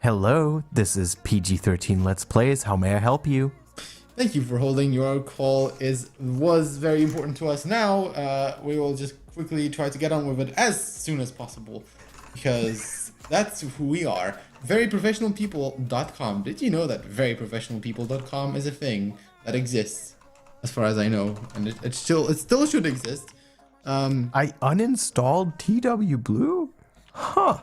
Hello, this is PG13 Let's Plays. How may I help you? Thank you for holding. Your call was very important to us. Now we will just quickly try to get on with it as soon as possible, because that's who we are. Veryprofessionalpeople.com. Did you know that veryprofessionalpeople.com is a thing that exists, as far as I know, and it still should exist. I uninstalled TW Blue? Huh.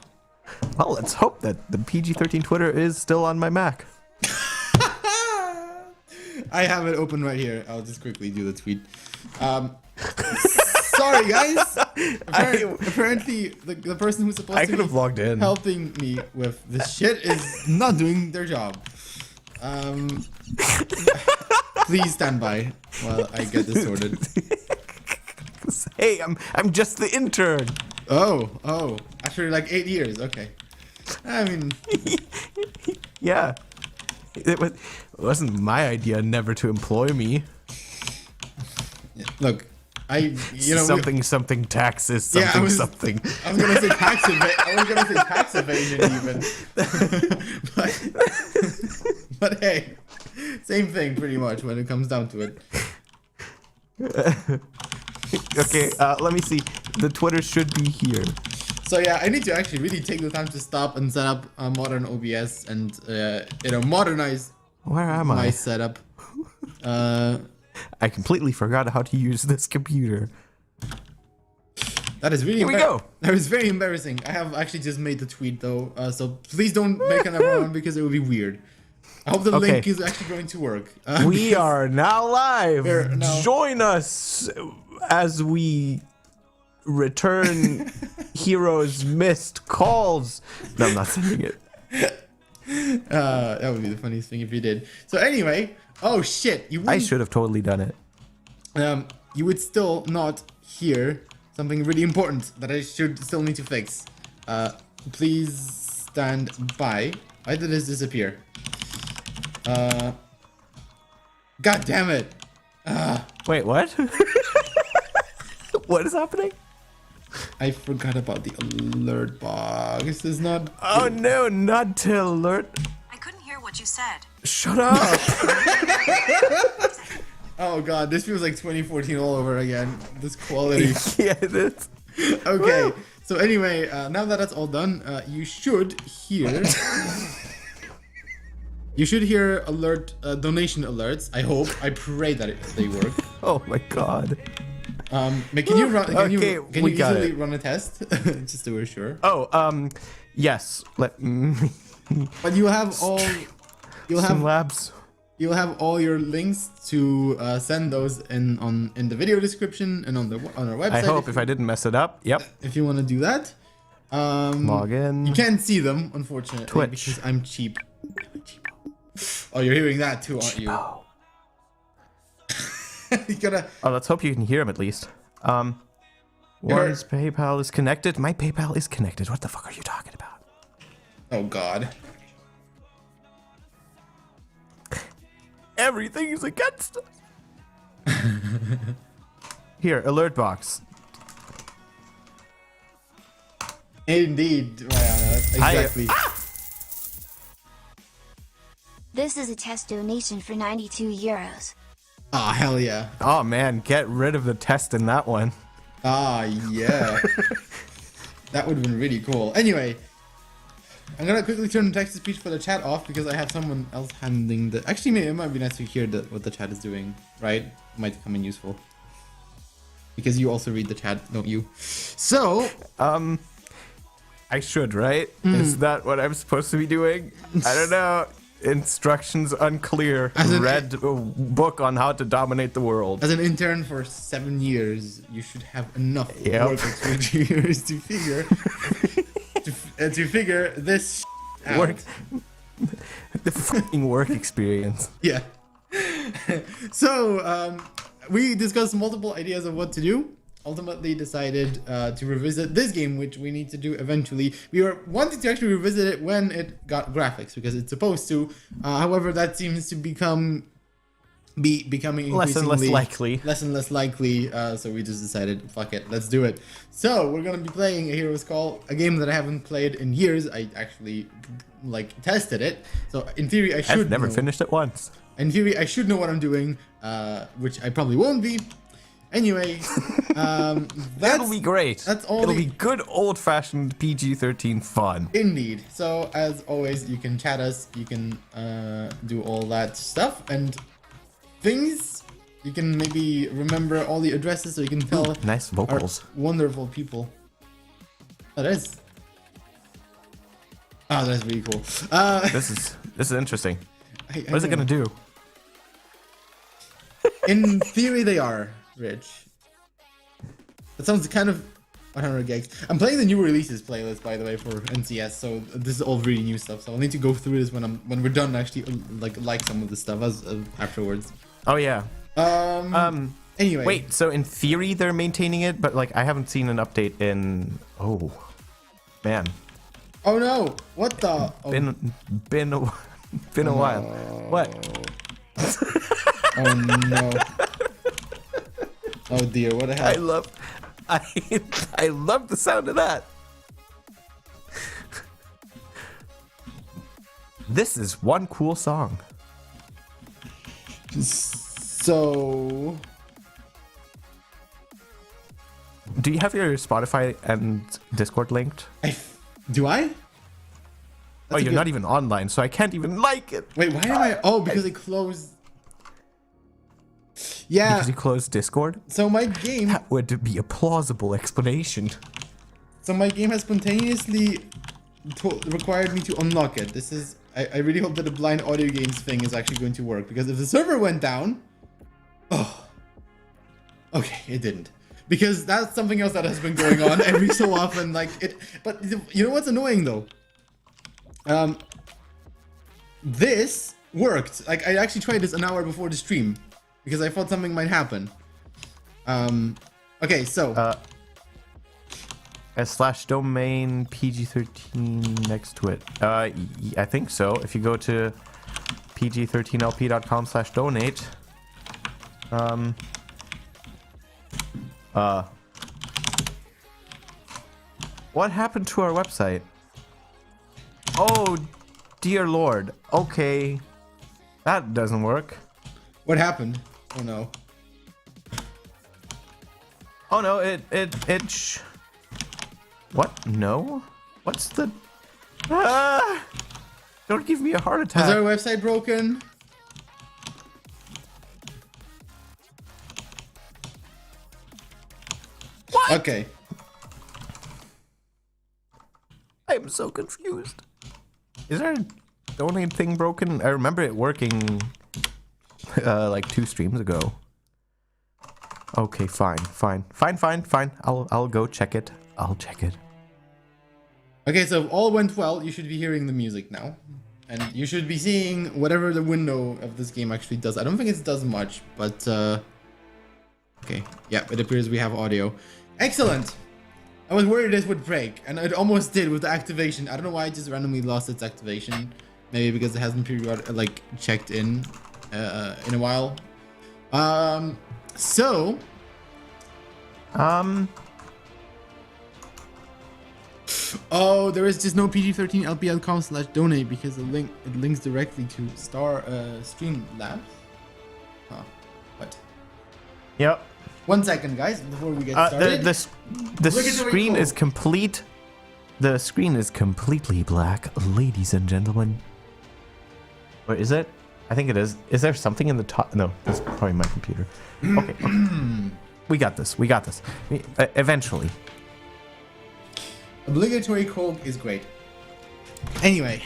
Well, let's hope that the PG13 Twitter is still on my Mac. I have it open right here. I'll just quickly do the tweet. Sorry, guys. Apparently, the person who's supposed to be logged in. helping me with this shit is not doing their job. Please stand by while I get this sorted. Hey, I'm just the intern. Oh, after like 8 years, okay. I mean, yeah, it wasn't my idea never to employ me. look, something taxes, something. I was gonna say tax evasion even. but hey, same thing pretty much when it comes down to it. Okay, let me see. The Twitter should be here. So yeah, I need to actually really take the time to stop and set up a modern OBS and modernize my setup. I completely forgot how to use this computer. That is really go. That is very embarrassing. I have actually just made the tweet though, so please don't make another one because it would be weird. I hope the link is actually going to work. We are now live. Now. Join us as we return Heroes' missed calls. No, I'm not sending it. That would be the funniest thing if you did. So anyway, oh shit, I should have totally done it. You would still not hear something really important that I should still need to fix. Please stand by. Why did this disappear? God damn it. Wait, what? What is happening? I forgot about the alert box. This is not... Oh no, not to alert. I couldn't hear what you said. Shut up. Oh god, this feels like 2014 all over again. This quality. Yeah, it is. Okay, Woo. so anyway, now that that's all done, you should hear... You should hear donation alerts. I hope. I pray that they work. Oh my god. Can you easily it. run a test? Just to be sure. Oh, yes. Let me. But you have all. Labs. You'll have all your links to send those in the video description and on our website. I hope if I didn't mess it up. Yep. If you want to do that. Log in. You can't see them, unfortunately, Twitch. because I'm cheap. Oh, you're hearing that too, aren't you? You gotta... Oh, let's hope you can hear him at least. Warren's PayPal is connected. My PayPal is connected. What the fuck are you talking about? Oh god. Everything is against us. Here, alert box. Indeed, exactly. This is a test donation for 92 euros. Ah, hell yeah. Oh man, get rid of the test in that one. Ah, yeah. That would have been really cool. Anyway, I'm gonna quickly turn the text-to-speech for the chat off because I have someone else handling the... Actually, it might be nice to hear what the chat is doing, right? It might come in useful. Because you also read the chat, don't you? So... I should, right? Is that what I'm supposed to be doing? I don't know. Instructions unclear. Read a book on how to dominate the world. As an intern for 7 years, you should have enough work experience to figure to figure this out. Work. The fucking work experience. Yeah. So we discussed multiple ideas of what to do. Ultimately decided to revisit this game, which we need to do eventually. We were wanting to actually revisit it when it got graphics, because it's supposed to. However, that seems to become becoming less and less increasingly likely. less and less likely. So we just decided, fuck it, let's do it. So we're gonna be playing a Hero's Call, a game that I haven't played in years. I actually like tested it, so in theory I should. I've never know. finished it once. In theory I should know what I'm doing, which I probably won't be. Anyway, That'll be great. That's all. It'll be good old-fashioned PG-13 fun. Indeed. So as always, you can chat us, you can do all that stuff and things. You can maybe remember all the addresses so you can tell Nice vocals. our wonderful people. That is. Oh, that's really cool. This is interesting. I What is it don't gonna know. do? In theory, they are, Rich. That sounds kind of 100 gigs. I'm playing the new releases playlist, by the way, for NCS, so this is all really new stuff. So I'll need to go through this when we're done. Actually, like some of the stuff afterwards. Oh yeah. Anyway. Wait. So in theory they're maintaining it, but like I haven't seen an update in. Oh, man. Oh no! What the? Oh, Been a while. What? oh no! Oh dear! What the hell? I love the sound of that. This is one cool song. So, Do you have your Spotify and Discord linked? do I? Oh, you're not even online, so I can't even like it. Wait, why am I? Oh, because it closed. Yeah. Because you closed Discord? So my game. That would be a plausible explanation. So my game has spontaneously required me to unlock it. This is. I really hope that the blind audio games thing is actually going to work, because if the server went down. Oh. Okay, it didn't. Because that's something else that has been going on every so often. Like it. But you know what's annoying though? This worked. Like I actually tried this an hour before the stream because I thought something might happen. Okay, so /domain PG13 next to it. I think so. If you go to pg13lp.com/donate. What happened to our website? Oh, dear Lord. Okay. That doesn't work. what happened? Oh no. Oh no, what? No? What's the... Ah! Don't give me a heart Is attack. our website broken? What? Okay. I'm so confused. Is our donate thing broken? I remember it working like 2 streams ago. Okay, fine. I'll go check it. I'll check it. Okay, so if all went well, you should be hearing the music now. And you should be seeing whatever the window of this game actually does. I don't think it does much, but okay. Yeah, it appears we have audio. Excellent! I was worried this would break, and it almost did with the activation. I don't know why it just randomly lost its activation. Maybe because it hasn't checked in a while. So... Oh, there is just no pg13lp.com/donate because it links directly to Streamlabs. Huh. What? Yep. 1 second, guys, before we get started. The screen is complete. The screen is completely black, ladies and gentlemen. Or is it? I think it is. Is there something in the top? No, that's probably my computer. Okay. We got this. Eventually. Obligatory code is great. Anyway,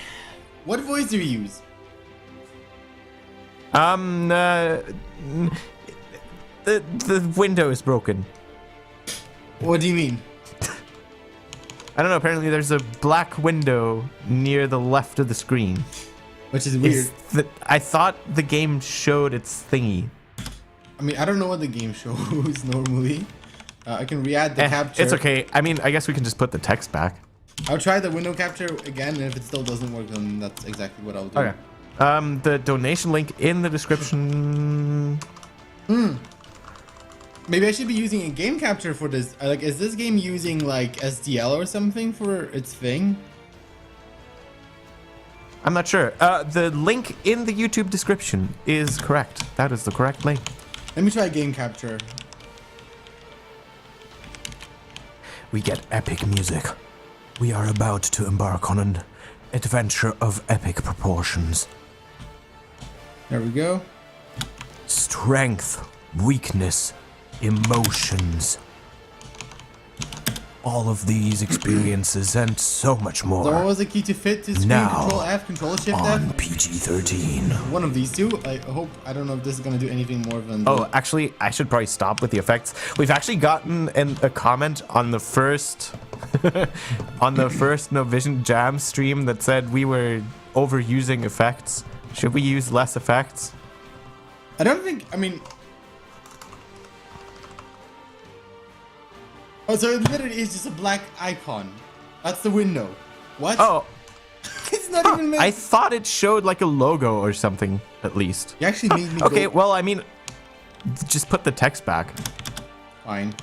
what voice do you use? The window is broken. What do you mean? I don't know. Apparently, there's a black window near the left of the screen. Which is weird. I thought the game showed its thingy. I mean, I don't know what the game shows normally. I can re-add the capture. It's okay. I mean, I guess we can just put the text back. I'll try the window capture again, and if it still doesn't work, then that's exactly what I'll do. Okay. The donation link in the description. Maybe I should be using a game capture for this. Like, is this game using like SDL or something for its thing? I'm not sure. The link in the YouTube description is correct. That is the correct link. Let me try game capture. We get epic music. We are about to embark on an adventure of epic proportions. There we go. Strength, weakness, emotions. All of these experiences and so much more. So what was the key to fit to screen? Now, Control F, Control Shift on F? PG13. One of these two. I don't know if this is gonna do anything more than. Oh, actually, I should probably stop with the effects. We've actually gotten a comment on the first on the first No Vision Jam stream that said we were overusing effects. Should we use less effects? I don't think. I mean. Oh, so it literally is just a black icon. That's the window. What? Oh, It's not even meant. I thought it showed like a logo or something, at least. You actually made me Okay, go. well, I mean, just put the text back. Fine.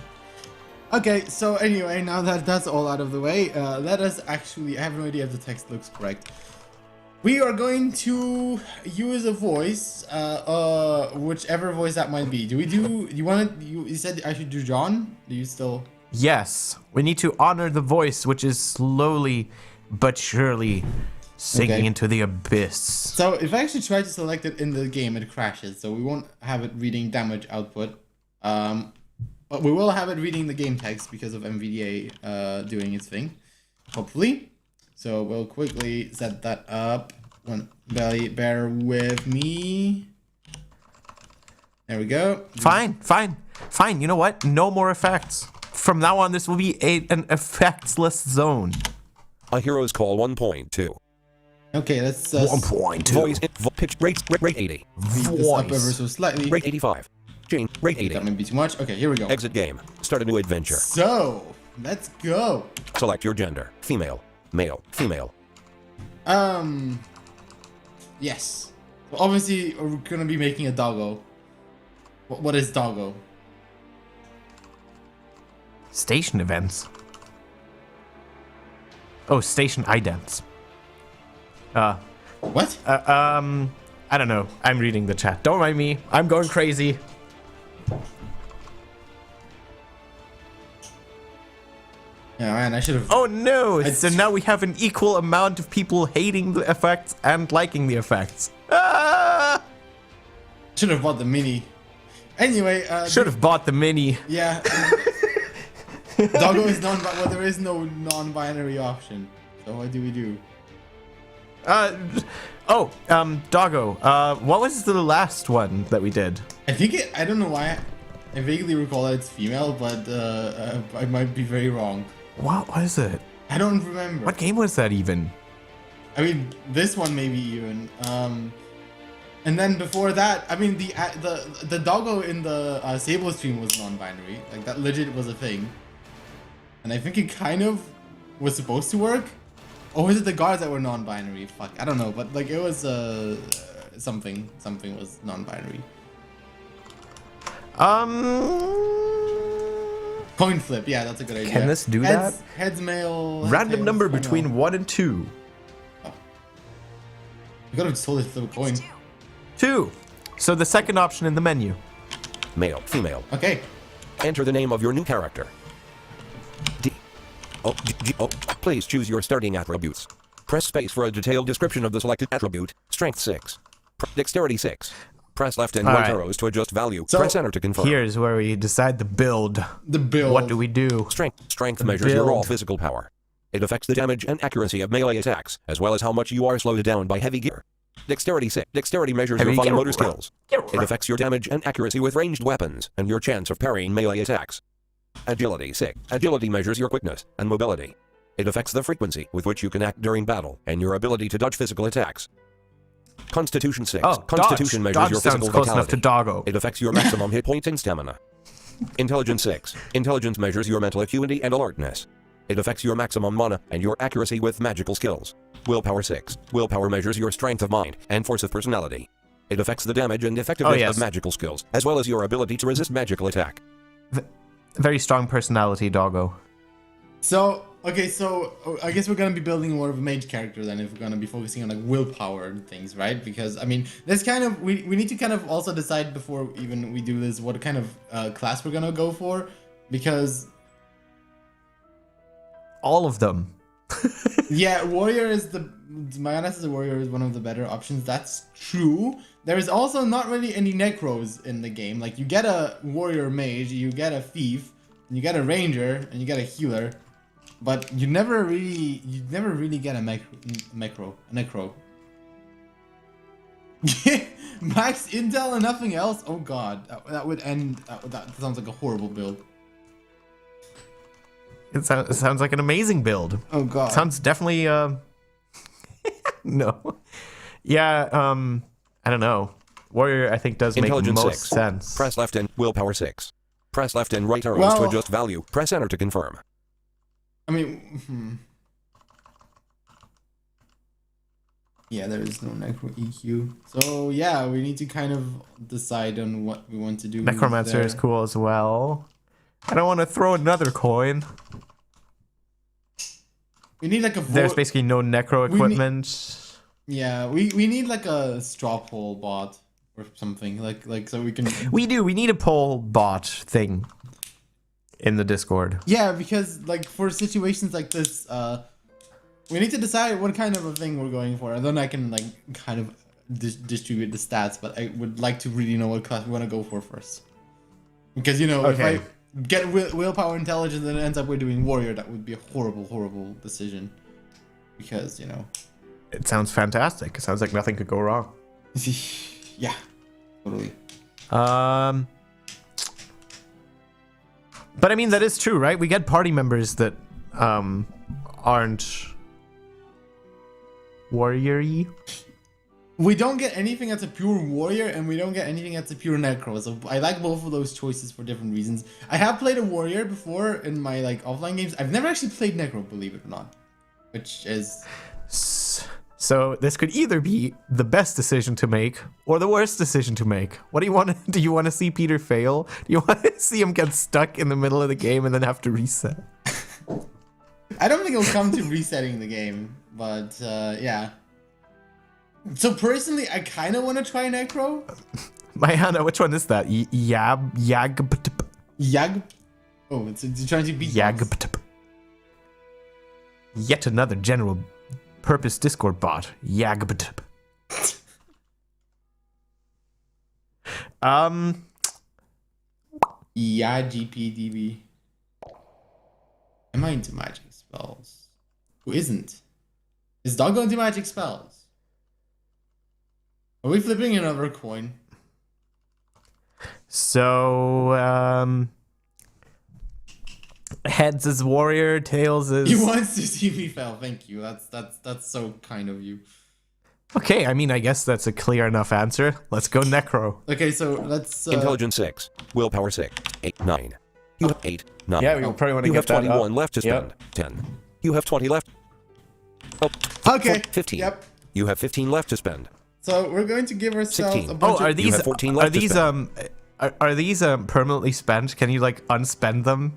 Okay, so anyway, now that that's all out of the way, let us actually, I have no idea if the text looks correct. We are going to use a voice, whichever voice that might be. You said I should do John? Do you still? Yes, we need to honor the voice, which is slowly but surely sinking Okay. into the abyss. So if I actually try to select it in the game, it crashes. So we won't have it reading damage output. But we will have it reading the game text because of MVDA doing its thing, hopefully. So we'll quickly set that up. Bear with me. There we go. Fine. You know what? No more effects. From now on, this will be an effectsless zone. A Hero's Call 1.2. Okay, let's 1.2. Voice pitch rate 80. speed this up ever so slightly. Rate 85. Chain rate That 80. might be too much. Okay, here we go. Exit game. Start a new adventure. So let's go. Select your gender. Female. Male. Female. Yes. Well, obviously, we're gonna be making a doggo. What is doggo? Station events. Oh, station idents. What? I don't know. I'm reading the chat. Don't mind me. I'm going crazy. Yeah, man, I should have. Oh no! So now we have an equal amount of people hating the effects and liking the effects. Ah! Should have bought the mini. Anyway, Should have bought the mini. Yeah. Doggo is well, there is no non-binary option. So what do we do? Doggo. What was the last one that we did? I don't know why. I vaguely recall that it's female, but I might be very wrong. What was it? I don't remember. What game was that even? I mean, this one maybe even. And then before that, I mean, the doggo in the Sable stream was non-binary. Like that legit was a thing. And I think it kind of was supposed to work. Or was it the guards that were non-binary? Fuck, I don't know. But like it was something was non-binary. Coin flip, yeah, that's a good idea. Can this do that? Heads male. Random tails, number I know. between 1 and 2. You gotta totally flip a coin. 2. So the second option in the menu. Male. Female. Okay. Enter the name of your new character. Please choose your starting attributes. Press space for a detailed description of the selected attribute. Strength 6. Dexterity 6. Press left and All right right. arrows to adjust value. So, Press enter to confirm. Here's where we decide the build. The build. What do we do? Strength measures your raw build. physical power. It affects the damage and accuracy of melee attacks, as well as how much you are slowed down by heavy gear. Dexterity 6. Dexterity measures your Heavy fine gear. motor skills. It affects your damage and accuracy with ranged weapons, and your chance of parrying melee attacks. Agility 6. Agility measures your quickness and mobility. It affects the frequency with which you can act during battle, and your ability to dodge physical attacks. Constitution 6. Oh, Constitution measures dodge your sounds physical close vitality. enough to doggo. It affects your maximum hit points and stamina. Intelligence 6. Intelligence measures your mental acuity and alertness. It affects your maximum mana and your accuracy with magical skills. Willpower 6. Willpower measures your strength of mind and force of personality. It affects the damage and effectiveness yes. of magical skills, as well as your ability to resist magical attack. Very strong personality, doggo. So, okay, so I guess we're gonna be building more of a mage character then if we're gonna be focusing on like willpower and things, right? Because I mean, there's kind of we need to kind of also decide before even we do this what kind of class we're gonna go for, because All of them. yeah, warrior is my honest as a warrior is one of the better options. That's true. There is also not really any necros in the game. Like you get a warrior mage, you get a thief, you get a ranger, and you get a healer, but you never really get a necro. Max intel and nothing else. Oh god, that would end. That sounds like a horrible build. It sounds like an amazing build. Oh god. Sounds definitely no. Yeah, I don't know. Warrior I think does make Intelligence most 6. sense. Press left and willpower 6. Press left and right arrows Well- to adjust value. Press enter to confirm. I mean, yeah, there is no necro EQ. So yeah, we need to kind of decide on what we want to do. Necromancer there. is cool as well. I don't want to throw another coin. We need like a. There's basically no necro We need- equipment. Yeah, we need like a straw poll bot or something like so we can. We need a poll bot thing in the Discord. Yeah, because like for situations like this, we need to decide what kind of a thing we're going for, and then I can like kind of distribute the stats. But I would like to really know what class we want to go for first, because if Okay. I get willpower intelligence and it ends up we're doing warrior, that would be a horrible decision, because It sounds fantastic. It sounds like nothing could go wrong. yeah, totally. But I mean that is true, right? We get party members that aren't warrior-y. We don't get anything that's a pure warrior, and we don't get anything that's a pure necro. So I like both of those choices for different reasons. I have played a warrior before in my like offline games. I've never actually played necro, believe it or not, which is. So this could either be the best decision to make or the worst decision to make. What do you want? Do you want to see Peter fail? Do you want to see him get stuck in the middle of the game and then have to reset? I don't think it'll come to resetting the game, but yeah. So personally, I kind of want to try necro. Mayana, which one is that? Yag. Oh, it's trying to beat. Yag. Yet another general purpose Discord bot. Yag. Yeah, GPDB. Am I into magic spells? Who isn't? Is Doggo into magic spells? Are we flipping another coin? So, heads is warrior, tails is... He wants to see me fail. Thank you. That's so kind of you. Okay, I mean, I guess that's a clear enough answer. Let's go necro. Okay, so let's. Intelligence 6. Willpower 6. 8, 9. You have 8, 9. Yeah, we probably want to You have get that 21 up. left to spend. 10. You have 20 left. Oh, Okay. 15. Yep. You have 15 left to spend. So we're going to give ourselves 16. a bunch Oh, are of. these have 14 are left to these are these permanently spent? Can you like unspend them?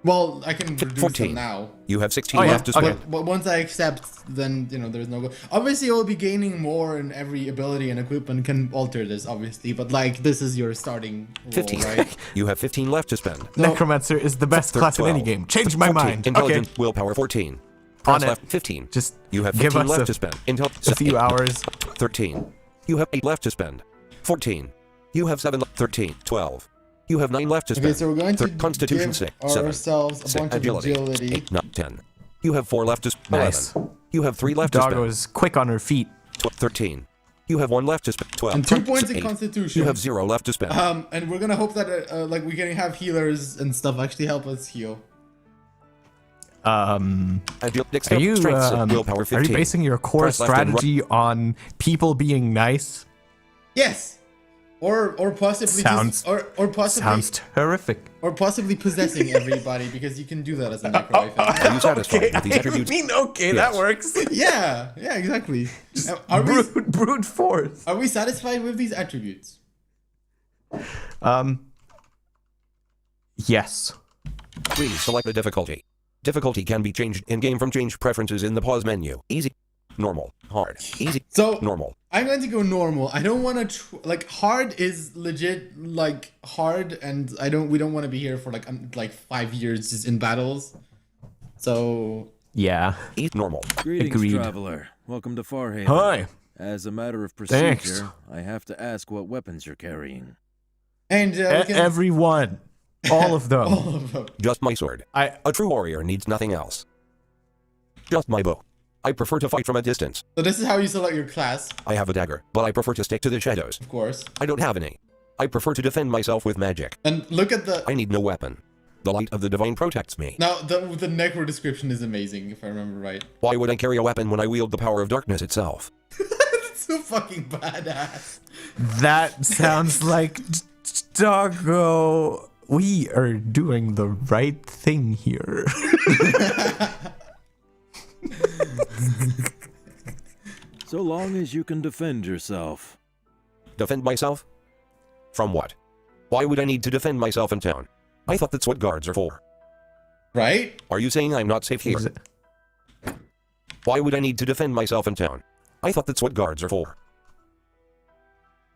Well, I can reduce 14. them now. You have 16 Oh, yeah. left to Okay. spend. But once I accept, then there's no go. Obviously, you'll be gaining more, and every ability and equipment can alter this, obviously. But like, this is your starting roll, 15. right? You have 15 left to spend. No. Necromancer is the best class in any 12. game. Change my 14. mind. Intelligence, Okay, willpower 14. On Press it. left 15. just You have give 15 us left a, to spend. a few hours. 13. You have 8 left to spend. 14. You have 7 left. 13. 12. You have 9 left to spend. Okay, so we're going to Constitution give 6. 7. ourselves a 6. bunch of agility. 8, 9, 10. You have 4 left to spend. Nice. 11. You have 3 left to Doggo spend. is quick on her feet. 13. You have 1 left to spend. 12. And 2 points in 8. Constitution. You have 0 left to spend. And we're gonna hope that like we can have healers and stuff actually help us heal. Are Dexterity, you strength 6, willpower 15. are you basing your core Press left and right. strategy on people being nice? Yes. Or possibly Sounds- or possibly Sounds terrific. or possibly possessing everybody, because you can do that as a necro, I think. Are you satisfied with these I attributes? mean, okay, that Yes. works. Yeah, exactly. Are we Brute force. are we satisfied with these attributes? Yes. Please select the difficulty. Difficulty can be changed in-game from change preferences in the pause menu. Easy, normal, hard, easy, So normal. I'm going to go normal. I don't want to like hard is legit like hard, and we don't want to be here for like 5 years just in battles. So Yeah. Easy, normal. Greetings, Agreed. traveler. Welcome to Farhaven. Hi. As a matter of Thanks. procedure, I have to ask what weapons you're carrying. and we can Everyone. All of them. all of them. Just my sword. I A true warrior needs nothing else. Just my bow. I prefer to fight from a distance. So this is how you select your class, I have a dagger, but I prefer to stick to the shadows. of course. I don't have any. I prefer to defend myself with magic. And look at the I need no weapon. The light of the divine protects me. now the necro description is amazing, if I remember right. Why would I carry a weapon when I wield the power of darkness itself? It's so fucking badass. that sounds like Doggo. We are doing the right thing here. So long as you can defend yourself. Defend myself? From what? Why would I need to defend myself in town? I thought that's what guards are for. Right? Are you saying I'm not safe here? Why would I need to defend myself in town? I thought that's what guards are for.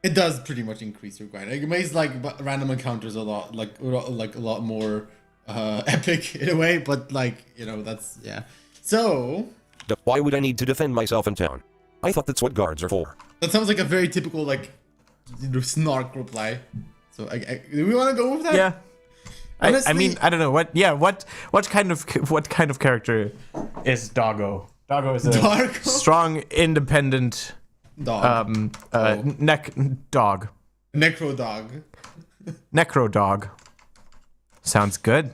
It does pretty much increase your grind. It makes like random encounters a lot like a lot more epic in a way, but like, you know, that's yeah. So Why would I need to defend myself in town? I thought that's what guards are for. that sounds like a very typical like snark reply. So do we want to go with that? Yeah. I Honestly- mean, I don't know what. Yeah, what kind of character is Doggo? Doggo is a Doggo? strong, independent, Dog. dog, Necro dog. necro dog. Sounds good.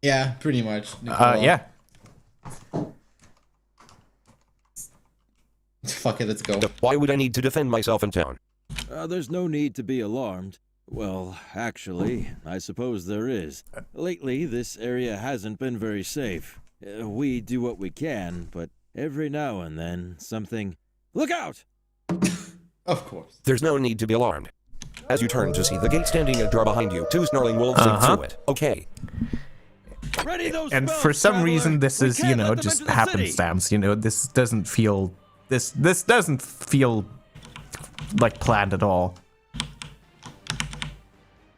Yeah, pretty much. Necro. Yeah. Fuck it, let's go. Why would I need to defend myself in town? There's no need to be alarmed. Well, actually, I suppose there is. Lately, this area hasn't been very safe. We do what we can, but every now and then, something... Look out! Of course. There's no need to be alarmed. As you turn to see the gate standing ajar behind you, two snarling wolves sink through it. Okay. Ready those And spells, for some traveler! reason, this We is, can't let them just into the city! happenstance. This doesn't feel. This doesn't feel like planned at all.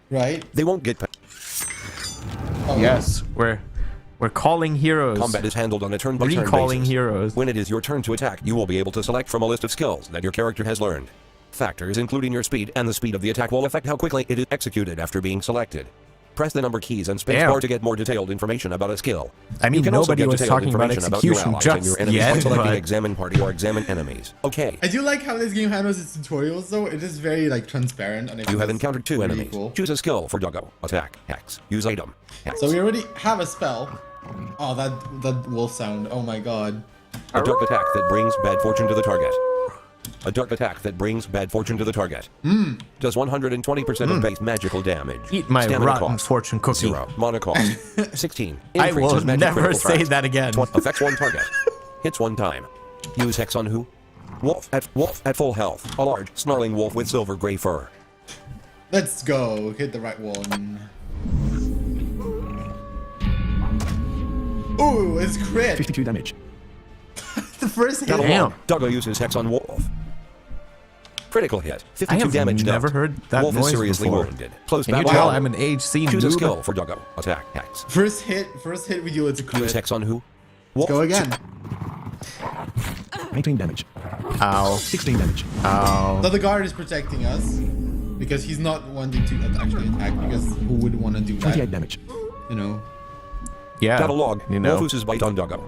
Right? They won't get Oh, Yes, we're calling heroes. Combat is handled on a turn-by-turn Recalling basis. heroes. When it is your turn to attack, you will be able to select from a list of skills that your character has learned. Factors including your speed and the speed of the attack will affect how quickly it is executed after being selected. Press the number keys and Damn. spacebar to get more detailed information about a skill. I mean, You can also nobody get was detailed talking about information your execution allies and just your enemies by yet, selecting but- examine party or examine enemies. Okay. I do like how this game handles its tutorials though. It is very like transparent, and I You think have that's encountered two really enemies. cool. Choose a skill for Doggo. Attack. Hex. Use item. Hex. So we already have a spell. Oh, that wolf sound. Oh my god. A dark attack that brings bad fortune to the target. A dark attack that brings bad fortune to the target. Does 120% of base magical damage. Eat my Stamina rotten cost. fortune cookie. 0. Mana cost. 16. I will Increases magic never critical say threat. that again. Affects one target. Hits one time. Use hex on who? Wolf at full health. A large, snarling wolf with silver gray fur. Let's go. Hit the right one. Ooh, it's crit. 52 damage. The first hit. Battle Damn. log. Doggo uses hex on wolf. Critical hit. I 52 have damage never dealt. heard that Wolf noise is seriously before. wounded. Close Can you battle tell log. I'm an HC Choose a noob? skill for Doggo. Attack. Hex. First hit we do it's a Use crit. hex on who? Wolf. Go again. 19 damage. Ow. 16 damage. Ow. So the guard is protecting us because he's not wanting to actually attack, because who would want to do 28 that? damage. You know. Yeah. Battle log. You know. Wolf uses bite on Doggo.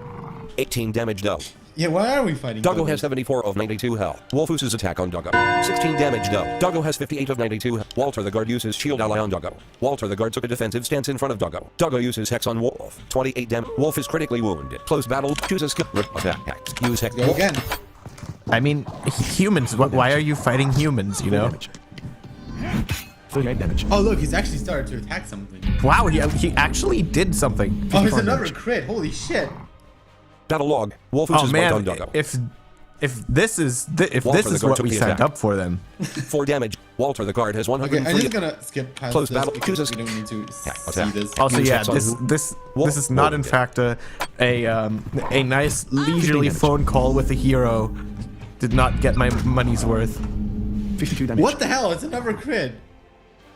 18 damage dealt. Yeah, why are we fighting? Doggo Doggo? has 74 of 92 health. Wolf uses attack on Doggo. 16 damage dealt. Doggo has 58 of 92 health. Walter the guard uses shield ally on Doggo. Walter the guard took a defensive stance in front of Doggo. Doggo uses hex on Wolf. 28 damage. Wolf is critically wounded. Close battle. Choose a skill. Rip. Attack. Hex. Use hex. Go again. I mean, humans. Why are you fighting humans? You know? 38 damage. Oh, look, he's actually started to attack something. Wow, he actually did something. Oh, it's 54 another damage. crit. Holy shit. Battle log. Wolf Oh is man, on Doggo. if this is Walter the guard what took we the signed attack. up for, then 4 damage. Walter the guard has Okay, 103. I'm just gonna skip past Close this battle. because Chooses- we don't need to see attack. this. also Use yeah, hex on who? this is not in fact a nice leisurely phone call with a hero. Did not get my money's worth. 52 damage. What the hell? It's another crit.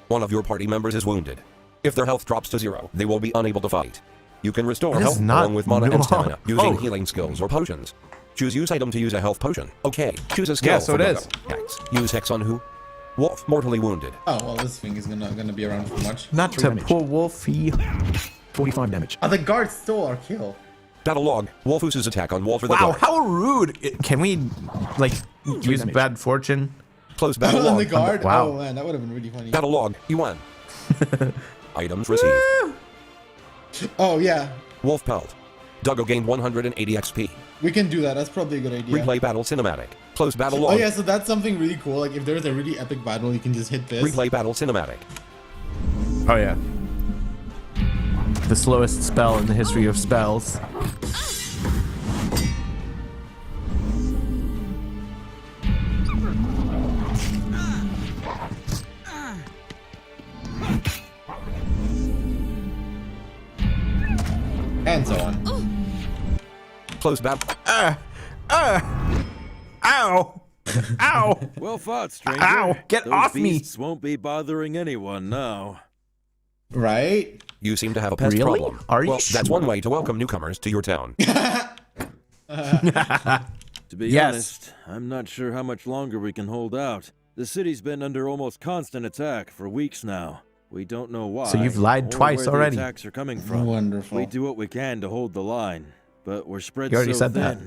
One of your party members is wounded. If their health drops to 0, they will be unable to fight. You can restore That is health not along with mana no- and stamina using Oh. healing skills or potions. Choose use item to use a health potion. Okay, choose a skill. Yeah, so for it Doggo. is. Hex. Use hex on who? Wolf, mortally wounded. Oh, well, this thing is gonna be around for much. Not Three to damage. pull Wolfie. 45 damage. Oh, the guard stole our kill. Battle log. Wolfus's attack on Walter the Wow, guard. how rude! Can we like use damage. bad fortune? Close battle On the log. guard? Wow. Oh, man, that would have been really funny. Battle log. You won. Items received. Oh, yeah. Wolf pelt. Doggo gained 180 XP. We can do that. That's probably a good idea. Replay battle cinematic. Close battle Oh, log. yeah, so that's something really cool. Like, if there's a really epic battle, you can just hit this. Replay battle cinematic. Oh yeah. The slowest spell in the history of spells. And so on. Close battle. Ow! Ow! Well fought, stranger. Ow, get Those off me. beasts won't be bothering anyone now. Right? You seem to have a pest Really? problem. Are you well, that's sure? one way to welcome newcomers to your town. To be Yes. honest, I'm not sure how much longer we can hold out. The city's been under almost constant attack for weeks now. We don't know why. So you've lied or twice where already. The attacks are coming from. Wonderful. We do what we can to hold the line, but we're spread You already so said that.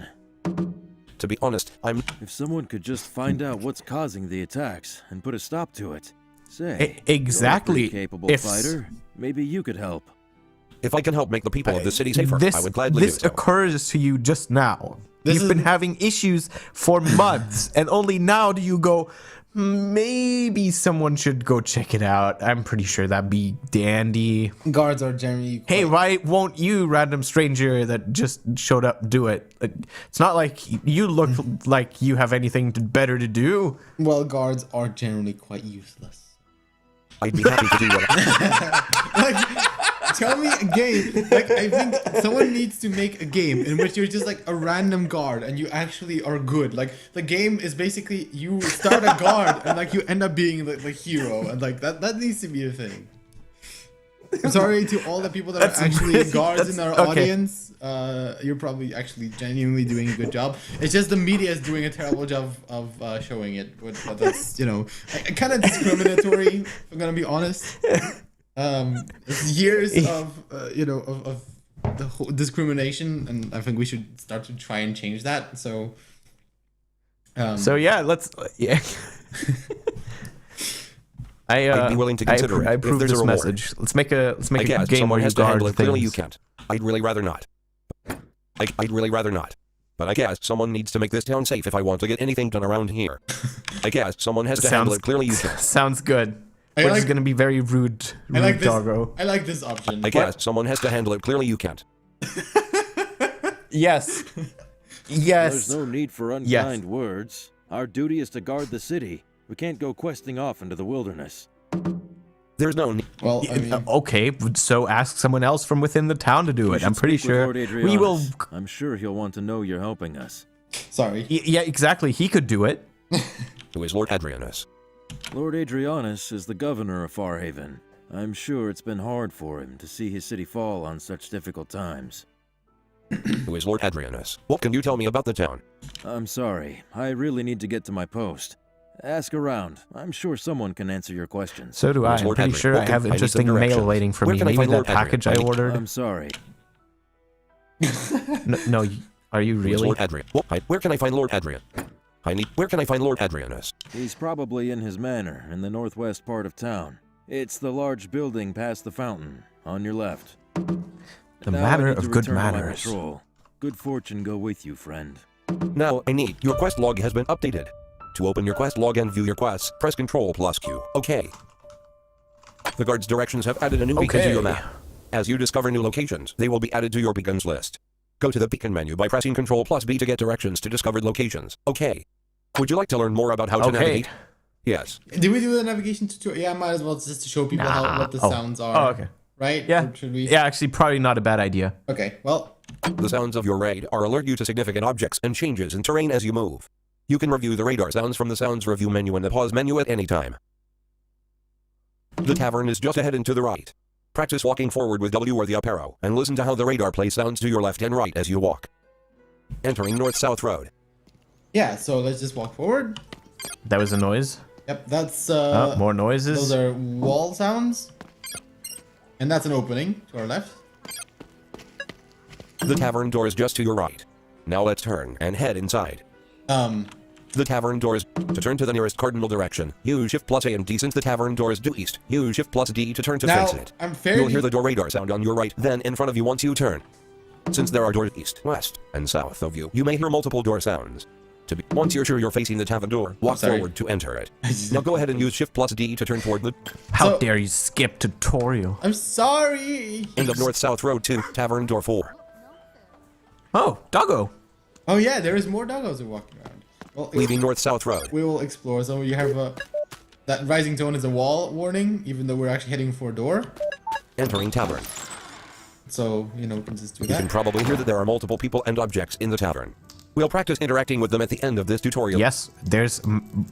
thin. To be honest, I'm If someone could just find out what's causing the attacks and put a stop to it. Say, exactly. You're a pretty capable If- fighter. Maybe you could help. if I can help make the people of the city safer, I would gladly this do so. occurs to you just now. This You've is- been having issues for months, and only now do you go, maybe someone should go check it out. I'm pretty sure that'd be dandy. Guards are generally. Hey, quite- why won't you, random stranger that just showed up, do it? Like, it's not like you look like you have anything better to do. Well, guards are generally quite useless. I'd be happy to do what Like, tell me a game. Like, I think someone needs to make a game in which you're just like a random guard and you actually are good. Like, the game is basically you start a guard and like you end up being the hero, and like that needs to be a thing. I'm sorry to all the people that That's are actually really- guards in our that's- okay. audience. You're probably actually genuinely doing a good job. It's just the media is doing a terrible job of showing it. But that's, kind of discriminatory, if I'm gonna be honest. It's years of the whole discrimination, and I think we should start to try and change that. So So yeah, let's. Yeah. I'd be willing to consider I it if approve there's a this reward. message. Let's make a I guess game someone where you has to handle guard it. Clearly you things. can't. I'd really rather not. I'd really rather not. But I guess someone needs to make this town safe if I want to get anything done around here. I guess someone has to handle it. Clearly you can't. Sounds good. I Which like- is gonna be very rude, I like this. doggo. I like this option. I guess someone has to handle it. Clearly you can't. Yes. Yes. There's no need for unkind Yes. words. Our duty is to guard the city. We can't go questing off into the wilderness. There's no need. Well, I mean, Okay, so ask someone else from within the town to do You it. should I'm pretty speak with sure Lord we will. Adrianus. I'm sure he'll want to know you're helping us. sorry. Yeah, exactly. He could do it. Who is Lord Adrianus? Lord Adrianus is the governor of Farhaven. I'm sure it's been hard for him to see his city fall on such difficult times. Who is Lord Adrianus? What can you tell me about the town? I'm sorry. I really need to get to my post. Ask around. I'm sure someone can answer your questions. So do I. Where's I'm Lord pretty Adrian? sure I Okay, have I need some interesting mail directions. waiting for Where me. can I Maybe find that Lord Adrian? package I ordered. I'm sorry. No, are you Who is really? Lord Adrian? Where can I find Lord Adrian? Where can I find Lord Adrianus? He's probably in his manor in the northwest part of town. It's the large building past the fountain, on your left. The Now I manner need to of good return to my manners. patrol. Good fortune go with you, friend. Now, I need your quest log has been updated. To open your quest log and view your quests, press Ctrl plus Q. OK. The guard's directions have added a new beacon to your map. As you discover new locations, they will be added to your beacons list. Go to the beacon menu by pressing Ctrl plus B to get directions to discovered locations. OK. Would you like to learn more about how to navigate? Yes. Did we do a navigation tutorial? Yeah, might as well just to show people what the sounds are. Oh, okay. Right? Yeah. Or should we? Yeah, actually, probably not a bad idea. Okay, well. The sounds of your raid are alert you to significant objects and changes in terrain as you move. You can review the radar sounds from the sounds review menu and the pause menu at any time. The tavern is just ahead and to the right. Practice walking forward with W or the up arrow, and listen to how the radar plays sounds to your left and right as you walk. Entering North-South Road. Yeah, so let's just walk forward. That was a noise. Yep, that's More noises. those are wall sounds. And that's an opening to our left. The tavern door is just to your right. Now let's turn and head inside. The tavern doors. To turn to the nearest cardinal direction, use Shift plus A and D. Since the tavern door is due east, use Shift plus D to turn to Now, face it. I'm fairly... You'll hear the door radar sound on your right, then in front of you once you turn. Since there are doors east, west, and south of you, you may hear multiple door sounds. Once you're sure you're facing the tavern door, walk forward to enter it. Now go ahead and use Shift plus D to turn toward the... How dare you skip tutorial? I'm sorry! End of North-South Road 2, Tavern Door 4. Oh, doggo. Oh yeah, there is more doggos are walking around. Well, Leaving North-South Road. we will explore. So you have that rising tone is a wall warning, even though we're actually heading for a door. Entering Tavern. So, you know, we can just do You can that. probably hear that there are multiple people and objects in the tavern. We'll practice interacting with them at the end of this tutorial. Yes, there's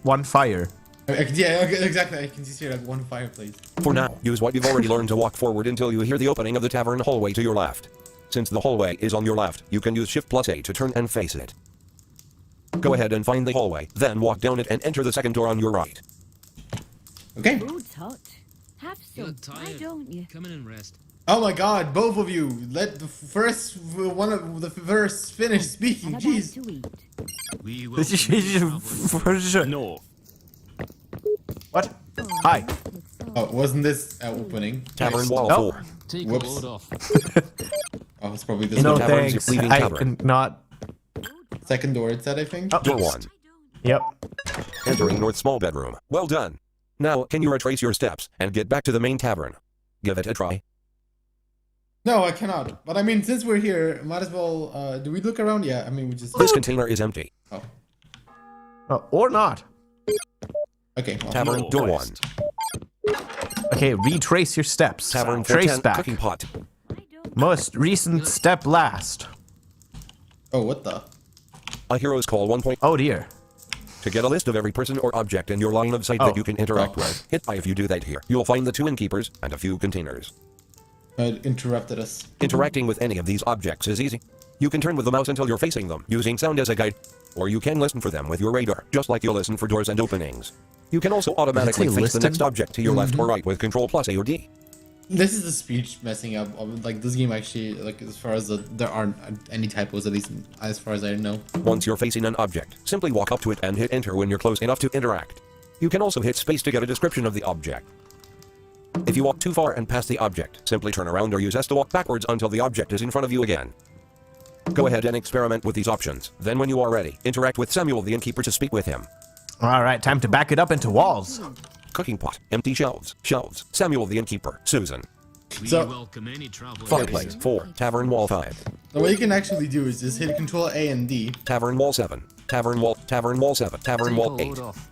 one fire. Yeah, okay, exactly. I can just hear like one fireplace. For now, use what you've already learned to walk forward until you hear the opening of the tavern hallway to your left. Since the hallway is on your left, you can use Shift plus A to turn and face it. Go ahead and find the hallway, then walk down it and enter the second door on your right. Okay. Food's hot. Have some. Why don't you? Come in and rest. Oh my God, both of you! Let the first one of the first finish speaking. And a bite Jeez. to eat. We will No. What? Hi. Oh, wasn't this opening? Tavern wall Oh. 4. take Whoops. a load off. Oh, it's probably this No one. taverns, thanks. leaving I tavern. not. Second door, it said, I think. Door 1. Yep. Entering North Small Bedroom. Well done. Now, can you retrace your steps and get back to the main tavern? Give it a try. No, I cannot. But I mean, since we're here, might as well. Do we look around? Yeah, I mean, we just. This container is empty. Oh, Or not. okay. Well, Tavern Door 1. Okay, retrace your steps. Tavern Trace 410 back. Cooking Pot. Most recent step last. Oh, what the? A hero's call 1. Oh dear. To get a list of every person or object in your line of sight that you can interact with, hit I if you do that here. You'll find the 2 innkeepers and a few containers. It interrupted us. Interacting with any of these objects is easy. You can turn with the mouse until you're facing them, using sound as a guide, or you can listen for them with your radar, just like you'll listen for doors and openings. You can also automatically say face listen? the next object to your left or right with Ctrl plus A or D. This is the speech messing up. Like this game actually, like as far as there aren't any typos, at least as far as I know. Once you're facing an object, simply walk up to it and hit enter when you're close enough to interact. You can also hit space to get a description of the object. If you walk too far and past the object, simply turn around or use S to walk backwards until the object is in front of you again. Go ahead and experiment with these options. Then when you are ready, interact with Samuel the Innkeeper to speak with him. Alright, time to back it up into walls. Cooking pot, empty shelves, Samuel the Innkeeper, Susan. We So- welcome any traveler. Fireplace, 4, Tavern Wall 5. Now what you can actually do is just hit Control A and D. Tavern Wall 7, Tavern Wall 7, Tavern Take a Wall 8, load off.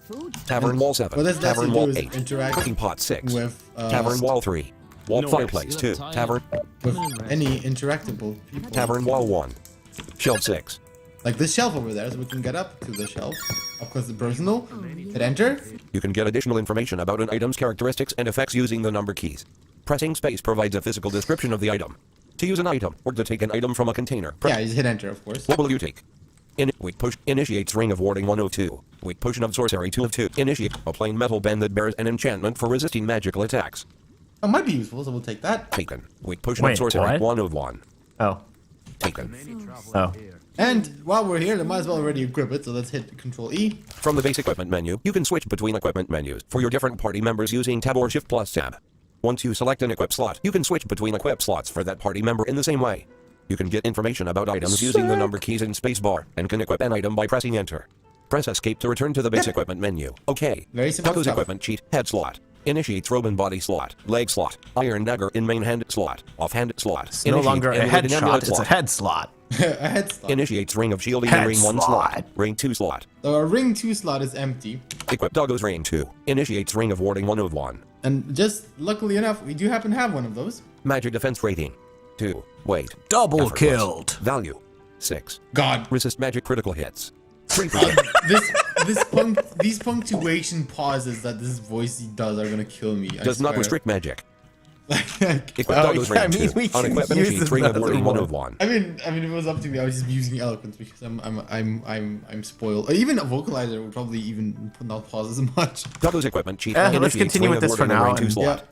Food. Tavern Wall 7, What this lets Tavern you Wall do is 8, interact Cooking pot 6, with Tavern Wall 3, Wall No, Fireplace you're 2, tired. Tavern, with any interactable people. Tavern Wall 1, Shelf 6. Like this shelf over there, so we can get up to the shelf. Of course, the personal. Hit enter. You can get additional information about an item's characteristics and effects using the number keys. Pressing space provides a physical description of the item. To use an item, or to take an item from a container, Yeah, you just hit enter, of course. what will you take? Weak push initiates Ring of Warding 102. Weak Potion of Sorcery 2 of 2. Initiate a plain metal band that bears an enchantment for resisting magical attacks. That might be useful, so we'll take that. Taken. Weak Potion Wait, of Sorcery what? 1 of 1. Oh. Taken. Oh. And while we're here, they might as well already equip it, so let's hit Control E. From the base equipment menu, you can switch between equipment menus for your different party members using Tab or Shift plus Tab. Once you select an equip slot, you can switch between equip slots for that party member in the same way. You can get information about items using the number keys in spacebar, and can equip an item by pressing enter. Press escape to return to the base equipment menu. Okay. Very simple Doggo's stuff. equipment sheet. Head slot. Initiates robe and body slot. Leg slot. Iron dagger in main hand slot. Offhand slot. It's no longer a headshot, it's a head slot. A head slot. Initiates ring of shielding Head in ring 1 slot. slot. Ring 2 slot. So our ring 2 slot is empty. Equip Doggo's ring 2. Initiates ring of warding 1 of 1. And just luckily enough, we do happen to have one of those. Magic defense rating 2. Weight. Double Effortless. killed. Value 6. God. Resist magic critical hits 3%. These punctuation pauses that this voice does are gonna kill me. I Does not swear. restrict magic. Equip Oh, Doggo's yeah, I ring mean, 2. we can Unequip use initiates ring of another warding 1 one. of 1. I mean, if it was up to me, I was just using eloquence because I'm spoiled. Even a vocalizer would probably even not pause as much. Doggo's equipment sheet. Let's Initiates continue ring with of this for warding in now ring 2 and- slot.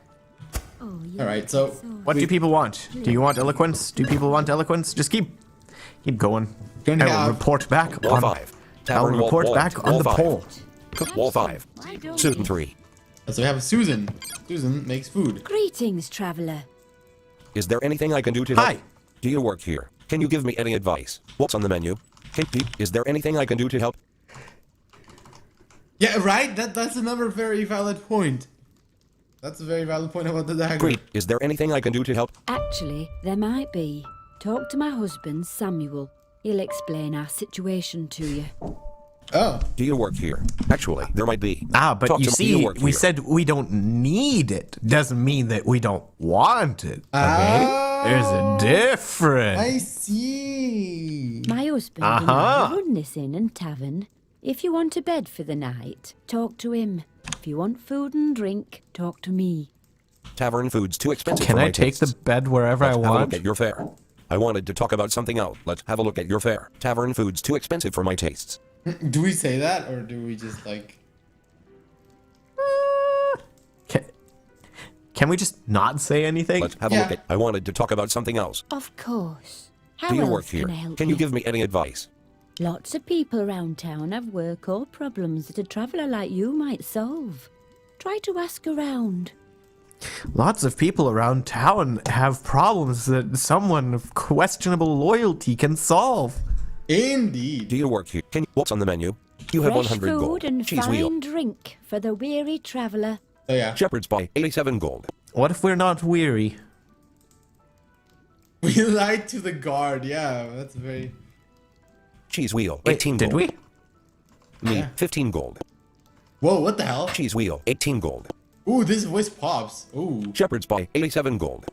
Oh, yeah. All right, so What do people want? Do you want eloquence? Do people want eloquence? Just keep going. Gonna I will have- report back Wall on. 5. I will Tavern wall report 1. back on Wall the 5. poll. Cook wall 5. Why don't Susan you? 3. so we have Susan. Susan makes food. Greetings, traveler. Is there anything I can do to help? Hi. Do you work here? Can you give me any advice? What's on the menu? Is there anything I can do to help? Yeah, right. That's another very valid point. That's a very valid point about the dagger. Great. Is there anything I can do to help? Actually, there might be. Talk to my husband, Samuel. He'll explain our situation to you. Oh, Do you work here? Actually, there might be. But Talk you to me. see, work we here. said we don't need it. Doesn't mean that we don't want it. Okay? There's a difference. I see. My husband and I run this inn and tavern. If you want a bed for the night, talk to him. If you want food and drink, talk to me. Tavern food's too expensive Can for my I take the tastes. bed wherever Let's I have a look want? at your fare. I wanted to talk about something else. Let's have a look at your fare. Tavern food's too expensive for my tastes. Do we say that or do we just like? Can we just not say anything? Let's have a Yeah. look at. I wanted to talk about something else. Of course. How Do you else work here? can I help Can you give me any advice? Lots of people around town have work or problems that a traveller like you might solve. Try to ask around. Lots of people around town have problems that someone of questionable loyalty can solve. Indeed. Do you work here? What's on the menu? You have Fresh 100 food gold. and Cheese fine wheel. drink for the weary traveller. Oh yeah. Shepherd's pie. 87 gold. What if we're not weary? We lied to the guard. Yeah, that's very. Cheese wheel. Wait, 18 did gold. we? Me. Yeah. 15 gold. Whoa! What the hell? Cheese wheel. 18 gold. Ooh, this voice pops. Ooh. Shepherd's pie. 87 gold.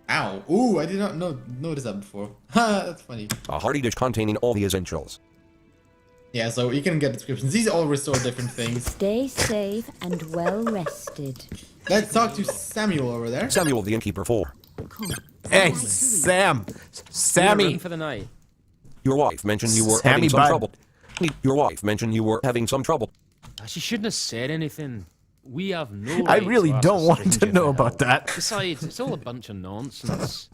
Ow. Ooh, I did not notice that before. Ha, that's funny. A hearty dish containing all the essentials. Yeah, so you can get descriptions. These all restore different things. Stay safe and well rested. Let's talk to Samuel over there. Samuel the Innkeeper 4. Hey, Sam! Sammy! For the night. Your wife mentioned you were Sammy having some bud. trouble. Your wife mentioned you were having some trouble. She shouldn't have said anything. We have no I right really to ask don't a want to stranger know for about help. that. Besides, it's all a bunch of nonsense.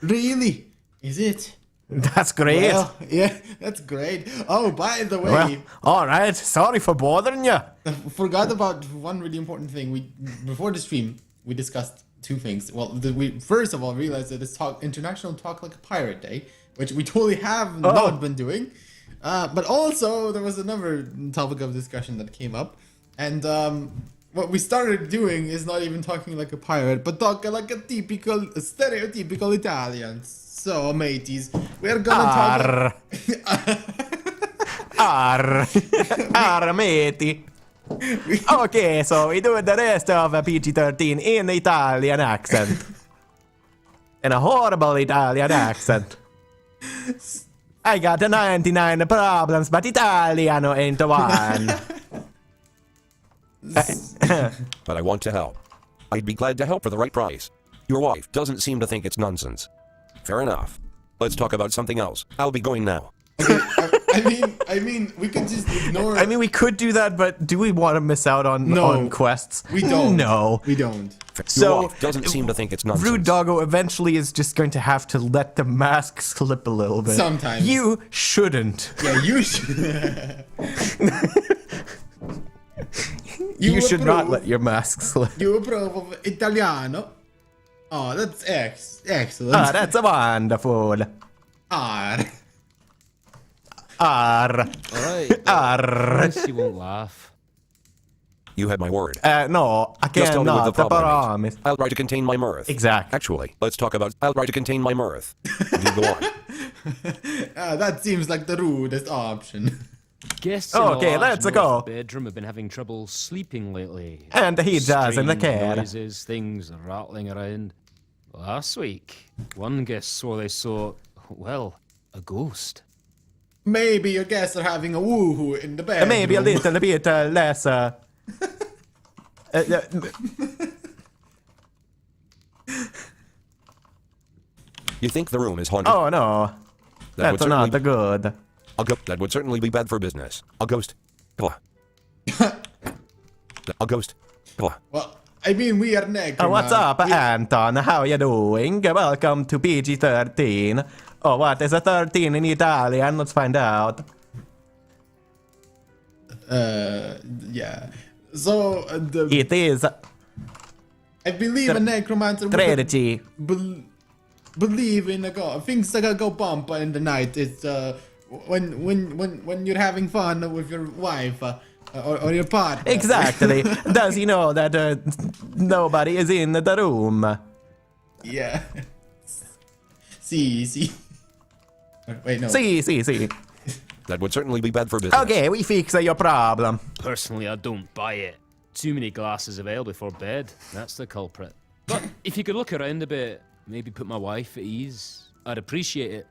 Really? Is it? That's great. Well, yeah, that's great. Oh, by the way, Well, alright. Sorry for bothering you. I forgot about one really important thing. We before the stream we discussed two things. Well, we first of all realized that it's International Talk Like a Pirate Day, which we totally have not been doing. But also there was another topic of discussion that came up, and what we started doing is not even talking like a pirate, but talking like a stereotypical Italian. So, mateys, we're gonna talk. Arr, matey. Okay, so we do the rest of PG13 in Italian accent. In a horrible Italian accent. I got 99 problems, but Italiano ain't one. But I want to help. I'd be glad to help for the right price. Your wife doesn't seem to think it's nonsense. Fair enough. Let's talk about something else. I'll be going now. I mean, we could just ignore. I mean, we could do that, but do we want to miss out on, on quests? We don't. No. We don't. Your So, wife doesn't seem to think it's nonsense. Rude Doggo eventually is just going to have to let the mask slip a little bit. Sometimes. You shouldn't. Yeah, you should. You should not approve- let your mask slip. You approve of Italiano. Oh, that's excellent. Ah, that's wonderful. R. R. Alright. R. Promise you won't laugh. You have my word. No, I Just tell me what cannot. the I problem promise. is. I'll try to contain my mirth. Exactly. Actually, let's talk about I'll try to contain my mirth. You go on. That seems like the rudest option. Guests in Okay, the large let's go. north bedroom have been having trouble sleeping lately. And he doesn't Strange care. noises, things rattling around. Last week, one guest swore they saw, well, a ghost. Maybe your guests are having a woohoo in the bedroom. Maybe a little bit less. You think the room is haunted? Oh no, That would that's not certainly- good. That would certainly be bad for business. A ghost. Oh. A ghost. Oh. Well, I mean, we are necromancers. What's up, Anton? How you doing? Welcome to PG13. Oh, what is a 13 in Italian? Let's find out. Yeah. So, It is I believe a necromancer would 13. believe in a god. Things that go bump in the night. It's when you're having fun with your wife or your partner. Exactly. Does he know that nobody is in the room? Yeah. See. Wait, no. See. That would certainly be bad for business. Okay, we fix your problem. Personally, I don't buy it. Too many glasses of ale before bed. That's the culprit. But if you could look around a bit, maybe put my wife at ease, I'd appreciate it.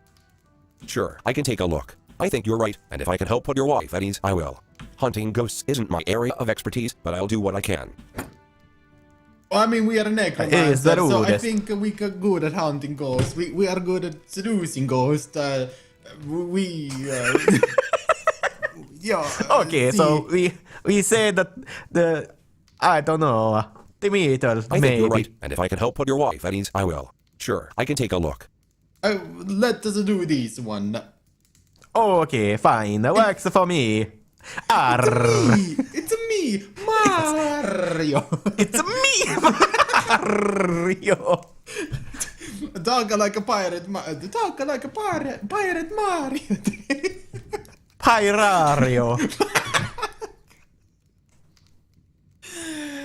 Sure, I can take a look. I think you're right, and if I can help put your wife at ease, I will. Hunting ghosts isn't my area of expertise, but I'll do what I can. Well, I mean, we are a necromancer, It is the so I rudest. think we are good at hunting ghosts. We are good at seducing ghosts. Yeah. Okay, see. so we say that the I don't know, the meter I think maybe. you're right, and if I can help put your wife at ease, I will. Sure, I can take a look. Let us do this one. Okay, fine, works for me. Arr. It's me, Mario. It's me, Mario. Talk like a pirate. Talk like a pirate. Pirate Mario. Pyrario.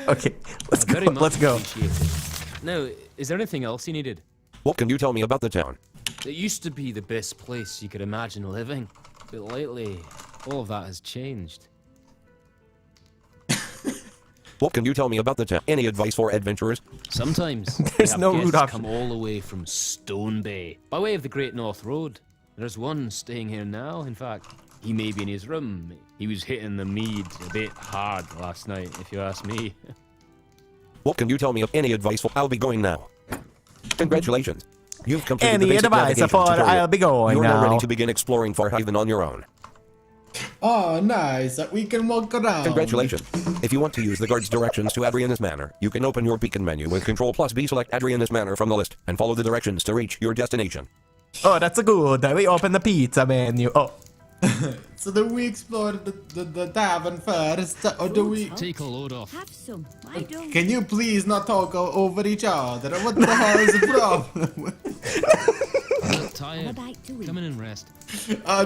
Okay, let's I very go. much Let's go. appreciate it. Now, is there anything else you needed? What can you tell me about the town? It used to be the best place you could imagine living, but lately, all of that has changed. What can you tell me about the town? Any advice for adventurers? Sometimes There's we have no guests route option. come all the way from Stone Bay, by way of the Great North Road. There's one staying here now, in fact. He may be in his room. He was hitting the mead a bit hard last night, if you ask me. What can you tell me of any advice for I'll be going now? Congratulations. You've completed the Any basic advice navigation for tutorial. I'll be going You're now ready now? to begin exploring Farhaven on your own. Oh, nice. We can walk around. Congratulations. If you want to use the guard's directions to Adrianus Manor, you can open your beacon menu with Control plus B, select Adrianus Manor from the list, and follow the directions to reach your destination. Oh, that's good. We open the pizza menu. Oh, So do we explore the tavern first, or do we? Take a load off. Have some. I don't. Can you please not talk over each other? What the hell is the problem? Tired. Have a bite to eat. Come in and rest.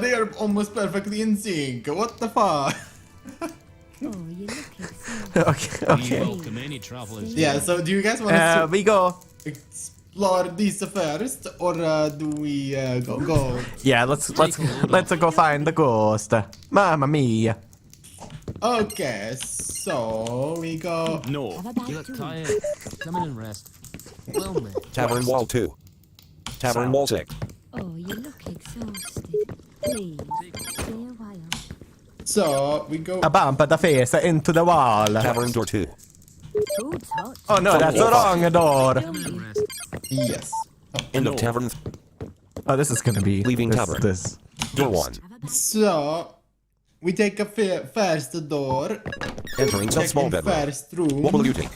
They are almost perfectly in sync. What the fuck? Oh, you look exhausted. okay. We Okay. welcome any travellers. Yeah. So do you guys want to We go. explore this first, or do we go? Yeah, let's go find the ghost. Mamma mia. Okay. So we go. No. Have a bite You look to eat. tired. Come in and rest. Well met. Tavern Wall 2. Tavern Wall 6. Oh, you look exhausted. Please, stay a while. So we go. A bump the face into the wall. Tavern Door 2. Food's hot. Oh no, that's the wrong door. Come in and rest. Yes. End of Tavern. Oh, this is gonna be Leaving this, tavern. This. Door 1. So we take a first door. Entering some Check small in bedroom. first room. What will you take?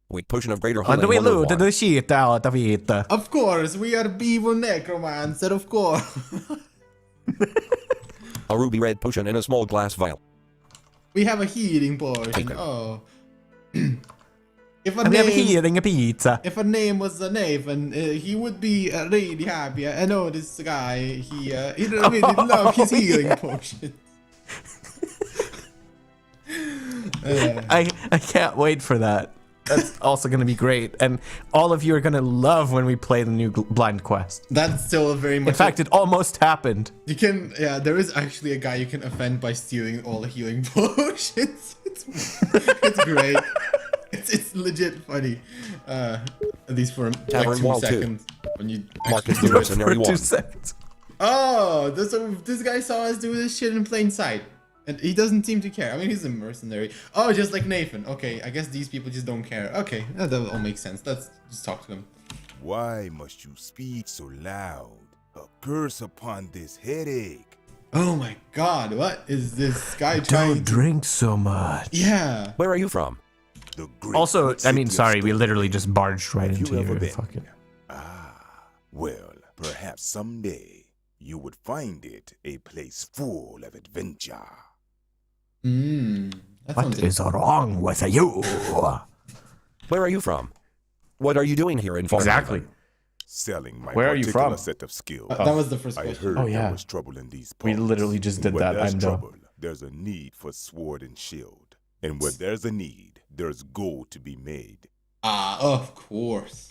Wait, potion of greater Oh, healing. do we wonder loot wand. the shit out of it? Of course, we are Beaver Necromancer, of course. A ruby red potion in a small glass vial. We have a healing potion. Okay. Oh. If a I'm name, eating a pizza. if a name was a Nathan, he would be really happy. I know this guy. He really love his healing potion. I can't wait for that. That's also going to be great. And all of you are going to love when we play the new blind quest. That's still a very much. In fact, it almost happened. You can, yeah, there is actually a guy you can offend by stealing all the healing potions. It's great. It's legit funny. At least for like Tavern 2 Wall 2. seconds. When you Marcus actually the do it. Mercenary For 2 1. seconds. Oh, this guy saw us do this shit in plain sight. And he doesn't seem to care. I mean, he's a mercenary. Oh, just like Nathan. Okay, I guess these people just don't care. Okay, that all makes sense. Let's just talk to him. Why must you speak so loud? A curse upon this headache. Oh my god, what is this guy trying Don't drink so much. Yeah. Where are you from? The great Also, I city mean, of sorry, we Stone. literally just barged right Have into you ever your been? fucking... Well, perhaps someday you would find it a place full of adventure. That What sounds is wrong with you? Where are you from? What are you doing here in Farmhaven? Exactly. Selling my Where are you particular from? set of skills. that was the first I question. heard Oh, yeah. there was trouble in these We parts. literally just did Where that, there's I know. trouble, there's a need for sword and shield. And where there's a need, there's gold to be made. Ah, of course.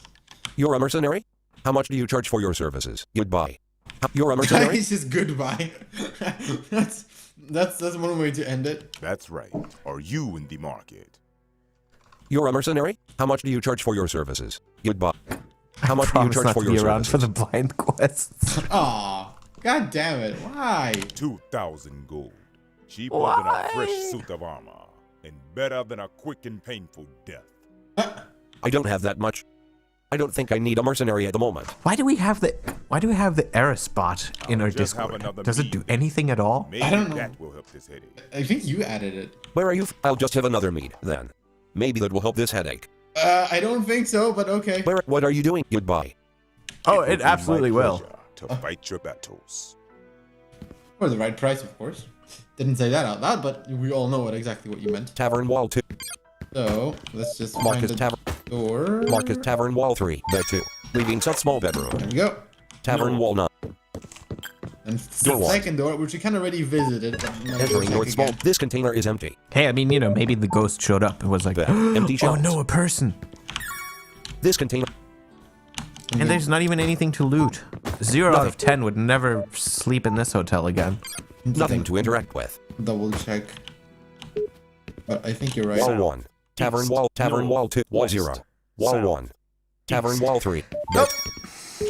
You're a mercenary? How much do you charge for your services? Goodbye. You're a mercenary? It's just goodbye. that's one way to end it. That's right. Are you in the market? You're a mercenary? How much do you charge for your services? Goodbye. How much do you Promise charge not for to your be around services? for the blind quests. Aw, god damn it. Why? 2,000 gold. Cheaper than a fresh suit of armor. And better than a quick and painful death. I don't have that much. I don't think I need a mercenary at the moment. Why do we have the error spot in our just have Discord? another Does it do mead. anything at all? Maybe don't know. that will help this headache. I think you added it. Where are you? I'll just have another mead, then. Maybe that will help this headache. I don't think so, but okay. What are you doing? Goodbye. Oh, would it be my absolutely will. pleasure to fight your battles. For the right price, of course. Didn't say that out loud, but we all know exactly what you meant. Tavern Wall 2. So, let's just Marcus find the Tavern. door. Marcus Tavern Wall 3. Bed 2. Leaving South Small Bedroom. There we go. Tavern Wall 9. And Door the one. second door, which we kind of already visited. But I'm gonna go Entering check North Small. again. This container is empty. Hey, I mean, you know, maybe the ghost showed up and was like, Empty oh shelves. no, a person. This container. And there's not even anything to loot. 0 out of 10 would never sleep in this hotel again. Nothing to interact with. Double check. But I think you're right. Wall 1. Tavern Wall. Tavern Wall 2. Wall 0. Wall 1. Tavern Wall 3. Nope.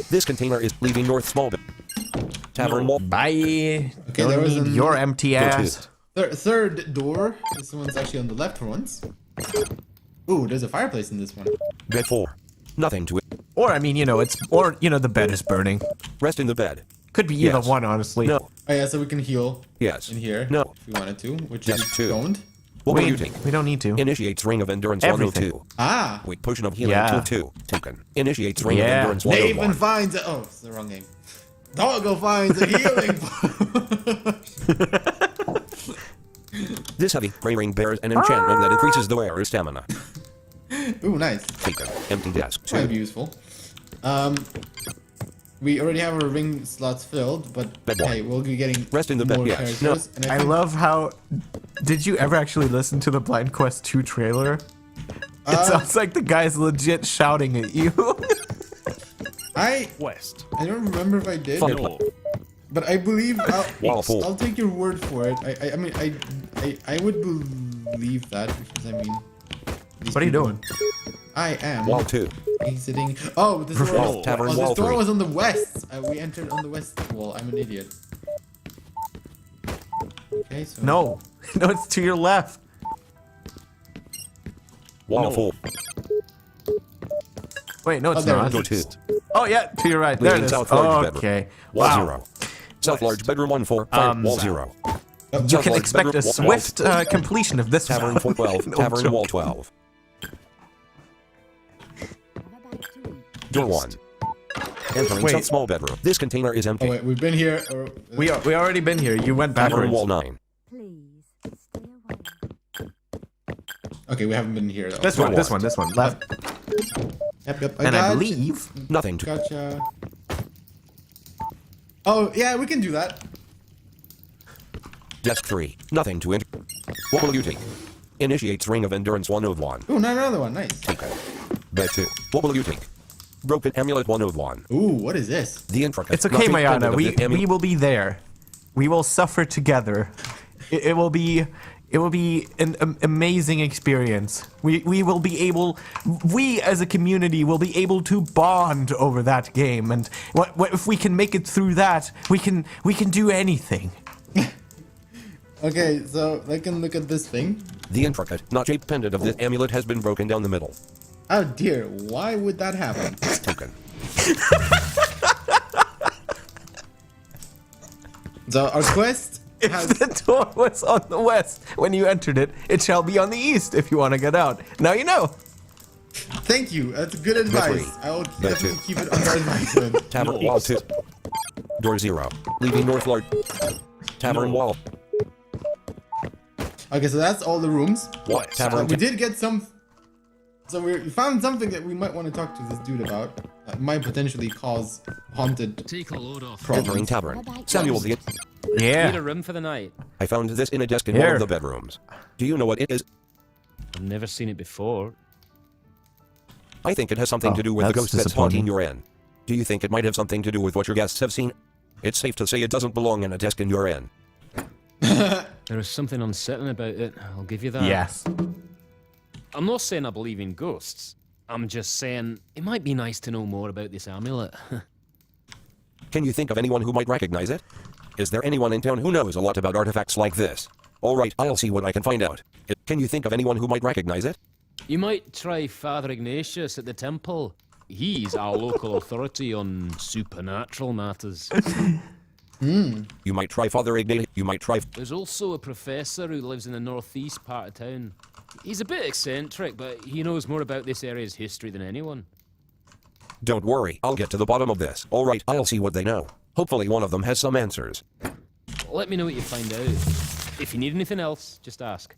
This container is leaving North Small Bed. Tavern Wall. Bye. Okay, Don't there was need an- your empty Go to ass. it. Third door. This one's actually on the left for once. Ooh, there's a fireplace in this one. Bed 4. Nothing to it. Or, I mean, you know, the bed is burning. Rest in the bed. Could be either Yes. one, honestly. No. Oh yeah, so we can heal Yes. in here No. if we wanted to, which Yes, we two. don't. What we, will you take? we don't need to. Initiates Ring of Endurance Everything. 102. Ah! Wait, Potion of Healing Yeah. 202. Taken. Initiates Ring Yeah. of Endurance Nathan 101. finds oh, it's the wrong game. Doggo finds a healing. This heavy gray ring bears an enchantment that increases the wearer's stamina. Ooh, nice. Taken. Empty desk. Might 2. be useful. We already have our ring slots filled, but Bed one. hey, we'll be getting Rest in the bed, more yes. characters. And I think- love how... Did you ever actually listen to the Blind Quest 2 trailer? It sounds like the guy's legit shouting at you. I don't remember if I did, Fun play. but I believe Wall four. I'll take your word for it. I mean I would believe that because I mean. these What are you people- doing? I am. Wall 2. Exiting. Oh, this door. Wall, tavern this wall door 3. was on the west. We entered on the west wall. I'm an idiot. Okay, so. No. No, it's to your left. Wall 4. Wait, no, it's there not. it Go 2. Oh, yeah, to your right. There it Leaving is. south large bedroom. Okay. Wall Wow. 0. South large bedroom 1 4. Wall 0. You South can large expect a bedroom, swift completion of this Tavern one. 412. No Tavern joke. Wall 12. Door 1. Entering Wait. south small bedroom. This container is Oh empty. wait, we've been here. Or, We already been here. You went Tavern backwards. Wall 9. Please stay away. Okay, we haven't been here though. This one. Left. Yep. And I got believe Nothing to. Gotcha. Oh, yeah, we can do that. Desk 3. Nothing to enter. What will you take? Initiates Ring of Endurance 101. Ooh, another one. Nice. Taken. Bed 2. What will you take? Broken Amulet 101. Ooh, what is this? The intricate. it's okay, Mayana. We We will be there. We will suffer together. It will be an amazing experience. We will be able, we as a community will be able to bond over that game, and what if we can make it through that, we can do anything. Okay, so I can look at this thing. The intricate, notch-shaped pendant of this amulet has been broken down the middle. Oh dear, why would that happen? Taken. So our quest has... If the door was on the west when you entered it, it shall be on the east if you want to get out. Now you know. Thank you, that's good advice. I will definitely keep it under advisement. Tavern wall 2. Door 0. Leaving north large. Tavern wall. Okay, so that's all the rooms. What? Tavern. We did get some... So we found something that we might want to talk to this dude about. That might potentially cause haunted Take a load off. Entering problems. tavern. Samuel the. Need a Yeah. room for the night. I found this in a desk in one Here. of the bedrooms. Do you know what it is? I've never seen it before. I think it has something Oh, to do with the that's ghost that's disappointing. haunting your inn. Do you think it might have something to do with what your guests have seen? It's safe to say it doesn't belong in a desk in your inn. There is something unsettling about it. I'll give you that. Yes. I'm not saying I believe in ghosts. I'm just saying it might be nice to know more about this amulet. Can you think of anyone who might recognize it? Is there anyone in town who knows a lot about artifacts like this? Alright, I'll see what I can find out. Can you think of anyone who might recognize it? You might try Father Ignatius at the temple. He's our local authority on supernatural matters. You might try Father Ignatius. You might try. There's also a professor who lives in the northeast part of town. He's a bit eccentric, but he knows more about this area's history than anyone. Don't worry, I'll get to the bottom of this. Alright, I'll see what they know. Hopefully one of them has some answers. Let me know what you find out. If you need anything else, just ask.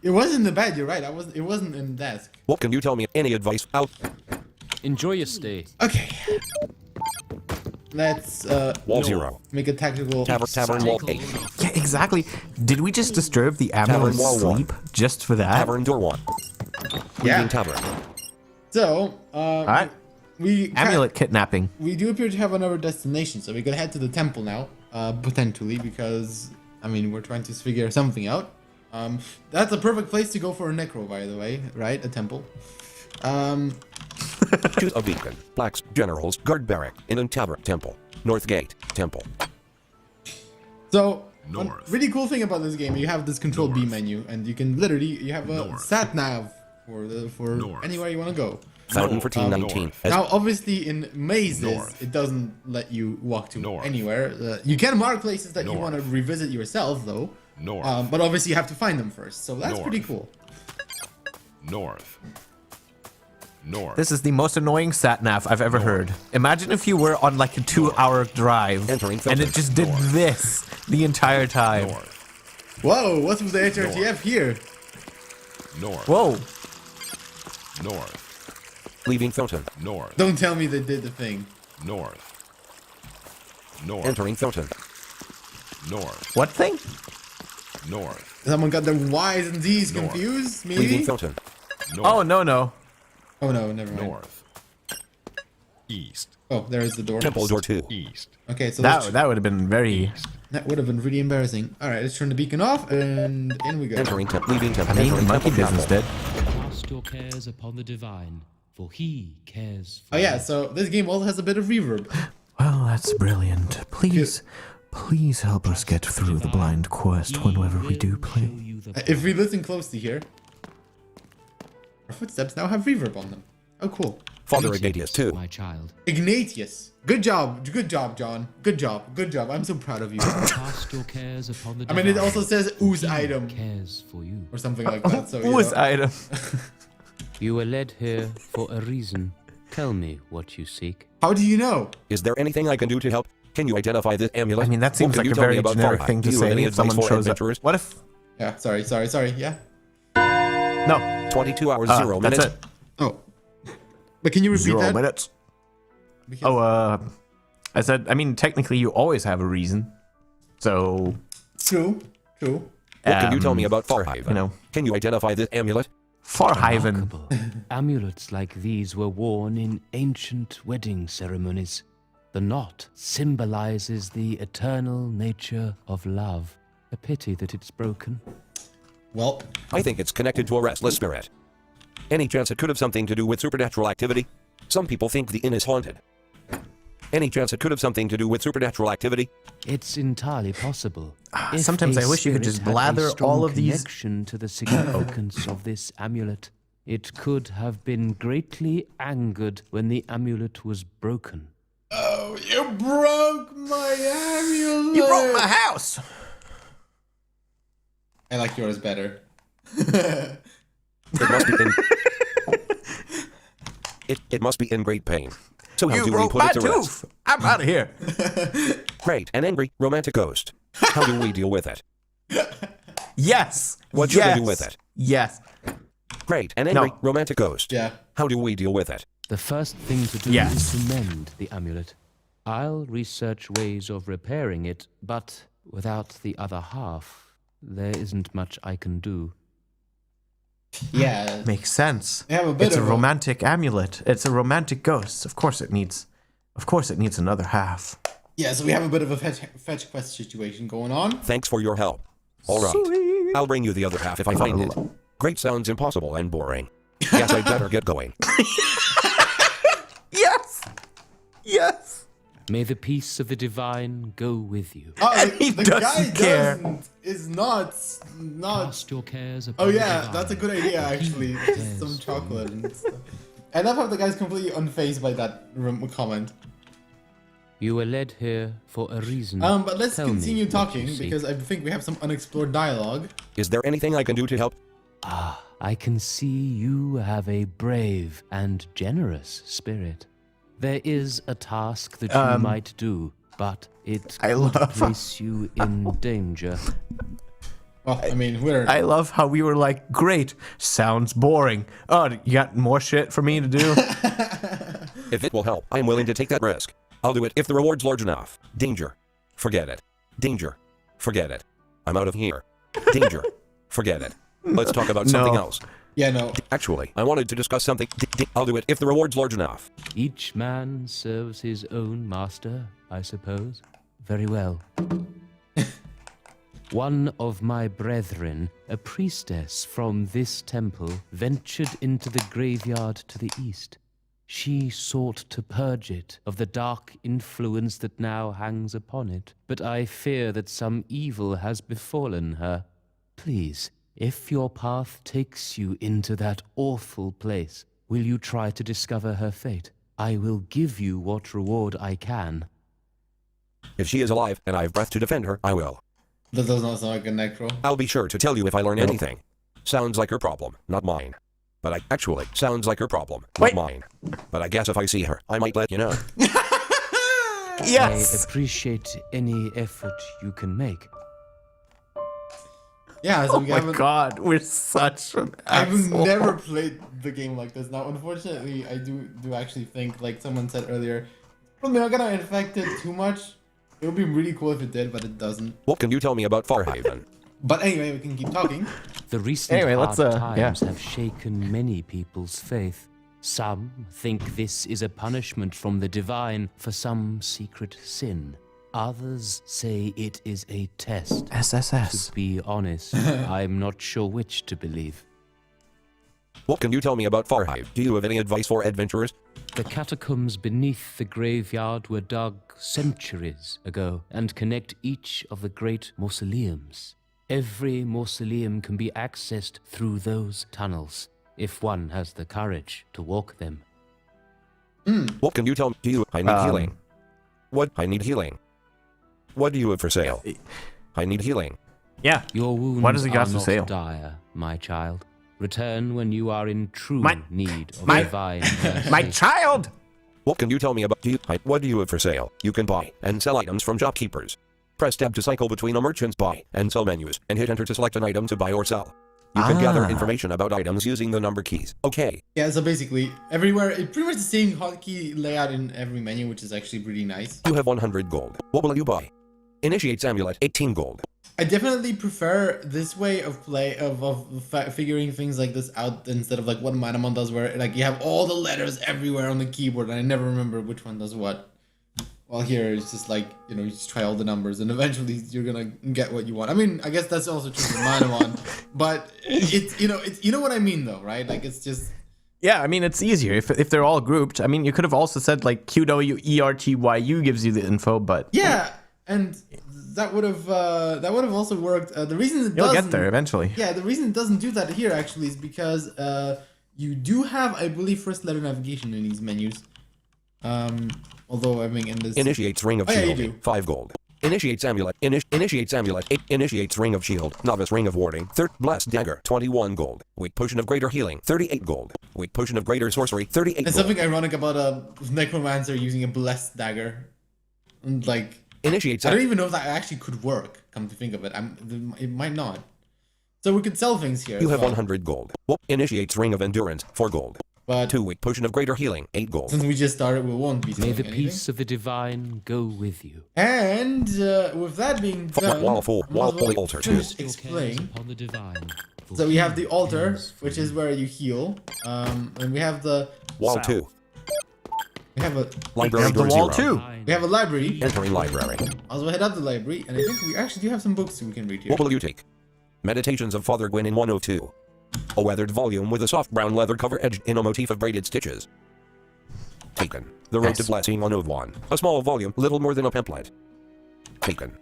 It was in the bed, you're right. It wasn't in the desk. What can you tell me? Any advice? Out. Enjoy your stay. Okay. Let's Wall 0. make a tactical... Tavern wall 8. Yeah, exactly. Did we just disturb the amulet's Wall one. sleep just for that? Tavern door 1. Yeah. Leaving tavern. So, Alright. we Amulet kidnapping. we do appear to have another destination, so we could head to the temple now, potentially, because, I mean, we're trying to figure something out. That's a perfect place to go for a necro, by the way, right? A temple. Choose a beacon. Blacks, generals, guard barrack, inn and tavern, temple. North gate, temple. So, one really cool thing about this game, you have this control B menu, and you can literally, you have a sat nav for anywhere you want to go. Fountain for team 19. Now, obviously, in mazes, it doesn't let you walk to anywhere. You can mark places that you want to revisit yourself, though. But obviously, you have to find them first. So that's pretty cool. North. This is the most annoying sat nav I've ever heard. Imagine if you were on like a 2-hour drive Entering and it filter. just did this the entire time. Whoa, what's with the HRTF here? North. Whoa. North. Leaving fountain. North. Don't tell me they did the thing. North. North. Entering fountain. North. What thing? North. Someone got the Y's and Z's confused, Leaving maybe? fountain. North. Oh, no. Oh no, never mind. North. East. Oh, there is the door. Temple door 2. East. Okay, so let's- That would have been very... that would have been really embarrassing. Alright, let's turn the beacon off, and in we go. Entering temple. Leaving temple. I mean, the Entering monkey temple business chapel. did. Cast your cares upon the divine, for he cares for Oh yeah, you. so this game also has a bit of reverb. Well, that's brilliant. Please help us get through the blind quest whenever we do play. If we listen closely here, our footsteps now have reverb on them. Oh, cool. Father Ignatius 2. My child, Ignatius. Good job, John. Good job. I'm so proud of you. cast your cares upon the I divine. mean, it also says ooze he item cares for you. or something like that. So Who is item? You were led here for a reason. Tell me what you seek. How do you know? Is there anything I can do to help? Can you identify this amulet? I mean, that What seems can like you a tell me very about generic Farhad? thing to Do you have say any if advice someone for shows up. adventurers? What if... Yeah, sorry. Yeah. No. 22 hours, 0 that's minutes. it. Oh. But can you repeat 0 that? minutes. Because- I said, I mean, technically you always have a reason. So, True. What can you tell me about Farhaven? you know. Can you identify this amulet? Farhaven. Remarkable. Amulets like these were worn in ancient wedding ceremonies. The knot symbolizes the eternal nature of love. A pity that it's broken. Well, I think it's connected to a restless spirit. Any chance it could have something to do with supernatural activity? Some people think the inn is haunted. Any chance it could have something to do with supernatural activity? It's entirely possible. If Sometimes a I wish you could spirit just had a blather strong all of these- connection to the significance of this amulet. It could have been greatly angered when the amulet was broken. oh, you broke my amulet. You broke my house. I like yours better. It must be in... it must be in great pain. So how You do we broke put my it to rest? tooth. I'm out of here. Great, an angry, romantic ghost. How do we deal with it? Yes. What should we yes. do with it? Yes. Great, an angry, No. romantic ghost. Yeah. How do we deal with it? The first thing to do Yes. is to mend the amulet. I'll research ways of repairing it, but without the other half, there isn't much I can do. Yeah. Makes sense. They have a bit It's a of romantic amulet. It's a romantic ghost. Of course it needs another half. Yeah, so we have a bit of a fetch quest situation going on. Thanks for your help. All right. Sweet. I'll bring you the other half if I find it. Great sounds impossible and boring. Guess I'd better get going. Yes. Yes. May the peace of the divine go with you. Oh, And he the guy doesn't care. is not. Cast your cares upon Oh the yeah, divine, that's a good idea for he actually. cares Just some for chocolate you. and stuff. I love how the guy's completely unfazed by that comment. You were led here for a reason. But let's Tell me continue what talking you seek. because I think we have some unexplored dialogue. Is there anything I can do to help? Ah, I can see you have a brave and generous spirit. There is a task that you might do, but it I could love- place you in danger. Well, I mean, we're I love how we were like, great, sounds boring. Oh, you got more shit for me to do? If it will help, I am willing to take that risk. I'll do it if the reward's large enough. Danger. Forget it. Danger. Forget it. I'm out of here. Danger. Forget it. Let's talk about something No. else. yeah, no. Actually, I wanted to discuss something. I'll do it if the reward's large enough. Each man serves his own master, I suppose. Very well. One of my brethren, a priestess from this temple, ventured into the graveyard to the east. She sought to purge it of the dark influence that now hangs upon it, but I fear that some evil has befallen her. Please, if your path takes you into that awful place, will you try to discover her fate? I will give you what reward I can. If she is alive and I have breath to defend her, I will. That does not sound like a necro. I'll be sure to tell you if I learn anything. Sounds like her problem, not mine. But actually, sounds like her problem, not Wait. mine. But I guess if I see her, I might let you know. Yes. I appreciate any effort you can make. Yeah, so Oh we my haven't. god, we're such an I've asshole. never played the game like this. Now, unfortunately, I do actually think, like someone said earlier, probably not gonna infect it too much. It would be really cool if it did, but it doesn't. What can you tell me about Farhaven? But anyway, we can keep talking. The recent Anyway, hard let's, times have shaken many people's faith. Some think this is a punishment from the divine for some secret sin. Others say it is a test. SSS. To be honest, I'm not sure which to believe. What can you tell me about Farhaven? Do you have any advice for adventurers? The catacombs beneath the graveyard were dug centuries ago and connect each of the great mausoleums. Every mausoleum can be accessed through those tunnels, if one has the courage to walk them. What can you tell me? I need healing. What? I need healing. What do you have for sale? I need healing. Yeah. Your wounds What does he got are for not sale? dire, my child. Return when you are in true My- need of my- divine mercy. My child! What can you tell me about? What do you have for sale? You can buy and sell items from shopkeepers. Press tab to cycle between a merchant's buy and sell menus, and hit enter to select an item to buy or sell. You can gather information about items using the number keys. Okay. Yeah, so basically, everywhere, it's pretty much the same hotkey layout in every menu, which is actually pretty nice. You have 100 gold. What will you buy? Initiate's amulet, 18 gold. I definitely prefer this way of figuring things like this out instead of like what Manamon does, where like you have all the letters everywhere on the keyboard and I never remember which one does what. While here it's just like, you know, you just try all the numbers and eventually you're gonna get what you want. I mean, I guess that's also true for Manamon, but it's you know what I mean though, right? Like it's just. Yeah, I mean, it's easier if they're all grouped. I mean, you could have also said like QWERTYU gives you the info, but yeah, and that would have also worked. The reason it you'll doesn't, get there eventually. Yeah, the reason it doesn't do that here actually is because you do have, I believe, first letter navigation in these menus. Although I mean in this Initiates Ring of yeah, Shield, you do. 5 gold. Initiates Amulet, Initiates Amulet, 8. Initiates Ring of Shield, Novice Ring of Warding, 3rd Blessed Dagger, 21 gold. Weak Potion of Greater Healing, 38 gold. Weak Potion of Greater Sorcery, 38 gold. There's something ironic about a necromancer using a blessed dagger, and like Initiates. I don't even know if that actually could work. Come to think of it, it might not. So we could sell things here. You have 100 gold. Well, initiates Ring of Endurance, 4 gold. But 2 Weak Potion of Greater Healing, 8 gold. Since we just started, we won't be May selling the anything. peace of the divine go with you. And with that being done, Wall 4, Wall Holy Altar 2. just explain. Upon the divine. So we have the altar, which is where you heal. And we have the Wall 2. we have a Library the door wall 0. too. we have a library. Entering library. Also head up the library, and I think we actually do have some books we can read here. What will you take? Meditations of Father Gwyn in 102. A weathered volume with a soft brown leather cover edged in a motif of braided stitches. Taken. The Road to Blessing 101. A small volume, little more than a pamphlet. Taken.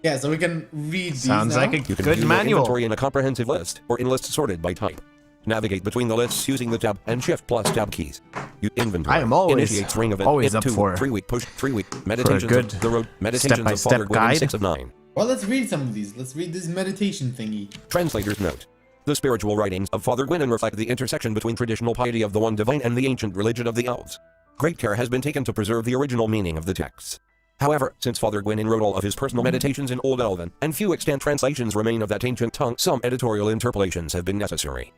Yeah, so we can read these Sounds now. like a You can good view your manual. inventory in a comprehensive list, or in lists sorted by type. Navigate between the lists using the tab and shift plus tab keys. You inventory. I am always- Initiates Ring of always up 2, for- 3 week push, 3 week meditations good of the road. Meditations of step-by-step Father Gwyn in guide. 6 of 9. Well, let's read some of these. Let's read this meditation thingy. Translator's note. The spiritual writings of Father Gwyn reflect the intersection between traditional piety of the one divine and the ancient religion of the elves. Great care has been taken to preserve the original meaning of the texts. However, since Father Gwyn wrote all of his personal meditations in Old Elven, and few extant translations remain of that ancient tongue, some editorial interpolations have been necessary.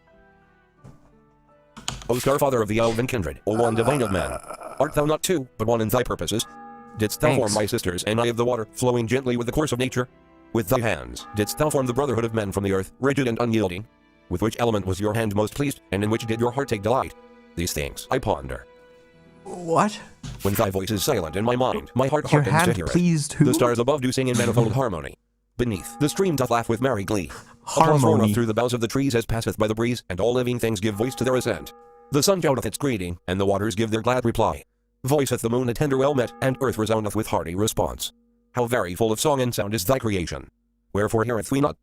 O Star Father of the Elven kindred, O one divine of man, art thou not two, but one in thy purposes? Didst thou Thanks. form my sisters and I of the water, flowing gently with the course of nature? With thy hands, didst thou form the brotherhood of men from the earth, rigid and unyielding? With which element was your hand most pleased, and in which did your heart take delight? These things I ponder. What? When thy voice is silent in my mind, my heart Your hearkens to hand hear it. pleased who? The stars above do sing in manifold harmony. Beneath, the stream doth laugh with merry glee. Applause Harmony. roareth through the boughs of the trees as passeth by the breeze, and all living things give voice to their assent. The sun shouteth its greeting, and the waters give their glad reply. Voiceth the moon a tender well met, and earth resoundeth with hearty response. How very full of song and sound is thy creation. Wherefore heareth we not?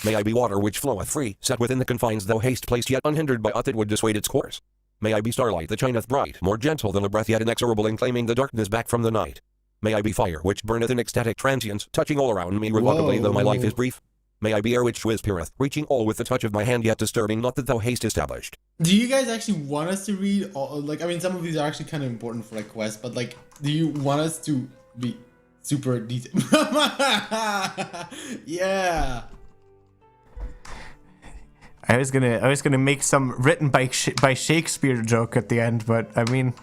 May I be water which floweth free, set within the confines thou hast placed, yet unhindered by aught that would dissuade its course. May I be starlight that shineth bright, more gentle than a breath yet inexorable in claiming the darkness back from the night. May I be fire which burneth in ecstatic transience, touching all around me remarkably though my life is brief. May I be air which whispireth, reaching all with the touch of my hand yet disturbing not that thou hast established. Do you guys actually want us to read all, like, I mean, some of these are actually kind of important for like quests, but like, do you want us to be super detailed? Yeah. I was gonna make some written by Shakespeare joke at the end, but I mean,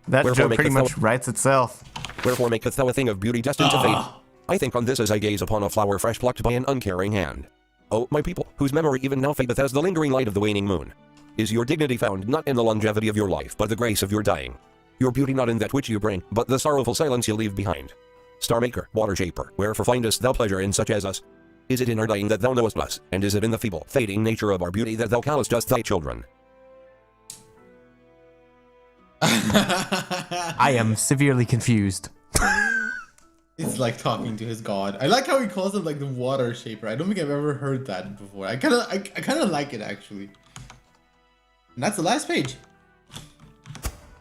that Wherefore joke pretty maketh much writes itself. Wherefore maketh thou a thing of beauty destined to fade? I think on this as I gaze upon a flower fresh plucked by an uncaring hand. O my people, whose memory even now fadeth as the lingering light of the waning moon. Is your dignity found not in the longevity of your life, but the grace of your dying? Your beauty not in that which you bring, but the sorrowful silence you leave behind. Star maker, water shaper, wherefore findest thou pleasure in such as us? Is it in our dying that thou knowest us, and is it in the feeble, fading nature of our beauty that thou callest us thy children? I am severely confused. It's like talking to his god. I like how he calls it like the water shaper. I don't think I've ever heard that before. I kind of like it actually. And that's the last page.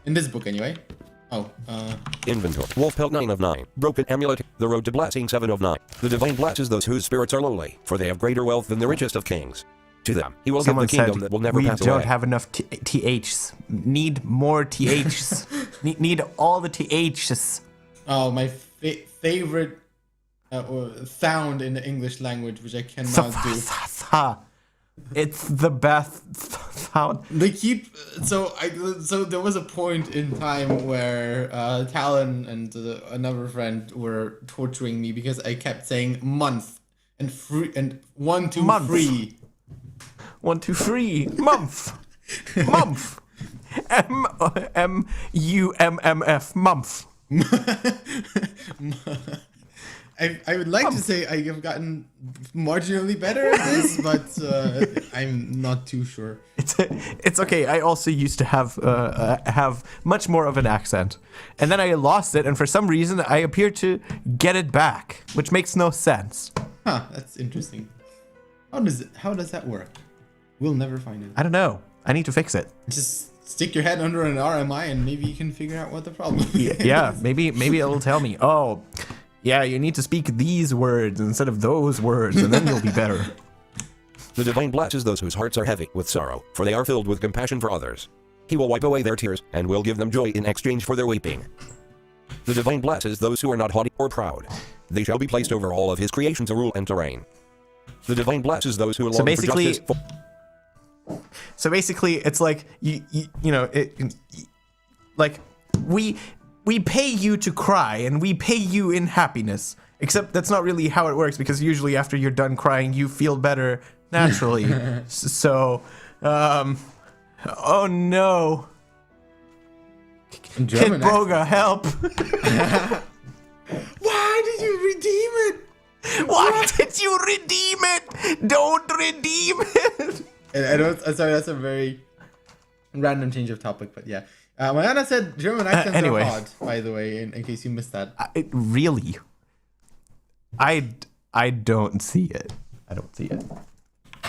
In this book anyway. Oh, Inventory. Wolf pelt 9 of 9. Broken amulet. The road to blessing 7 of 9. The divine blesses those whose spirits are lowly, for they have greater wealth than the richest of kings. To them, he will Someone give the kingdom said, that will never we pass don't away. have enough THs. Need more THs. need all the THs. oh, my favorite sound in the English language, which I cannot do. It's the best sound. They keep so there was a point in time where Talon and another friend were torturing me because I kept saying month and free and 1 2 Month. 3. 1 2 3 month. Month. MUMMF month. I would like to say I have gotten marginally better at this, but I'm not too sure. It's okay. I also used to have much more of an accent, and then I lost it, and for some reason I appear to get it back, which makes no sense. Huh, that's interesting. How does that work? We'll never find it. I don't know. I need to fix it. Just stick your head under an RMI and maybe you can figure out what the problem is. Yeah, maybe it'll tell me. Oh, yeah, you need to speak these words instead of those words, and then you'll be better. The Divine blesses those whose hearts are heavy with sorrow, for they are filled with compassion for others. He will wipe away their tears, and will give them joy in exchange for their weeping. The Divine blesses those who are not haughty or proud. They shall be placed over all of his creation to rule and to reign. The Divine blesses those who long for justice. So basically, it's like you know, like we pay you to cry, and we pay you in happiness. Except that's not really how it works, because usually after you're done crying, you feel better naturally. So, oh no. Kid Boga, help! Why did you redeem it? Why did you redeem it? Don't redeem it! I don't. Sorry, that's a very random change of topic, but yeah. Mariana said German accents anyway. are odd, by the way, in case you missed that. Really? I don't see it. I don't see it.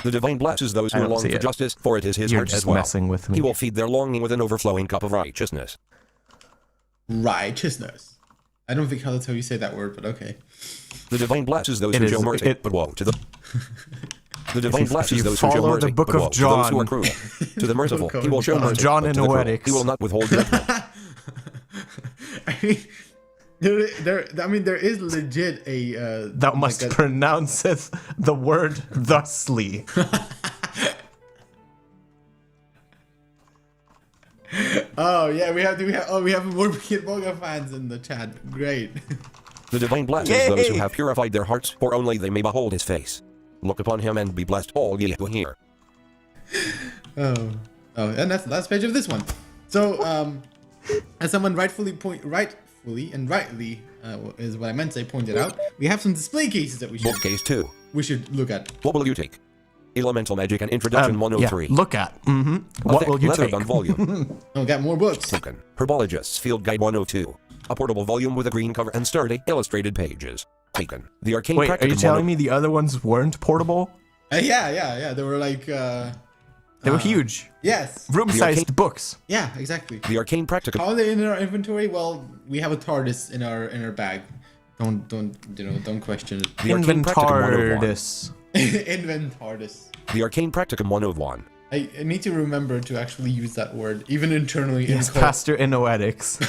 The Divine blesses those who long for justice, for it is his You're heart just as well. messing with me. He will feed their longing with an overflowing cup of righteousness. Righteousness. I don't think that's how you say that word, but okay. The Divine blesses those who show mercy, but woe to the... The Divine blesses those who show mercy, the book but woe of to those who are John. cruel. To the merciful, he will show mercy, John but in to the cruel, Noetics. he will not withhold judgment. I mean, there is legit a... Thou must pronounceth the word thusly. Oh yeah, we have more Kid Boga fans in the chat. Great. The Divine blesses those who have purified their hearts, for only they may behold his face. Look upon him and be blessed, all ye who hear. Oh, and that's the last page of this one. So, as someone rightly is what I meant to say, pointed out, we have some display cases that we should look at. What will you take? Elemental Magic and Introduction 103. Yeah, look at. What will you take? Volume. Oh, got more books. Token. Herbologist's Field Guide 102. A portable volume with a green cover and sturdy illustrated pages. Taken. The Arcane Wait, are you Practicum telling me the other ones weren't portable? Yeah. They were like... they were huge. Yes. Room-sized books. Yeah, exactly. The Arcane Practicum. How are they in our inventory? Well, we have a TARDIS in our bag. Don't question it. The Arcane Practicum 101. Inventardis. The Arcane Practicum 101. I need to remember to actually use that word, even internally. Yes, Pastor in Noetics.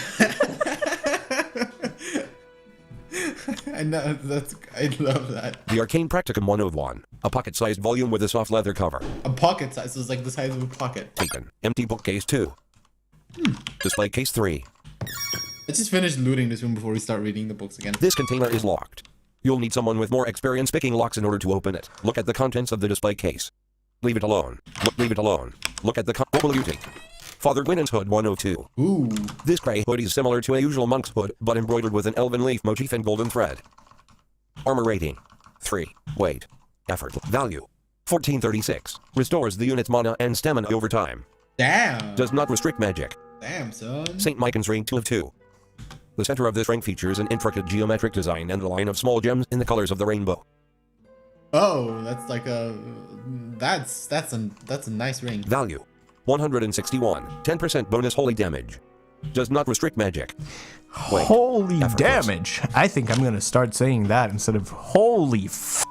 I know, I love that. The Arcane Practicum 101. A pocket-sized volume with a soft leather cover. A pocket size, so it's like the size of a pocket. Taken. Empty bookcase 2. Display case 3. Let's just finish looting this room before we start reading the books again. This container is locked. You'll need someone with more experience picking locks in order to open it. Look at the contents of the display case. Leave it alone. Leave it alone. Look at the what will you take? Father Gwynen's hood 102. Ooh. This grey hood is similar to a usual monk's hood, but embroidered with an elven leaf motif and golden thread. Armor rating. 3. Weight. Effort. Value. 1436. Restores the unit's mana and stamina over time. Damn. Does not restrict magic. Damn, son. St. Michan's ring 2 of 2. The center of this ring features an intricate geometric design and a line of small gems in the colors of the rainbow. Oh, that's like a... That's a nice ring. Value. 161. 10% bonus holy damage. Does not restrict magic. Weight. Holy damage. I think I'm going to start saying that instead of holy f***.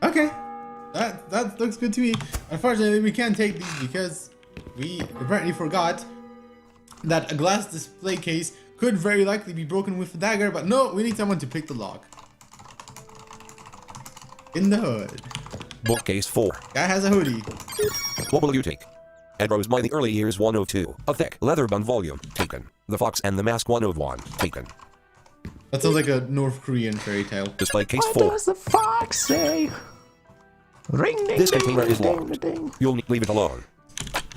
Okay. That looks good to me. Unfortunately, we can't take these because we apparently forgot that a glass display case could very likely be broken with a dagger, but no, we need someone to pick the lock. In the hood. Bookcase 4. Guy has a hoodie. What will you take? Ed Rose by the Early Years 102. A thick, leather-bound volume. Taken. The Fox and the Mask 101. Taken. That sounds like a North Korean fairy tale. Display case What 4. does the fox say? Ring, ding, This ding, container ding, is ding, locked. ding. You'll leave it alone.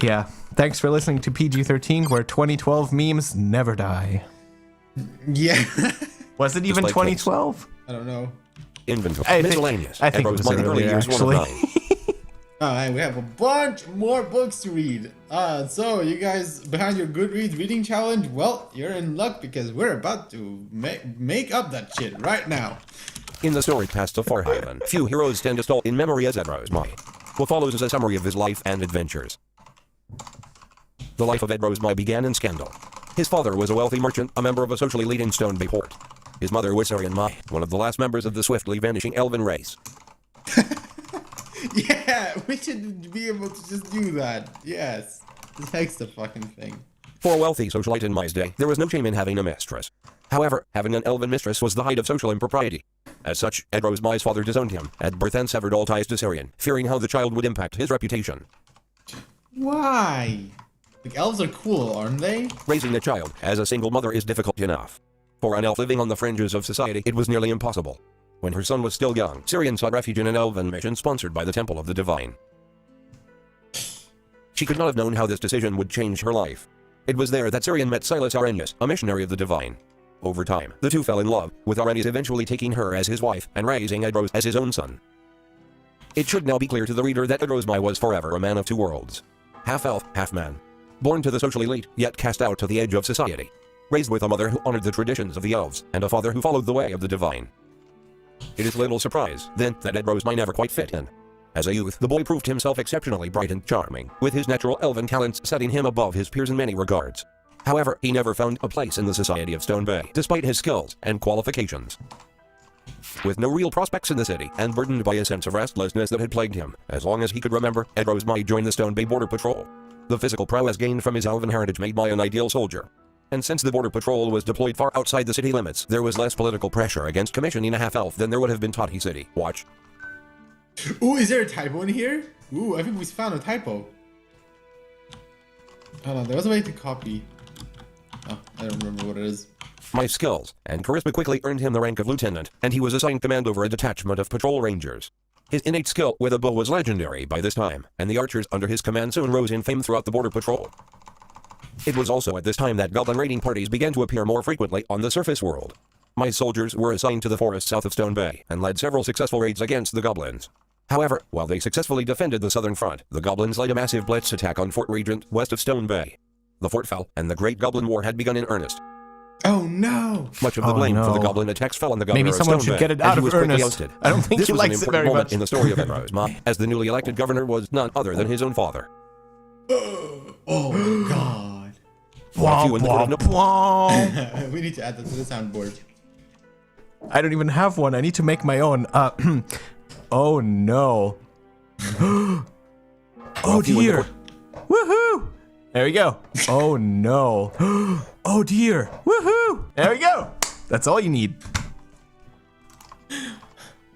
Yeah. Thanks for listening to PG13, where 2012 memes never die. Yeah. Was it even Display case. 2012? I don't know. Inventory. I think- Miscellaneous. I think Ed it Rose was by the Early earlier, Years actually. 109. Alright, we have a bunch more books to read. So you guys behind your Goodreads reading challenge, well, you're in luck because we're about to make up that shit right now. In the story Past of Farhaven, few heroes stand as tall in memory as Ed Rose Mai. What follows is a summary of his life and adventures. The life of Ed Rose Mai began in scandal. His father was a wealthy merchant, a member of a socially leading Stone Bay port. His mother was Syrian Mai, one of the last members of the swiftly vanishing elven race. Yeah, we should be able to just do that. Yes. This makes the fucking thing. For a wealthy socialite in Mai's day, there was no shame in having a mistress. However, having an elven mistress was the height of social impropriety. As such, Ed Rose Mai's father disowned him at birth and severed all ties to Syrian, fearing how the child would impact his reputation. Why? Like, elves are cool, aren't they? Raising a child as a single mother is difficult enough. For an elf living on the fringes of society, it was nearly impossible. When her son was still young, Syrian sought refuge in an elven mission sponsored by the Temple of the Divine. She could not have known how this decision would change her life. It was there that Syrian met Silas Arrhenius, a missionary of the Divine. Over time, the two fell in love, with Arrhenius eventually taking her as his wife and raising Ed Rose as his own son. It should now be clear to the reader that Ed Rose Mai was forever a man of two worlds. Half elf, half man. Born to the social elite, yet cast out to the edge of society. Raised with a mother who honored the traditions of the elves, and a father who followed the way of the Divine. It is little surprise, then, that Ed Rose Mai never quite fit in. As a youth, the boy proved himself exceptionally bright and charming, with his natural elven talents setting him above his peers in many regards. However, he never found a place in the society of Stone Bay, despite his skills and qualifications. With no real prospects in the city, and burdened by a sense of restlessness that had plagued him, as long as he could remember, Ed Rose Mai joined the Stone Bay Border Patrol. The physical prowess gained from his elven heritage made Mai an ideal soldier. And since the Border Patrol was deployed far outside the city limits, there was less political pressure against commissioning a half-elf than there would have been Tati City. Watch. Ooh, is there a typo in here? Ooh, I think we found a typo. Hold on, there was a way to copy. Oh, I don't remember what it is. Mai's skills and charisma quickly earned him the rank of lieutenant, and he was assigned command over a detachment of patrol rangers. His innate skill with a bow was legendary by this time, and the archers under his command soon rose in fame throughout the Border Patrol. It was also at this time that goblin raiding parties began to appear more frequently on the surface world. Mai's soldiers were assigned to the forest south of Stone Bay, and led several successful raids against the goblins. However, while they successfully defended the southern front, the goblins led a massive blitz attack on Fort Regent west of Stone Bay. The fort fell, and the Great Goblin War had begun in earnest. Oh no! Much of the blame for the goblin attacks fell on the governor Maybe of someone Stone should Bay, get it and out he of was quickly earnest. ousted. I don't think This he was an likes it important very moment much. in the story of Ed Rose Mai, as the newly elected governor was none other than his own father. Oh my god. Womp, womp, womp. We need to add that to the soundboard. I don't even have one. I need to make my own. Oh no. Oh dear. Woohoo! There we go. Oh no. Oh dear. Woohoo! There we go. That's all you need.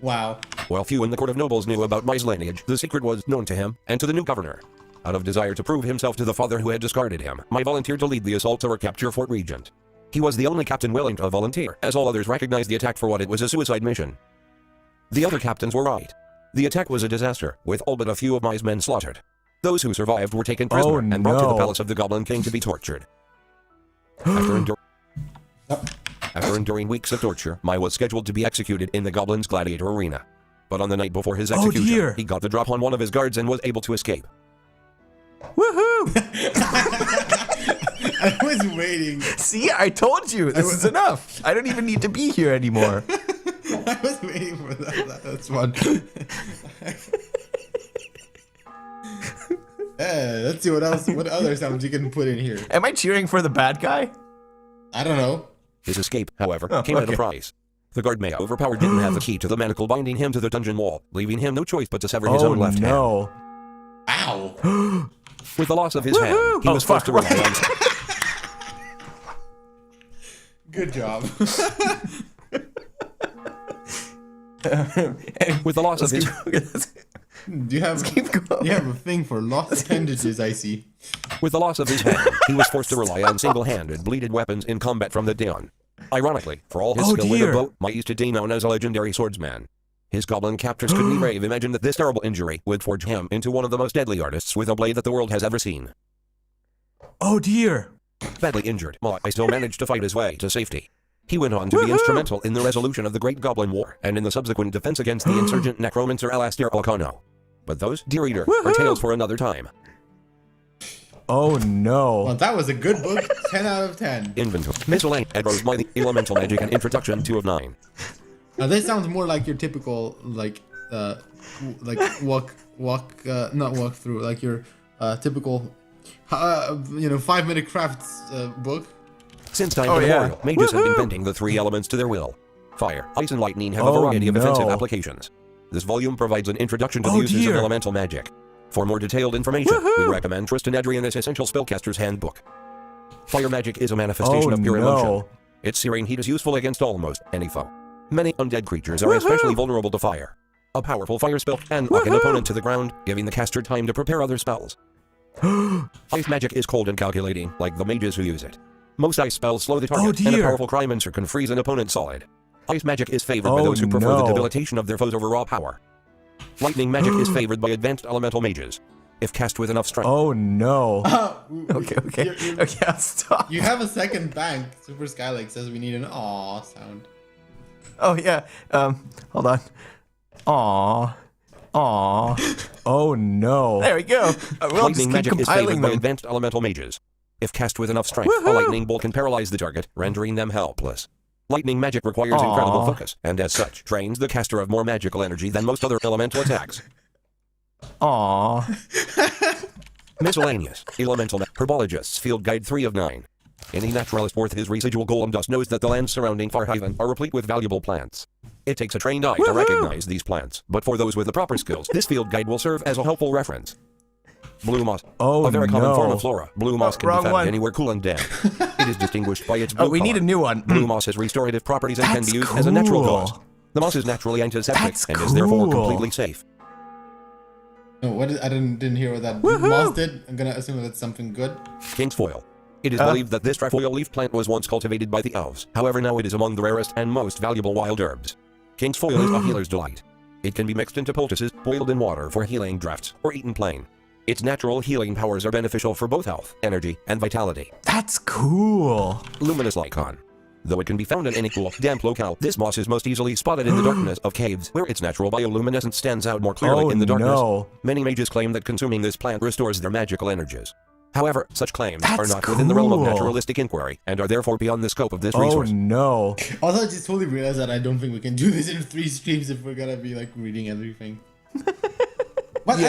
Wow. While few in the court of nobles knew about Mai's lineage, the secret was known to him and to the new governor. Out of desire to prove himself to the father who had discarded him, Mai volunteered to lead the assault to recapture Fort Regent. He was the only captain willing to volunteer, as all others recognized the attack for what it was, a suicide mission. The other captains were right. The attack was a disaster, with all but a few of Mai's men slaughtered. Those who survived were taken prisoner and brought to the palace of the Goblin King to be tortured. After enduring weeks of torture, Mai was scheduled to be executed in the Goblin's gladiator arena. But on the night before his execution, he got the drop on one of his guards and was able to escape. Woohoo! I was waiting. See, I told you, this is enough. I don't even need to be here anymore. I was waiting for that. That's one. Let's see what else. What other sounds you can put in here? Am I cheering for the bad guy? I don't know. His escape, however, came at a price. The guard Mai, overpowered, didn't have the key to the manacle binding him to the dungeon wall, leaving him no choice but to sever his own left hand. Ow! With the loss of his hand, he was forced to rely on... Good job. With the loss of his... You have a thing for lost appendages, I see. With the loss of his hand, he was forced to rely on single-handed, bleeded weapons in combat from the day on. Ironically, for all his skill with a bow, might used to be known as a legendary swordsman. His goblin captors could never have imagined that this terrible injury would forge him into one of the most deadly artists with a blade that the world has ever seen. Oh dear! Badly injured, Malai still managed to fight his way to safety. He went on to be instrumental in the resolution of the Great Goblin War and in the subsequent defense against the insurgent necromancer Alastair O'Connell. But those, dear reader, are tales for another time. Oh no. Well, that was a good book. 10 out of 10. Inventory. Miscellaneous Edwards by the Elemental Magic and Introduction 2 of 9. Now this sounds more like your typical, not walk through, like your typical, 5-minute crafts book. Since time immemorial, mages have been bending the 3 elements to their will. Fire, ice, and lightning have a variety of offensive applications. This volume provides an introduction to the uses of elemental magic. For more detailed information, we recommend Tristan Adrianus' Essential Spellcaster's Handbook. Fire magic is a manifestation of pure emotion. Its searing heat is useful against almost any foe. Many undead creatures are especially vulnerable to fire. A powerful fire spell can knock an opponent to the ground, giving the caster time to prepare other spells. Ice magic is cold and calculating, like the mages who use it. Most ice spells slow the target, and a powerful Crymancer can freeze an opponent solid. Ice magic is favored by those who prefer the debilitation of their foes over raw power. Lightning magic is favored by advanced elemental mages, if cast with enough strength. Oh no. Okay, I'll stop. You have a second bank. Super Skylake says we need an aw sound. Oh yeah, hold on. Aw. Oh no. There we go. We'll Lightning magic is favored by advanced elemental mages. If cast with enough strength, a lightning bolt can paralyze the target, rendering them helpless. Lightning magic requires incredible focus, and as such, drains the caster of more magical energy than most other elemental attacks. Miscellaneous. Elemental Herbologist's Field Guide 3 of 9. Any naturalist worth his residual golem dust knows that the lands surrounding Farhaven are replete with valuable plants. It takes a trained eye to recognize these plants, but for those with the proper skills, this field guide will serve as a helpful reference. Blue moss. A very common form of flora. Blue moss can be found anywhere cool and damp. It is distinguished by its blue we color. need a new one. Blue moss has restorative properties and can be used as a natural cause. The moss is naturally antiseptic and is therefore completely safe. No, I didn't hear what that moss did. I'm gonna assume that's something good. King's foil. It is believed that this trefoil leaf plant was once cultivated by the elves. However, now it is among the rarest and most valuable wild herbs. King's foil is a healer's delight. It can be mixed into poultices, boiled in water for healing drafts, or eaten plain. Its natural healing powers are beneficial for both health, energy, and vitality. That's cool. Luminous lichen. Though it can be found in any cool, damp locale, this moss is most easily spotted in the darkness of caves, where its natural bioluminescence stands out more clearly in the darkness. Many mages claim that consuming this plant restores their magical energies. However, such claims are not within the realm of naturalistic inquiry, and are therefore beyond the scope of this resource. Also, I just totally realized that I don't think we can do this in 3 streams if we're gonna be like reading everything. But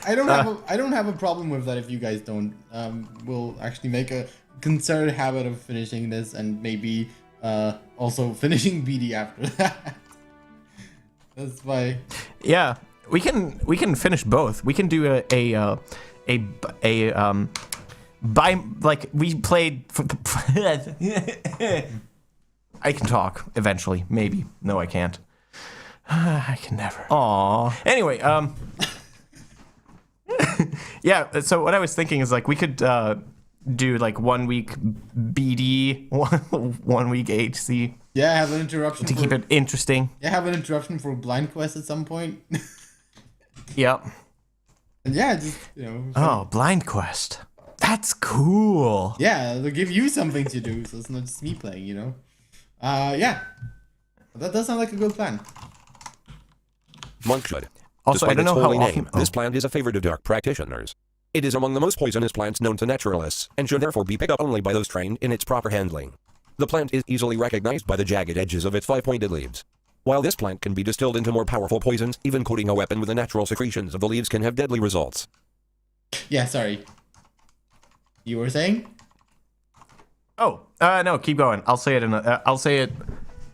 I don't have a problem with that if you guys don't. We'll actually make a concerted habit of finishing this and maybe also finishing BD after that. That's why. Yeah, we can finish both. We can do we played. I can talk eventually, maybe. No, I can't. I can never. Anyway, yeah. So what I was thinking is like we could do like 1 week BD, 1 week HC. Yeah, have an interruption to keep it interesting. Yeah, have an interruption for blind quest at some point. Yep. And yeah, just blind quest. That's cool. Yeah, they'll give you something to do, so it's not just me playing, Yeah. That does sound like a good plan. Monkshood. Also, Despite I don't know its holy how name, often. this plant is a favorite of dark practitioners. It is among the most poisonous plants known to naturalists, and should therefore be picked up only by those trained in its proper handling. The plant is easily recognized by the jagged edges of its 5-pointed leaves. While this plant can be distilled into more powerful poisons, even coating a weapon with the natural secretions of the leaves can have deadly results. Yeah, sorry. You were saying? No, keep going. I'll say it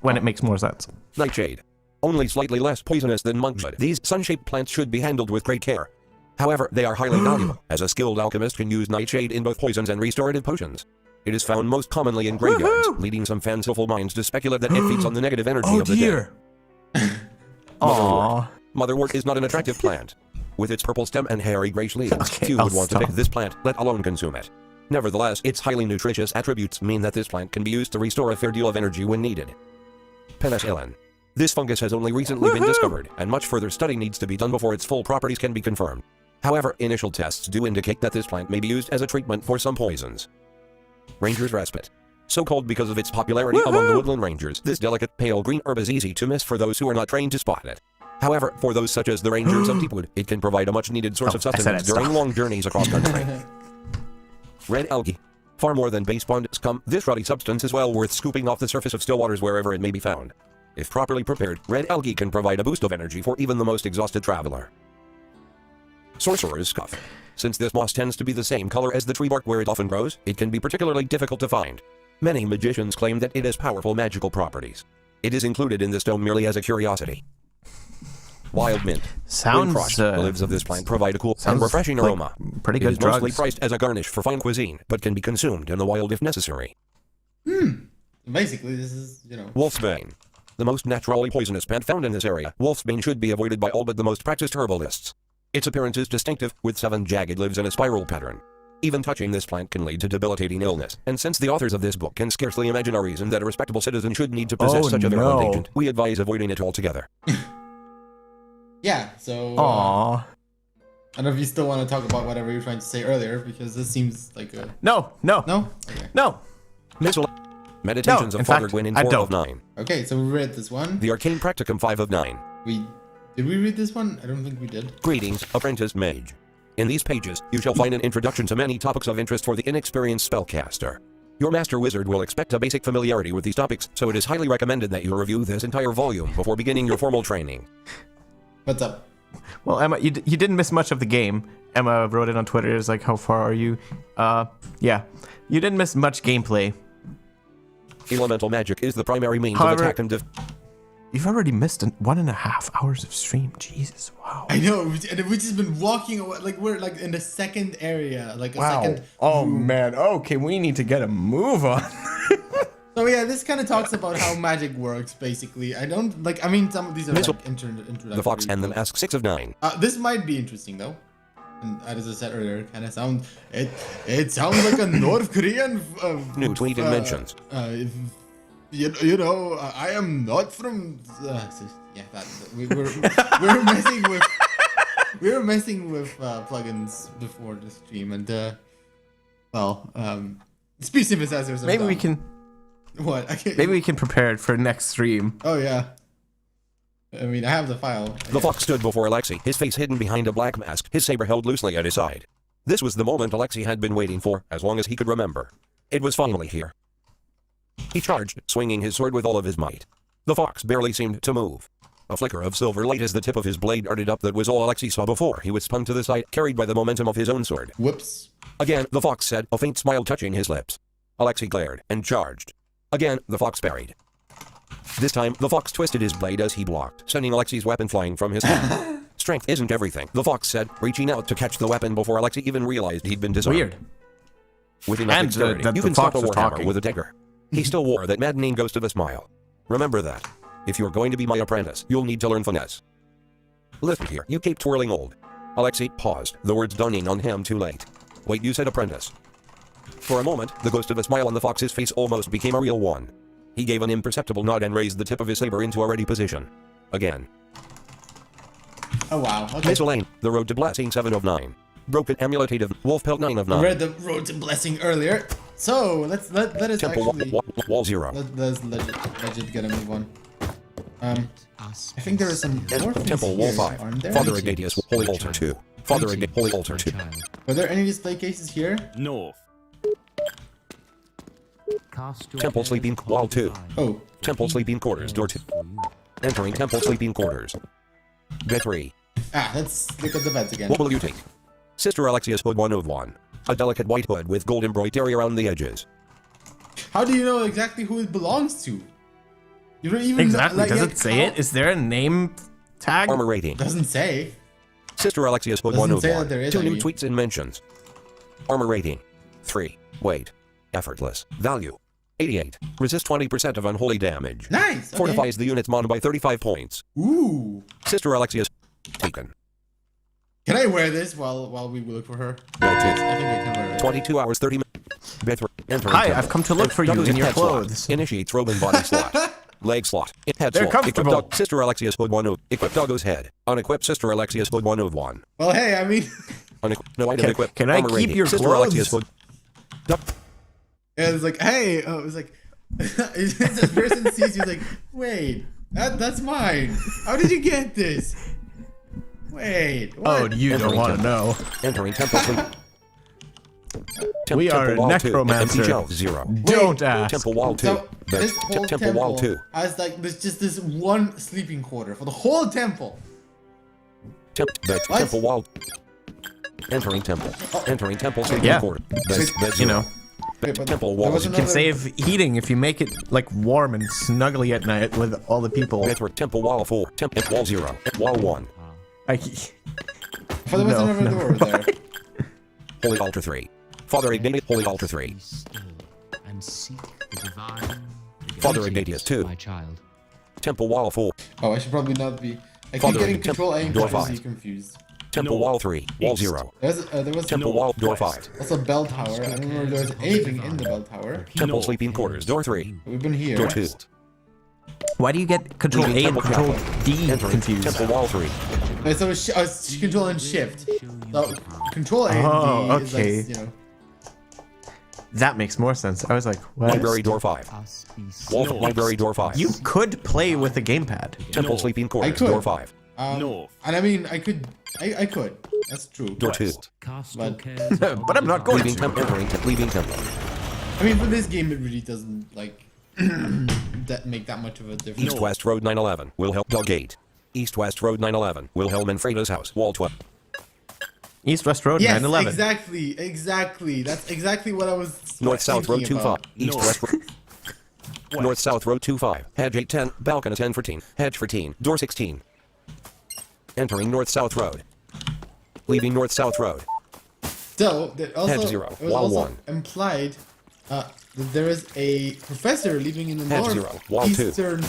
when it makes more sense. Nightshade. Only slightly less poisonous than monkshood. These sun-shaped plants should be handled with great care. However, they are highly valuable, as a skilled alchemist can use nightshade in both poisons and restorative potions. It is found most commonly in graveyards, leading some fanciful minds to speculate that it feeds on the negative energy of the dead. Aww. Motherwort is not an attractive plant. With its purple stem and hairy grayish leaves, Okay, few I'll would want stop. to pick this plant, let alone consume it. Nevertheless, its highly nutritious attributes mean that this plant can be used to restore a fair deal of energy when needed. Penicillin. This fungus has only recently been discovered, and much further study needs to be done before its full properties can be confirmed. However, initial tests do indicate that this plant may be used as a treatment for some poisons. Ranger's Respite. So called because of its popularity among the woodland rangers, this delicate pale green herb is easy to miss for those who are not trained to spot it. However, for those such as the rangers of Deepwood, it can provide a much needed source of sustenance during long journeys across country. Red algae. Far more than base pond scum, this ruddy substance is well worth scooping off the surface of still waters wherever it may be found. If properly prepared, red algae can provide a boost of energy for even the most exhausted traveler. Sorcerer's Scuff. Since this moss tends to be the same color as the tree bark where it often grows, it can be particularly difficult to find. Many magicians claim that it has powerful magical properties. It is included in the stone merely as a curiosity. Wild mint. Sounds, When crushed, the leaves of this plant provide a cool and sounds refreshing like aroma. pretty It good is mostly drugs. priced as a garnish for fine cuisine, but can be consumed in the wild if necessary. Basically, this is, Wolfsbane. The most naturally poisonous plant found in this area, wolfsbane should be avoided by all but the most practiced herbalists. Its appearance is distinctive, with 7 jagged leaves in a spiral pattern. Even touching this plant can lead to debilitating illness, and since the authors of this book can scarcely imagine a reason that a respectable citizen should need to possess such a virulent agent, we advise avoiding it altogether. Yeah, so... Aww. I don't know if you still want to talk about whatever you were trying to say earlier, because this seems like a... No. No? Okay. No. Meditations No, of in Father fact, Gwyn in I 4 don't. of 9. Okay, so we read this one. The Arcane Practicum 5 of 9. Did we read this one? I don't think we did. Greetings, apprentice mage. In these pages, you shall find an introduction to many topics of interest for the inexperienced spellcaster. Your master wizard will expect a basic familiarity with these topics, so it is highly recommended that you review this entire volume before beginning your formal training. What's up? Well, Emma, you didn't miss much of the game. Emma wrote it on Twitter. It's like, how far are you? Yeah. You didn't miss much gameplay. Elemental magic is the primary means However, of attack and You've already missed 1.5 hours of stream. Jesus, wow. I know, and we've just been walking away, like we're like in the second area, like a second. Oh room. man. Okay, we need to get a move on. So yeah, this kind of talks about how magic works, basically. I mean, some of these are Missile. like introductory. The Fox and the Mask 6 of 9. This might be interesting though. And as I said earlier, kind of it sounds like a North Korean New tweet and mentions. You know, I am not from. Yeah, we were messing with plugins before the stream, and speech synthesizers. Maybe we can. What? Maybe we can prepare it for next stream. Oh yeah. I mean, I have the file. The Fox stood before Alexei, his face hidden behind a black mask, his saber held loosely at his side. This was the moment Alexei had been waiting for, as long as he could remember. It was finally here. He charged, swinging his sword with all of his might. The Fox barely seemed to move. A flicker of silver light as the tip of his blade darted up that was all Alexei saw before he was spun to the side, carried by the momentum of his own sword. Whoops. Again, the Fox said, a faint smile touching his lips. Alexei glared, and charged. Again, the Fox parried. This time, the Fox twisted his blade as he blocked, sending Alexei's weapon flying from his hand. Strength isn't everything, the Fox said, reaching out to catch the weapon before Alexei even realized he'd been disarmed. Weird. With enough And dexterity, that you the can stop Fox a was warhammer talking. with a dagger. He still wore that maddening ghost of a smile. Remember that. If you're going to be my apprentice, you'll need to learn finesse. Listen here, you keep twirling old. Alexei paused, the words dawning on him too late. Wait, you said apprentice. For a moment, the ghost of a smile on the Fox's face almost became a real one. He gave an imperceptible nod and raised the tip of his saber into a ready position. Again. Oh wow. Okay. Miscellane, the road to blessing 7 of 9. Broken amuletative, wolf pelt 9 of 9. I read the road to blessing earlier, so let us Temple actually wall 0. let's legit get a move on. I think there are some orphans Temple wall here, 5. aren't there? Father Ignatius, Holy Altar 2. Father Ignatius, Holy Altar 2. Were there any display cases here? North. Temple sleeping wall 2. Oh. Temple sleeping quarters door 2. Entering temple sleeping quarters. Bed 3. Let's look at the beds again. What will you take? Sister Alexia's hood 1 of 1. A delicate white hood with gold embroidery around the edges. How do you know exactly who it belongs to? You don't even Exactly. know, Does it say it? Is there a name tag? Armor rating. Doesn't say. Sister Alexia's hood Doesn't 1 of say 1. that there is 2 new any. tweets and mentions. Armor rating. 3. Weight. Effortless. Value. 88. Resist 20% of unholy damage. Nice. Okay. Fortifies the unit's mon by 35 points. Ooh. Sister Alexia's taken. Can I wear this while we look for her? I think I can wear it. 22 hours 30 minutes. Hi, I've come to look for you in your clothes. Initiates Roman body slot. Leg slot. Head They're slot. comfortable. Equip Sister Alexia's hood 1 of. Equip Doggo's head. Unequip Sister Alexia's hood 1 of 1. Well, hey, I mean... No item equip. Can I Armor keep rating. your Sister clothes? Alexia's hood. And it's like, hey, it was like, this person sees you like, wait, that's mine. How did you get this? Wait, what? Oh, you don't want to know. Entering temple. We are Temple wall 2. necromancer. Empty shelf 0. Don't ask. Temple wall 2. So this whole temple wall 2. has like just this one sleeping quarter for the whole temple. Temple wall. Entering temple. Entering temple sleeping Yeah. quarter. You know, Wait, but temple there wall. was you can another- save heating if you make it like warm and snuggly at night with all the people. Temple wall 4. Temple wall 0. Wall 1. But there was No, another no. door there. Holy altar 3. Father Ignatius. Holy altar 3. Be still and seek the divine. Father Ignatius 2. My child. Temple wall 4. Oh, I should probably not be. I keep Father, getting temple- control A and door control 5. Z confused. Temple wall 3. Wall 0. There was Temple wall door 5. also a bell tower. I don't remember there was anything in the bell tower. Temple sleeping quarters. Door 3. We've been here. Door 2. Why do you get Control A Leaving and temple Control chapel. D Entering confused? temple wall 3. So I was control and shift. So control A and Oh, D is okay. like, you know. That makes more sense. I was like, what? Library door 5. Us be Wall still. library door 5. You could play with a gamepad. Temple sleeping quarters. I could. Door 5. And I mean, I could. That's true. Door 2. Cast But- your cares upon But I'm the not going Leaving temple. Entering leaving temple. I mean, for this game, it really doesn't like that make that much of a difference. East West Road 911. Wilhelm Dog 8. East West Road 911. Wilhelm and Freda's house. Wall 12. East West Road Yes, 911. exactly. That's exactly what I was. North South Road thinking 25. about. East West Road. North South Road 25. Hedge 810. Balcony 1014. Hedge 14. Door 16. Entering North South Road. Leaving North South Road. So that also Head 0. it was Wall also 1. implied that there is a professor living in the Head 0. Wall 2. northeastern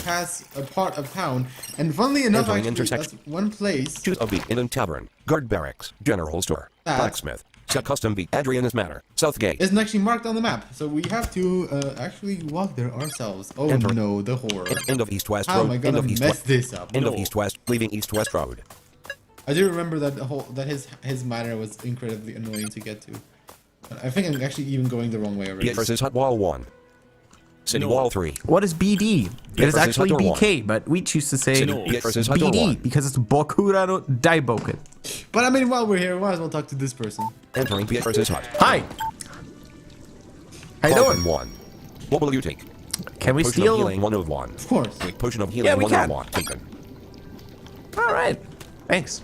part of town, and funnily enough, Entering actually, intersection. that's one place. Choose a beat. Inn Tavern. Guard Barracks. General Store. Ah. Blacksmith. Set custom beat. Adriana's Manor. Southgate. Isn't actually marked on the map, so we have to actually walk there ourselves. Oh Enter. no, the horror! End of East West How Road. am I End gonna of East mess West. this up? End of East West. Leaving East West Road. I do remember that his manor was incredibly annoying to get to. I think I'm actually even going the wrong way already. Piet versus Hut Wall 1. City Wall 3. What is BD? It is versus actually Hut Door BK, but we choose to say Piet versus Hut Door BD 1. because it's Bokura no Daiboken. But I mean, while we're here, we might as well talk to this person. Entering Piet versus Hut. Hi. How you Carbon doing? 1. What will you take? Can we Potion steal? of healing 1 of 1. Of course. Wait, potion of healing Yeah, we 1 can. of 1. Taken. All right. Thanks.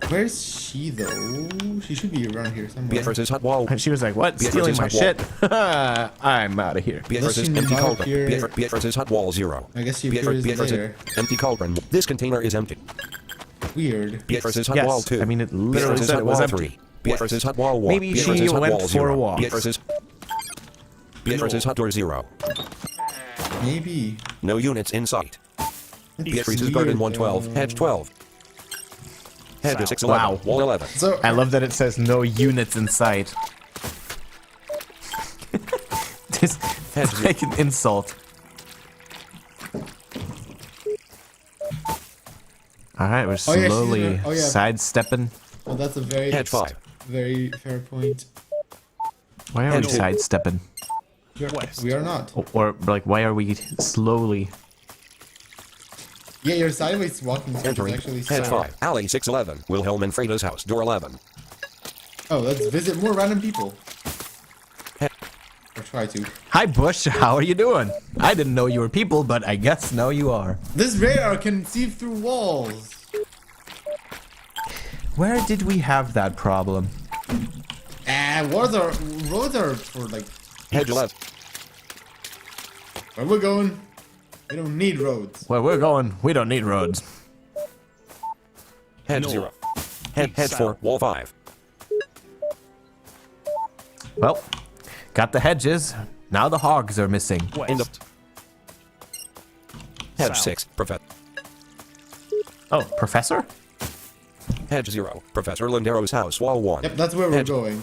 Where's she though? She should be around here somewhere. Piet versus Hut Wall. And she was like, "What? Piet Stealing versus my Hut shit? I'm out of here." Piet Unless versus she Empty not Cauldron. appear- Piet versus Hut Wall 0. I guess she Piet appears versus later. Empty Cauldron. This container is empty. Weird. Piet versus Hut Yes, Wall 2. I mean, it Piet literally versus said Hut it was Wall empty. 3. Piet versus Hut Wall 1. Maybe Piet she versus Hut went Wall for 0. a walk. Piet versus Piet Door 0. Maybe. No units in sight. It's Piet versus weird, Garden 112. Hedge 12. Hedge 611. Wow. Wall 11. So I love that it says no units in sight. This is like an insult. All right, we're Oh, yeah, she's slowly in a- oh, yeah. sidestepping. well, that's a very Hedge 5. very fair point. Why are we Head two. sidestepping? We are not. Or like, why are we slowly? Yeah, you're sideways walking. So it's Entering. actually Hedge slow. 5. Alley 611. Wilhelm and Freda's house. Door 11. Oh, let's visit more random people. Head. Or try to. Hi, Bush. How are you doing? I didn't know you were people, but I guess now you are. This radar can see through walls. Where did we have that problem? Roads are for like Hedge 11. where we're going. We don't need roads. Where we're going, we don't need roads. Hedge 0. Hedge 4. Wall 5. Well, got the hedges. Now the hogs are missing. End of. Hedge 6. Professor. Oh, Professor? Hedge 0. Professor Lindaro's house, wall 1. Yep, that's where we're Hedge. going.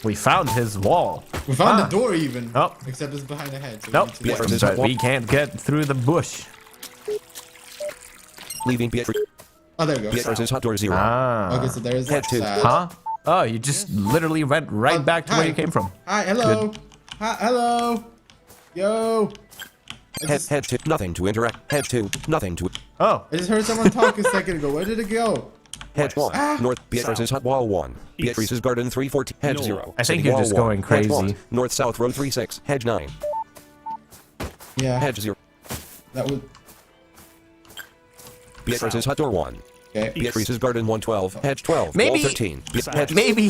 We found his wall. We found the door even. Oh. Except it's behind the head. So Nope. we need to Versus But wall. we can't get through the bush. Leaving Beatrice. Oh, there we go. Beatrice's hut door 0. Ah. Okay, so there's Head 2. that. Huh? Oh, you just literally went right back to where you came from. Hi, hello. Hi, hello. Yo. Head 2. Nothing to interact. Head 2. Nothing to. Oh. I just heard someone talk a second ago. Where did it go? Hedge 1. North. Beatrice's hut wall 1. Beatrice's garden 314. Hedge 0. I think City you're wall just 1. going Hedge 1. crazy. North South Road 36. Hedge 9. Yeah. Hedge 0. That would. Beatrice's hut door 1. Okay. Beatrice's garden 112. Hedge 12. Maybe- Wall 13. Hedge Maybe.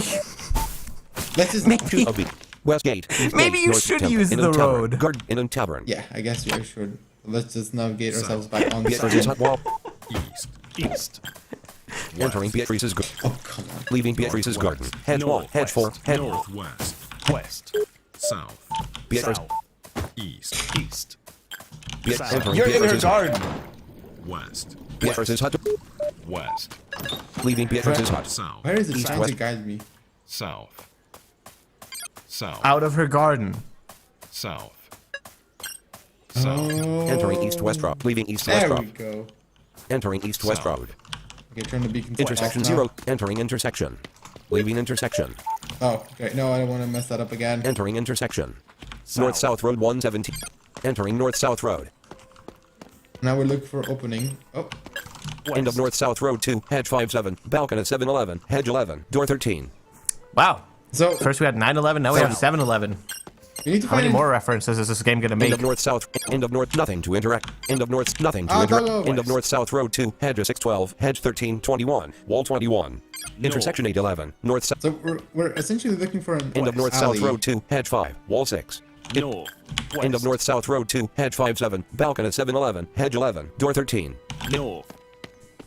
Let's just. Maybe. of B. Westgate. East Maybe Gate, you North should Temple, use Inn and the Tavern. road. Garden Inn and Tavern. Yeah, I guess we should. Let's just navigate ourselves back on the Beatrice's side. hut wall. East. Entering Beatrice's garden. Oh, come on. Leaving Beatrice's garden. Hedge 1. Hedge 4. Hedge Northwest. West. South. Beatrice. East. East. Entering You're in her Beatrice's garden. West. Beatrice's hut. West. Leaving Beatrice's hut. South. Where is it East, trying west. to guide me? South. South. Out of her garden. South. Oh. Entering East West Road. Leaving East West There we Road. go. Entering East West South. Road. Okay, turn the beacon Intersection off 0. now. Entering intersection. Leaving intersection. Oh, okay. No, I don't want to mess that up again. Entering intersection. North South Road 117. Entering North South Road. Now we're looking for opening. Oh, End of North South Road 2. Hedge 57. Balcony 711. Hedge 11. Door 13. Wow. so First we had 9/11, now we have 7/11. we need to How find many more references is this game gonna End make? of North South. End of North. Nothing to interact. End of North. Nothing to Ah, interact. go End of west. North South Road 2. Hedge 612. Hedge 1321. Wall 21. Intersection 811. North South. So we're essentially looking for an End of North alley. South Road 2. Hedge 5. Wall 6. North. End of North South Road 2. Hedge 57. Balcony 711. Hedge 11. Door 13. North.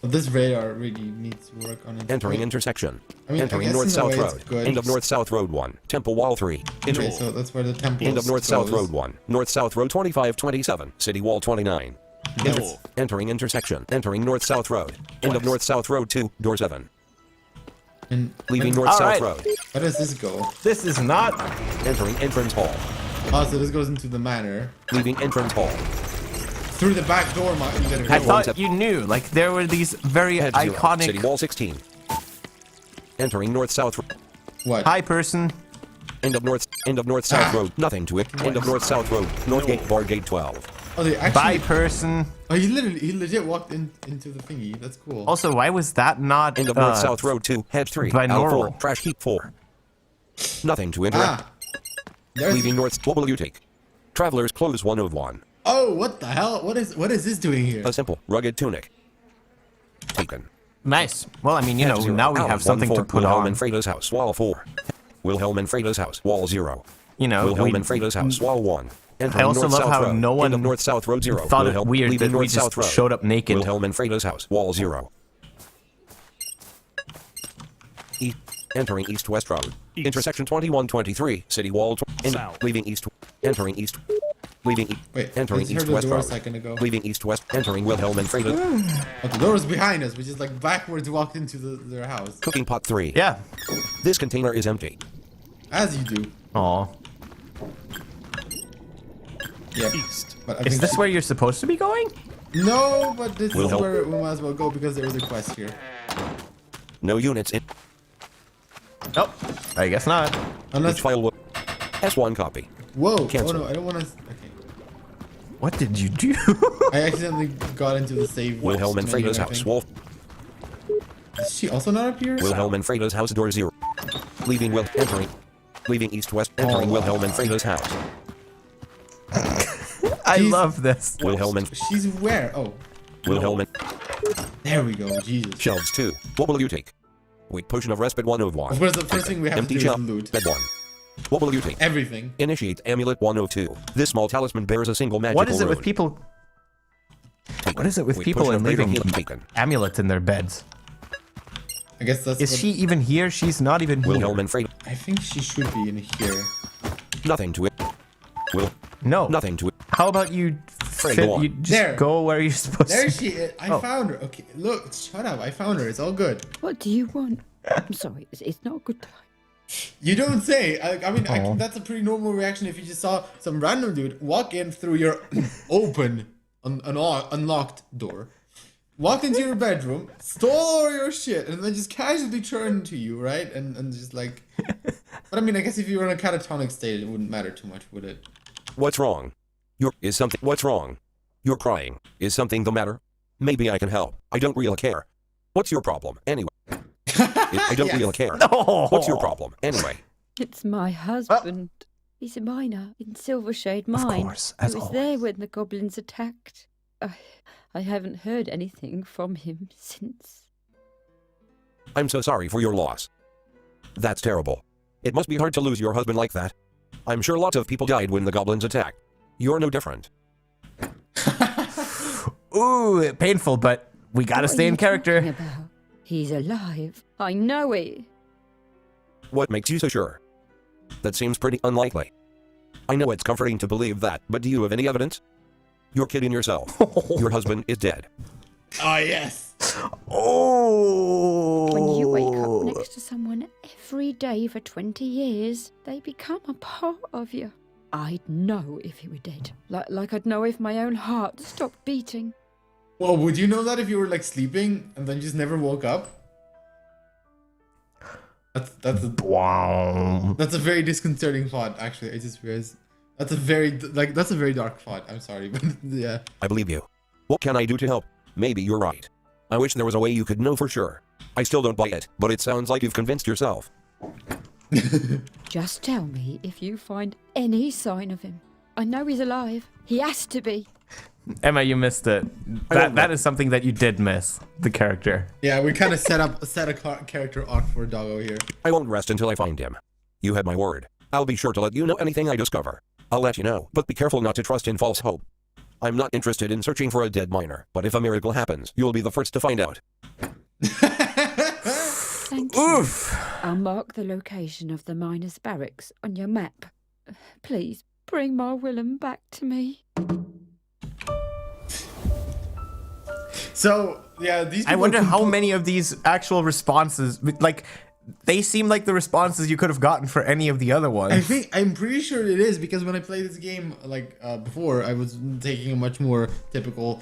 This radar really needs to work on it. Entering Wait, intersection. I mean, I Entering guess North in a South way it's Road. good. End of North South Road 1. Temple Wall 3. Okay, so that's where the temple End of North South goes. Road 1. North South Road 2527. City Wall 29. North. Entering intersection. Entering North South Road. End of North South Road 2. Door 7. And Leaving North South Alright. Road. where does this go? This is not. Entering entrance hall. Oh, so this goes into the manor. Leaving entrance hall. Through the back door, literally. I thought you knew. Like there were these very Hedge 0. City iconic. Wall 16. Entering North South. What? Hi, person. End of North South Road. Nothing to it. End of North South Road. North Gate Bar Gate 12. Oh, they Bye, actually. person. Oh, he legit walked into the thingy. That's cool. Also, why was that not? End of North South Road 2. Hedge 3. by L4. normal. Trash heap 4. Nothing to interact. Ah. There's. Leaving North. What will you take? Travelers close 101. Oh, what the hell? What is this doing here? A simple, rugged tunic. Taken. Nice. Well, I mean, you know, Hedge 0. now we have Alice something to 14. put Wilhelm on. and Freda's house. Wall 4. Wilhelm and Freda's house. Wall 0. You know, Wilhelm and Freda's house. Wall 1. I also love how no one End of North South Road 0. thought it Wilhelm, weird leaving that we North South just Road. showed up naked. Wilhelm and Freda's house. Wall 0. Entering East West Road. East. Intersection 2123. City Wall. South. Leaving East. Entering East. Leaving. Wait, entering I just East heard the West door a Road. second ago. Leaving East West. Entering Wilhelm and Freda's. Oh, the door is behind us. We just like backwards walked into their house. Cooking pot 3. Yeah. This container is empty. As you do. Aw. Yep. East. But I Is think this where you're supposed to be going? No, but this Will is help. where we might as well go because there is a quest here. No units in. Nope. I guess not. Unless. Each file will. S1 copy. Whoa! Cancel. Oh no, I don't want to. Okay. What did you do? I accidentally got into the save. Wilhelm and menu, Freda's I house. think. Wall. Is she also not up here? Wilhelm and Freda's house. Door 0. Leaving Will. Entering. Leaving East West. Entering Oh. Wilhelm and Freda's house. I She's- love this. Wilhelm and. She's where? Oh, Wilhelm and. there we go. Jesus. Shelves 2. What will you take? Weak potion of respite 101. Of course, the first thing we have Empty to do shelf. is loot Bed 1. What will you take? everything. Initiate amulet 102. This small talisman bears a single magical What is it with rune. people? Taken. What is it with Weak people potion and of greater leaving healing taken. amulets in their beds? I guess that's. Is what- she even here? She's not even here. Wilhelm and Freda. I think she should be in here. Nothing to it. Will. No. Nothing to it. How about you Trade Fit, one. you just There. go where you're supposed There to. she is. I found her. Okay, look, shut up. I found her. It's all good. What do you want? I'm sorry, it's not a good time. You don't say. I mean, Aw. that's a pretty normal reaction if you just saw some random dude walk in through your open, unlocked door, walked into your bedroom, stole all your shit, and then just casually turned to you, right? And just like. But I mean, I guess if you were in a catatonic state, it wouldn't matter too much, would it? What's wrong? What's wrong? You're crying. Is something the matter? Maybe I can help. I don't really care. What's your problem anyway? I don't really care. No. What's your problem anyway? It's my husband. He's a miner in Silvershade Mine. course, as He was always. there when the goblins attacked. I haven't heard anything from him since. I'm so sorry for your loss. That's terrible. It must be hard to lose your husband like that. I'm sure lots of people died when the goblins attacked. You're no different. Ooh, painful, but we gotta What stay are in you character. talking about? He's alive. I know it. What makes you so sure? That seems pretty unlikely. I know it's comforting to believe that, but do you have any evidence? You're kidding yourself. Your husband is dead. Ah, yes. Oh. When you wake up next to someone every day for 20 years, they become a part of you. I'd know if he were dead. Like I'd know if my own heart stopped beating. Well, would you know that if you were like sleeping and then just never woke up? Wow. That's a very disconcerting thought. Actually, I just realized that's a very dark thought. I'm sorry, but yeah. I believe you. What can I do to help? Maybe you're right. I wish there was a way you could know for sure. I still don't buy it, but it sounds like you've convinced yourself. Just tell me if you find any sign of him. I know he's alive. He has to be. Emma, you missed it. That is something that you did miss. The character. Yeah, we kind of set a character arc for Doggo here. I won't rest until I find him. You have my word. I'll be sure to let you know anything I discover. I'll let you know, but be careful not to trust in false hope. I'm not interested in searching for a dead miner, but if a miracle happens, you'll be the first to find out. Thank you. Oof. I'll mark the location of the miners' barracks on your map. Please bring my Willem back to me. So yeah, these. I wonder how many of these actual responses, like, they seem like the responses you could have gotten for any of the other ones. I'm pretty sure it is because when I played this game like before, I was taking a much more typical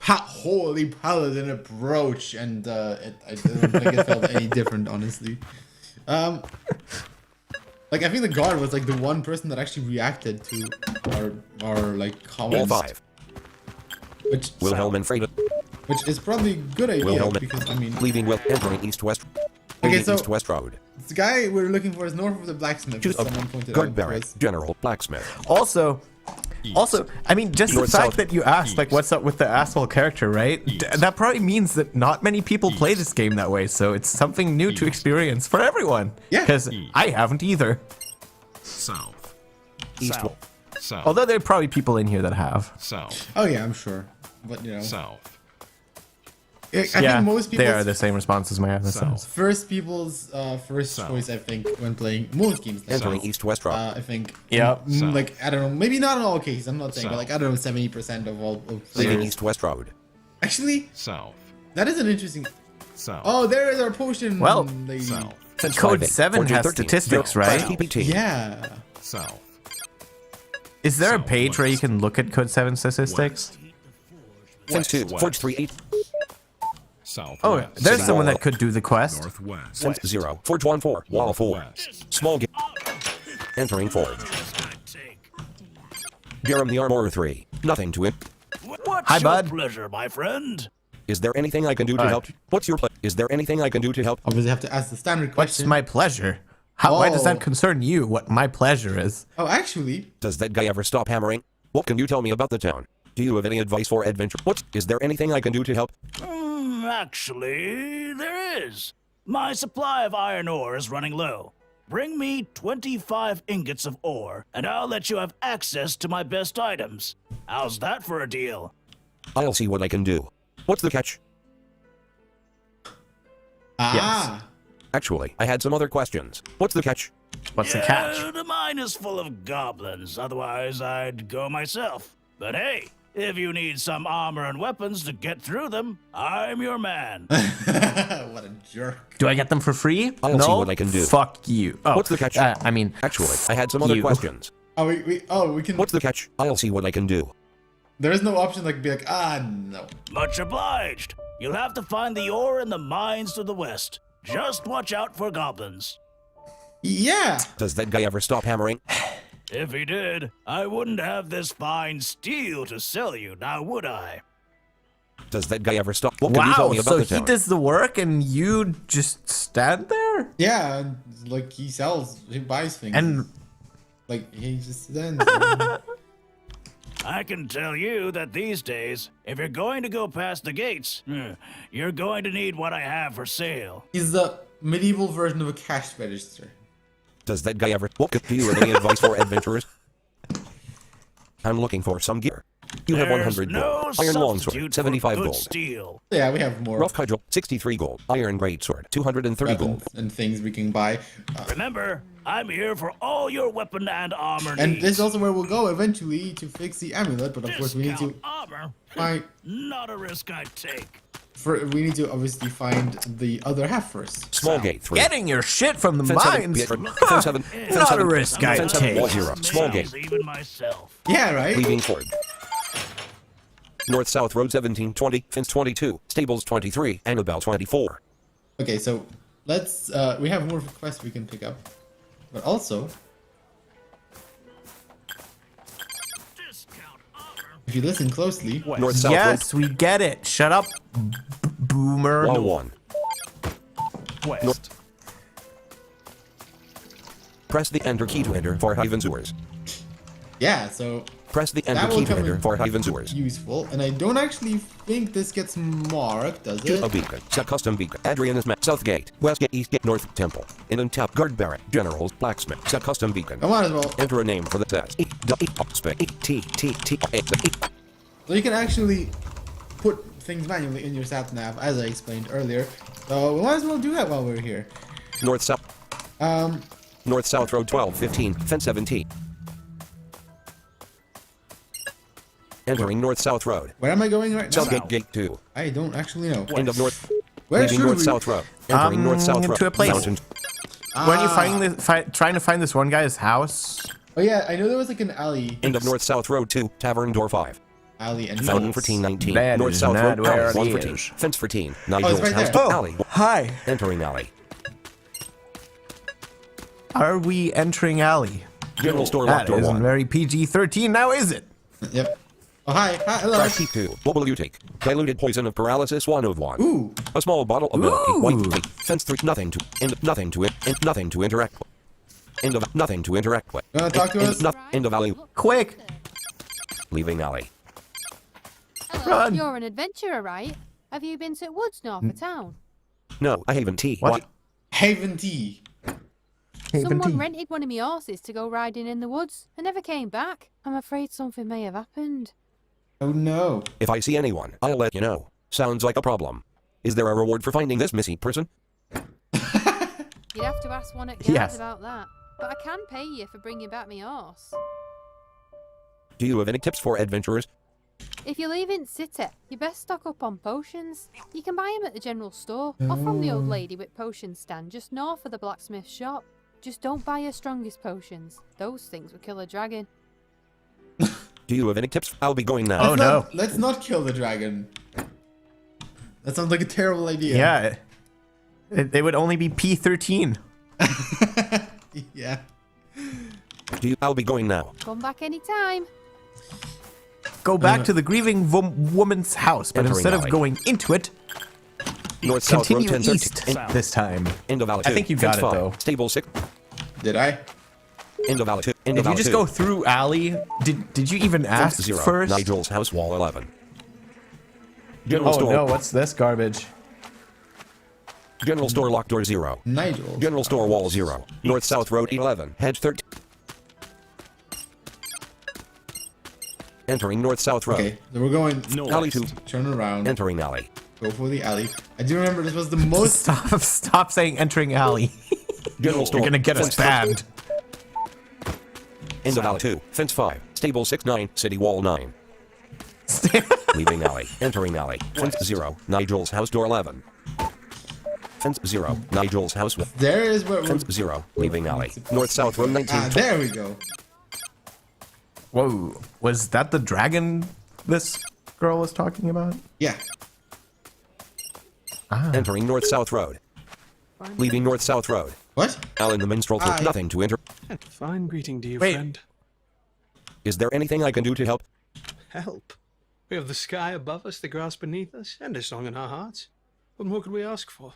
holy paladin approach, and I don't think it felt any different, honestly. Like I think the guard was like the one person that actually reacted to our like All comments, five. which Wilhelm and Freda. which is probably a good idea Wilhelm because I mean leaving Will entering east-west. Okay, so- East-west road. the guy we're looking for is north of the blacksmith. Choose As a someone pointed guard out to barrack, us. general blacksmith. Also, I mean, just the North, fact south, that you asked, like, what's up with the asshole character, right? That probably means that not many people play this game that way, so it's something new to experience for everyone. Yeah. Because I haven't either. South. East. South. Although there are probably people in here that have. South. Oh yeah, I'm sure, but you know, South. I Yeah, think most they are people's the same responses, my other South. sense. first choice, I think, when playing most games like Entering this, east-west road. I think, Yep. like I don't know, maybe not in all cases. I'm not saying, but South. like I don't know, 70% of all of Leaving players. east-west road. Actually, South. that is an interesting. South. Oh, there is our potion. Well, lady. South. Code 7 has statistics, right? PPT. Yeah. South. Is there a South page where you west. can look at Code 7 statistics? Fence 2. West. Forge 3 8. South. Oh, west. there's someone that could do the quest. Northwest. Fence 0. Forge 1 4. Wall 4. West. Small gate. Entering forge. Garum the Armorer 3. Nothing to it. What's Hi, your bud. pleasure, my friend? Is there anything I can do to Alright. help? What's your Is there anything I can do to help? Obviously, have to ask the standard What's question. my pleasure? Why does Oh. that concern you, what my pleasure is? Oh, actually, Does that guy ever stop hammering? What can you tell me about the town? Do you have any advice for adventure? Is there anything I can do to help? Actually, there is. My supply of iron ore is running low. Bring me 25 ingots of ore, and I'll let you have access to my best items. How's that for a deal? I'll see what I can do. What's the catch? Actually, I had some other questions. What's the catch? What's the catch? The mine is full of goblins, otherwise I'd go myself. But hey, If you need some armor and weapons to get through them, I'm your man. What a jerk. Do I get them for free? I'll no? see what I can do. Fuck you. Oh, What's the catch? I mean, Actually, I had some other you. questions. Oh, we can. What's the catch? I'll see what I can do. There is no option like be like, no. Much obliged. You'll have to find the ore in the mines to the west. Just watch out for goblins. Yeah. Does that guy ever stop hammering? If he did, I wouldn't have this fine steel to sell you, now would I? Does that guy ever stop? What can you tell wow, me about so the he town? does the work and you just stand there? Yeah, and, like he buys things. And like he just stands. I can tell you that these days, if you're going to go past the gates, you're going to need what I have for sale. He's the medieval version of a cash register. Does that guy ever? What do you have any advice for adventurers? I'm looking for some gear. You have 100 gold. Iron longsword, 75 gold. Steel. Yeah, we have more. Rough cudgel, 63 gold. Iron greatsword, 230 gold. Weapons and things we can buy. Remember, I'm here for all your weapon and armor And needs. this is also where we'll go eventually to fix the amulet, but of course we need to armor. find. Not a risk I'd take. We need to obviously find the other half first. Small gate 3. getting your shit from the Fence mines. 7, Not a risk I Fence 7, take. wall 0. Small gate. Even myself. Yeah, right? Leaving Ford. North-South Road 1720, Fence 22, Stables 23, Annabelle 24. Okay, so let's. We have more quests we can pick up, but also, if you listen closely, North-South Yes, we get it. Shut up, boomer. Road 1. West. Press the enter key to enter for Haven Sewers. yeah. So Press the that enter will key to come enter in for Haven Sewers. useful, and I don't actually think this gets marked, does it? A beacon. Set custom beacon. Adriana's map. South gate. West gate. East gate. North temple. In tap. Guard barrack. Generals. Blacksmith. Set custom beacon. I might as well. Enter a name for the test. So you can actually put things manually in your sat nav, as I explained earlier. So we might as well do that while we're here. North South. North South Road 1215. Fence 17. Entering North South Road. Where am I going right now? South gate. Gate 2. I don't actually know. End of North. Where Leaving should North we? South Road. Entering North South Road. To a place. Mountain. Weren't you trying to find this one guy's house? Oh yeah, I know there was like an alley. End of North South Road 2. Tavern door 5. Alley and Fountain fence. 1419. That North is South not Road where alley, it 114. is. Fence 14. it's Nigel's right house. there. Oh, Alley. hi. Entering alley. Are we entering alley? General store That locked door isn't 1. very PG-13 now, is it? Yep. Oh hi, hello. Press T2. What will you take? Diluted poison of paralysis 1 of 1. Ooh. A small bottle of milk. Ooh. White cake. Fence 3. Nothing to interact with. End of nothing to interact with. You wanna talk to us? End of alley. Quick, Leaving alley. run. You're an adventurer, right? Have you been to the woods north of town? No, I haven't tea. What? Haven Tea. Someone rented one of my horses to go riding in the woods and never came back. I'm afraid something may have happened. Oh no. If I see anyone, I'll let you know. Sounds like a problem. Is there a reward for finding this missing person? You'd have to ask one at guards Yes. about that. But I can pay you for bringing back my horse. Do you have any tips for adventurers? If you're leaving city, you best stock up on potions. You can buy them at the general store or from the old lady with potion stand just north of the blacksmith shop. Just don't buy your strongest potions. Those things will kill a dragon. Do you have any tips? I'll be going now. Oh no. Let's not kill the dragon. That sounds like a terrible idea. Yeah. It would only be P13. Yeah. I'll be going now. Come back anytime. Go back to the grieving woman's house, but Entering instead of alley. going into it, North South Road continue 1013. east this time. End of alley. I think you got Fence it, 5. though. Stable 6. Did I? End of alley 2. End If of you alley just 2. go through alley, did you even Fence ask 0. first? Nigel's house wall 11. General Oh store. no, what's this garbage? General store locked door 0. Nigel. General store wall 0. North South Road 11. Hedge 13. Entering North South Road. Okay, so we're going Alley 2. turn around. Entering alley. Go for the alley. I do remember this was the most. Stop saying entering alley. General store. You're gonna get us Fence banned. End of alley 2. Fence 5. Stable 6 9. City wall 9. Leaving alley. Entering alley. Fence 0. Nigel's house door 11. Fence 0. Nigel's house. There is where Fence 0. Leaving alley. North-south room 19. Ah, there we go. Whoa, was that the dragon this girl was talking about? Yeah. Entering north-south road. Leaving north-south road. What? Alan the minstrel took nothing to enter. Fine greeting to you, Wait. friend. Is there anything I can do to help? Help. We have the sky above us, the grass beneath us, and a song in our hearts. What more could we ask for?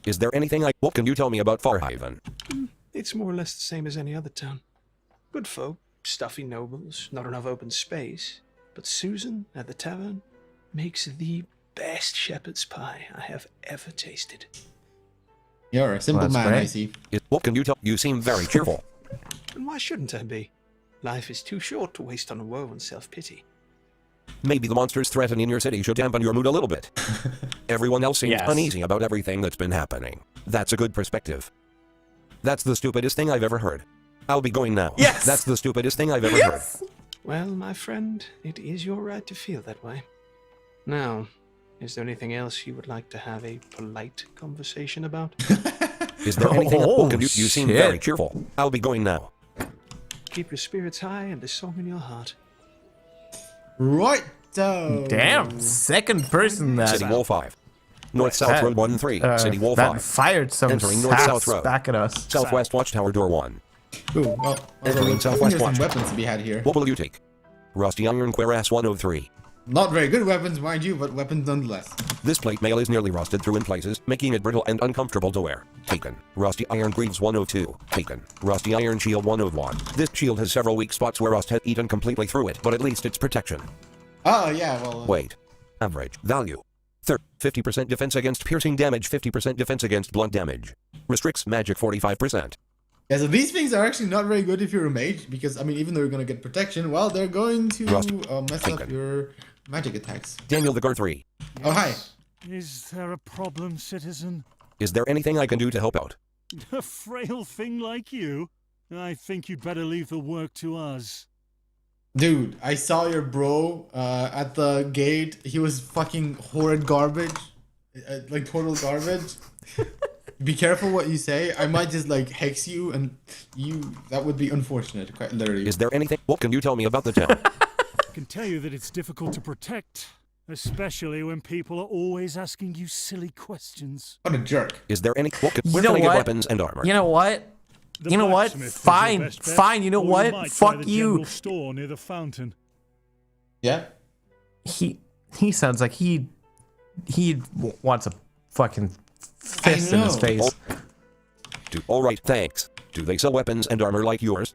Is there anything what can you tell me about Farhaven? It's more or less the same as any other town. Good folk, stuffy nobles, not enough open space. But Susan, at the tavern, makes the best shepherd's pie I have ever tasted. You're a simple man, I see. What can you tell? You seem very cheerful. And why shouldn't I be? Life is too short to waste on woe and self-pity. Maybe the monsters threatening your city should dampen your mood a little bit. Everyone else seems Yes. uneasy about everything that's been happening. That's a good perspective. That's the stupidest thing I've ever heard. I'll be going now. Yes! That's the stupidest thing I've ever heard. Well, my friend, it is your right to feel that way. Now, is there anything else you would like to have a polite conversation about? Is there anything Oh, you seem shit. very cheerful. I'll be going now. Keep your spirits high and a song in your heart. Right. So. Damn, second person that City Wall 5. North-south road 1-3. City Wall that 5. fired some Entering sass north-south road. back at us. Southwest Watchtower door 1. Ooh, well, Entering I think southwest there's some watch. weapons to be had here. What will you take? Rusty Iron Cuirass 103. Not very good weapons, mind you, but weapons nonetheless. This plate mail is nearly rusted through in places, making it brittle and uncomfortable to wear. Taken. Rusty Iron Greaves 102. Taken. Rusty Iron Shield 101. This shield has several weak spots where rust has eaten completely through it, but at least it's protection. Oh, yeah, well. Wait. Average. Value. 50% defense against piercing damage, 50% defense against blunt damage. Restricts magic 45%. Yeah, so these things are actually not very good if you're a mage, because, I mean, even though you're going to get protection, well, they're going to mess up your magic attacks. Daniel the Girl 3. Oh, hi. Is there a problem, citizen? Is there anything I can do to help out? A frail thing like you? I think you'd better leave the work to us. Dude, I saw your bro at the gate. He was fucking horrid garbage. Like total garbage. Be careful what you say. I might just like hex you and that would be unfortunate, quite literally. Is there anything? What can you tell me about the town? I can tell you that it's difficult to protect, especially when people are always asking you silly questions. What a jerk. Is there any? Where can I get weapons and armor? You know what? You know what? Fine, fine. You know what? Fuck you. Store near the fountain. Yeah. He sounds like he wants a fucking fist in his face. All right, thanks. Do they sell weapons and armor like yours?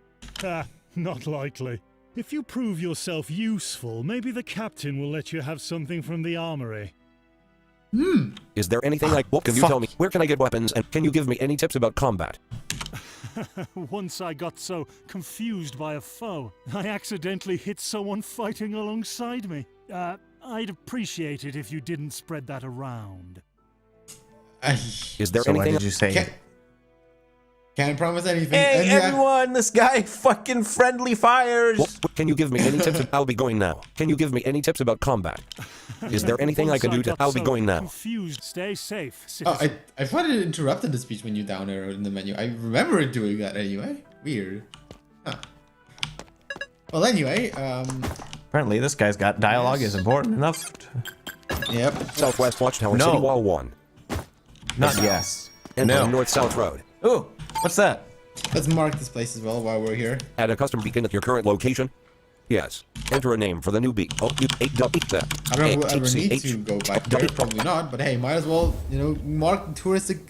Not likely. If you prove yourself useful, maybe the captain will let you have something from the armory. Is there anything like? What can you tell me? Where can I get weapons and can you give me any tips about combat? Once I got so confused by a foe, I accidentally hit someone fighting alongside me. I'd appreciate it if you didn't spread that around. Is there So anything? what did you say? Can't promise anything. Hey, And yeah, everyone! This guy fucking friendly fires. Can you give me any tips? I'll be going now. Can you give me any tips about combat? Is there anything I can do to? I'll be going now. Confused. Stay safe. Oh, I thought it interrupted the speech when you down arrowed in the menu. I remember it doing that anyway. Weird. Huh. Well, anyway, Apparently, this guy's got dialogue is important enough. Yep. Southwest Watchtower, No. City Wall 1. Not yes. Entering No. North-South Road. Ooh, what's that? Let's mark this place as well while we're here. Add a custom beacon at your current location. Yes. Enter a name for the new beacon. Oh, you 8 I don't know if we'll ever need to go back there. Probably not. But hey, might as well, mark touristic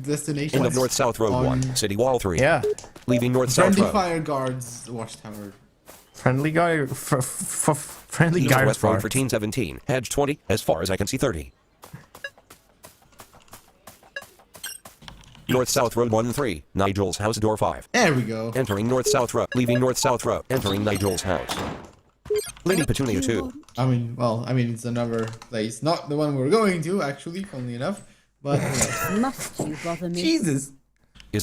destinations. End of North-South Road 1. City Wall 3. Yeah. Leaving North-South Friendly Road. fire guards watchtower. Friendly guy. Friendly guy. Northwest Road 1317. Hedge 20. As far as I can see 30. North-South Road 1-3. Nigel's house door 5. There we go. Entering North-South Road. Leaving North-South Road. Entering Nigel's house. Lady Petunia 2. I mean, it's another place. Not the one we're going to, actually, funnily enough. But, Must you bother me? Jesus.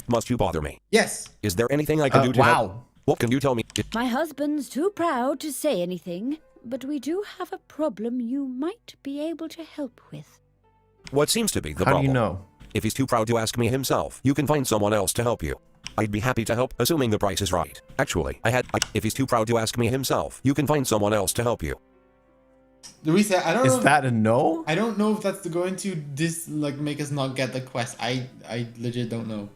Must you bother me? Yes. Is there anything I can do to help? Wow. What can you tell me? My husband's too proud to say anything, but we do have a problem you might be able to help with. What seems to be the How problem? do you know? If he's too proud to ask me himself, you can find someone else to help you. I'd be happy to help, assuming the price is right. Actually, if he's too proud to ask me himself, you can find someone else to help you. Louisa, I don't know. Is that a no? I don't know if that's going to make us not get the quest. I legit don't know.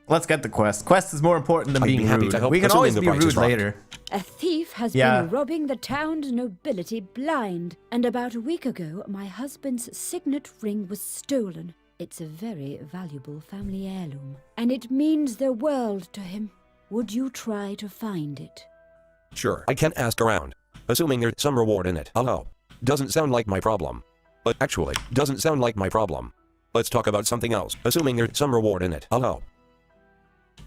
Let's get the quest. Quest is more important than I'd being be happy rude. to help, We can assuming always the be price is rude right. later. A thief has Yeah. been robbing the town's nobility blind, and about a week ago, my husband's signet ring was stolen. It's a very valuable family heirloom, and it means the world to him. Would you try to find it? Sure, I can ask around. Assuming there's some reward in it, I'll help. Doesn't sound like my problem. But actually, doesn't sound like my problem. Let's talk about something else. Assuming there's some reward in it, I'll help.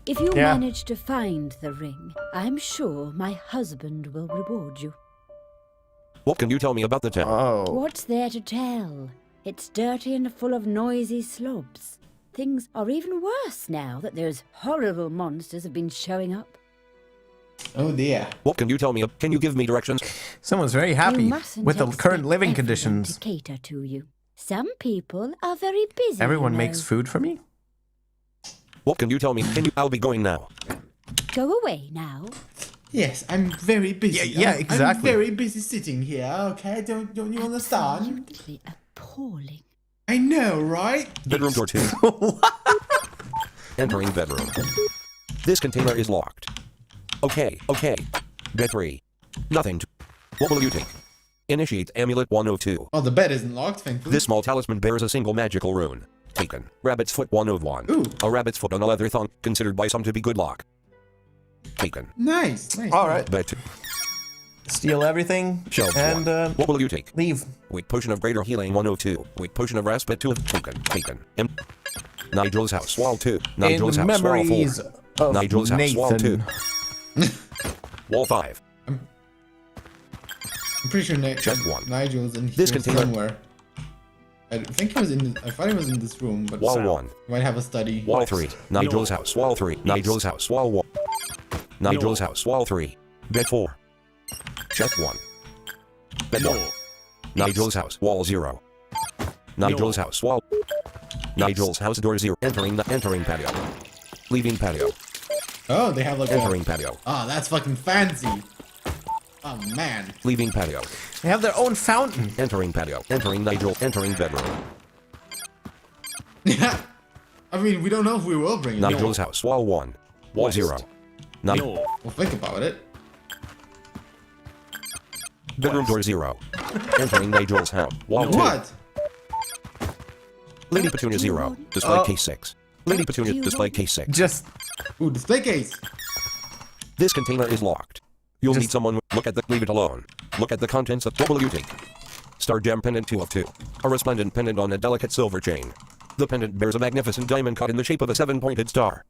If you manage to find the ring, I'm sure my husband will reward you. What can you tell me about the town? Oh. What's there to tell? It's dirty and full of noisy slobs. Things are even worse now that those horrible monsters have been showing up. Oh dear. What can you tell me? Can you give me directions? Someone's very You happy mustn't with the expect current living everyone conditions. to cater to you. Some people are very busy. Everyone you know. makes food for me? What can you tell me? I'll be going now. Go away now. Yes, I'm very busy. Yeah, I'm exactly. very busy sitting here. Okay, don't you understand? Absolutely appalling. I know, right? Bedroom door 2. Entering bedroom. This container is locked. Okay. Bed 3. Nothing to... What will you take? Initiate amulet 102. Oh, the bed isn't locked, thankfully. This small talisman bears a single magical rune. Taken. Rabbit's foot 101. Ooh. A rabbit's foot on a leather thong, considered by some to be good luck. Taken. Nice. All right. Bed 2. Steal everything Shelves and 1. What will you take? leave. Weak potion of greater healing 102. Weak potion of respite 2. Taken. Nigel's house wall 2. Nigel's In house wall 4. memories of Nigel's house wall 2. Nathan. Wall 5. I'm pretty sure Chest 1. Nigel's in here This container- somewhere. I think he was in. I thought he was in this room, but Wall 1. he might have a study. Wall 3. Nigel's house wall 3. Nigel's house wall 1. Nigel's house wall 3. Bed 4. Chest 1. Bed 1. Nigel's house wall 0. Nigel's house wall. Nigel's house door 0. Entering patio. Leaving patio. Oh, they have like Entering patio. Oh, that's fucking fancy. Oh man. Leaving patio. They have their own fountain. Entering patio. Entering Nigel. Entering bedroom. I mean, we don't know if we will bring it. Nigel's house wall 1. Wall 0. We'll think about it. Bedroom door 0. Entering Nigel's house. Wall 2. What? Lady Petunia 0. Display case 6. Lady Petunia display case 6. Just Ooh, display case. This container is locked. You'll need someone. Look at the. Leave it alone. Look at the contents of. What will you take? Star gem pendant 2 of 2. A resplendent pendant on a delicate silver chain. The pendant bears a magnificent diamond cut in the shape of a 7-pointed star.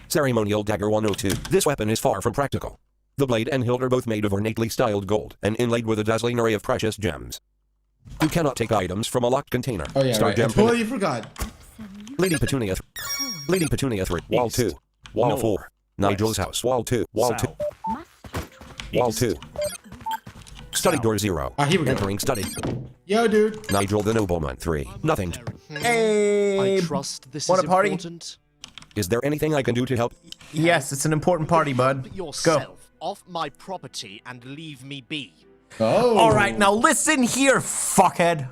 Ceremonial dagger 102. This weapon is far from practical. The blade and hilt are both made of ornately styled gold and inlaid with a dazzling array of precious gems. You cannot take items from a locked container. Oh yeah, Star right. I gem totally forgot. Lady Petunia 3. Lady Petunia 3. Wall 2. Wall 4. Nigel's house. Wall 2. Wall 2. Wall 2. Study door 0. Ah, here we go. Entering study. Yo, dude. Nigel the nobleman 3. Nothing. Hey. I trust this Want is a party? important. Is there anything I can do to help? Yes, it's an important party, bud. Keep Let's go. yourself off my property and leave me be. Oh. All right, now listen here, fuckhead.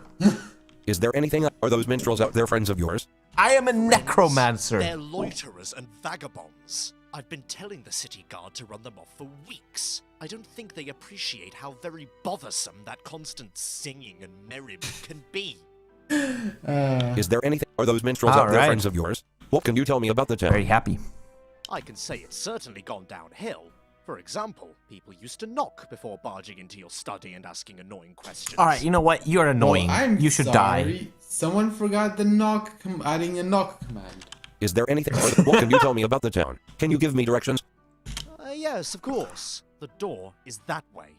Is there anything? Are those minstrels out there friends of yours? I am a necromancer. They're loiterers and vagabonds. I've been telling the city guard to run them off for weeks. I don't think they appreciate how very bothersome that constant singing and merriment can be. Is there anything? Are those minstrels All out there right. friends of yours? What can you tell me about the town? Very happy. I can say it's certainly gone downhill. For example, people used to knock before barging into your study and asking annoying questions. All right, you know what? You're annoying. Well, I'm you should sorry. die. Someone forgot the knock. Adding a knock command. Is there anything? What can you tell me about the town? Can you give me directions? Yes, of course. The door is that way.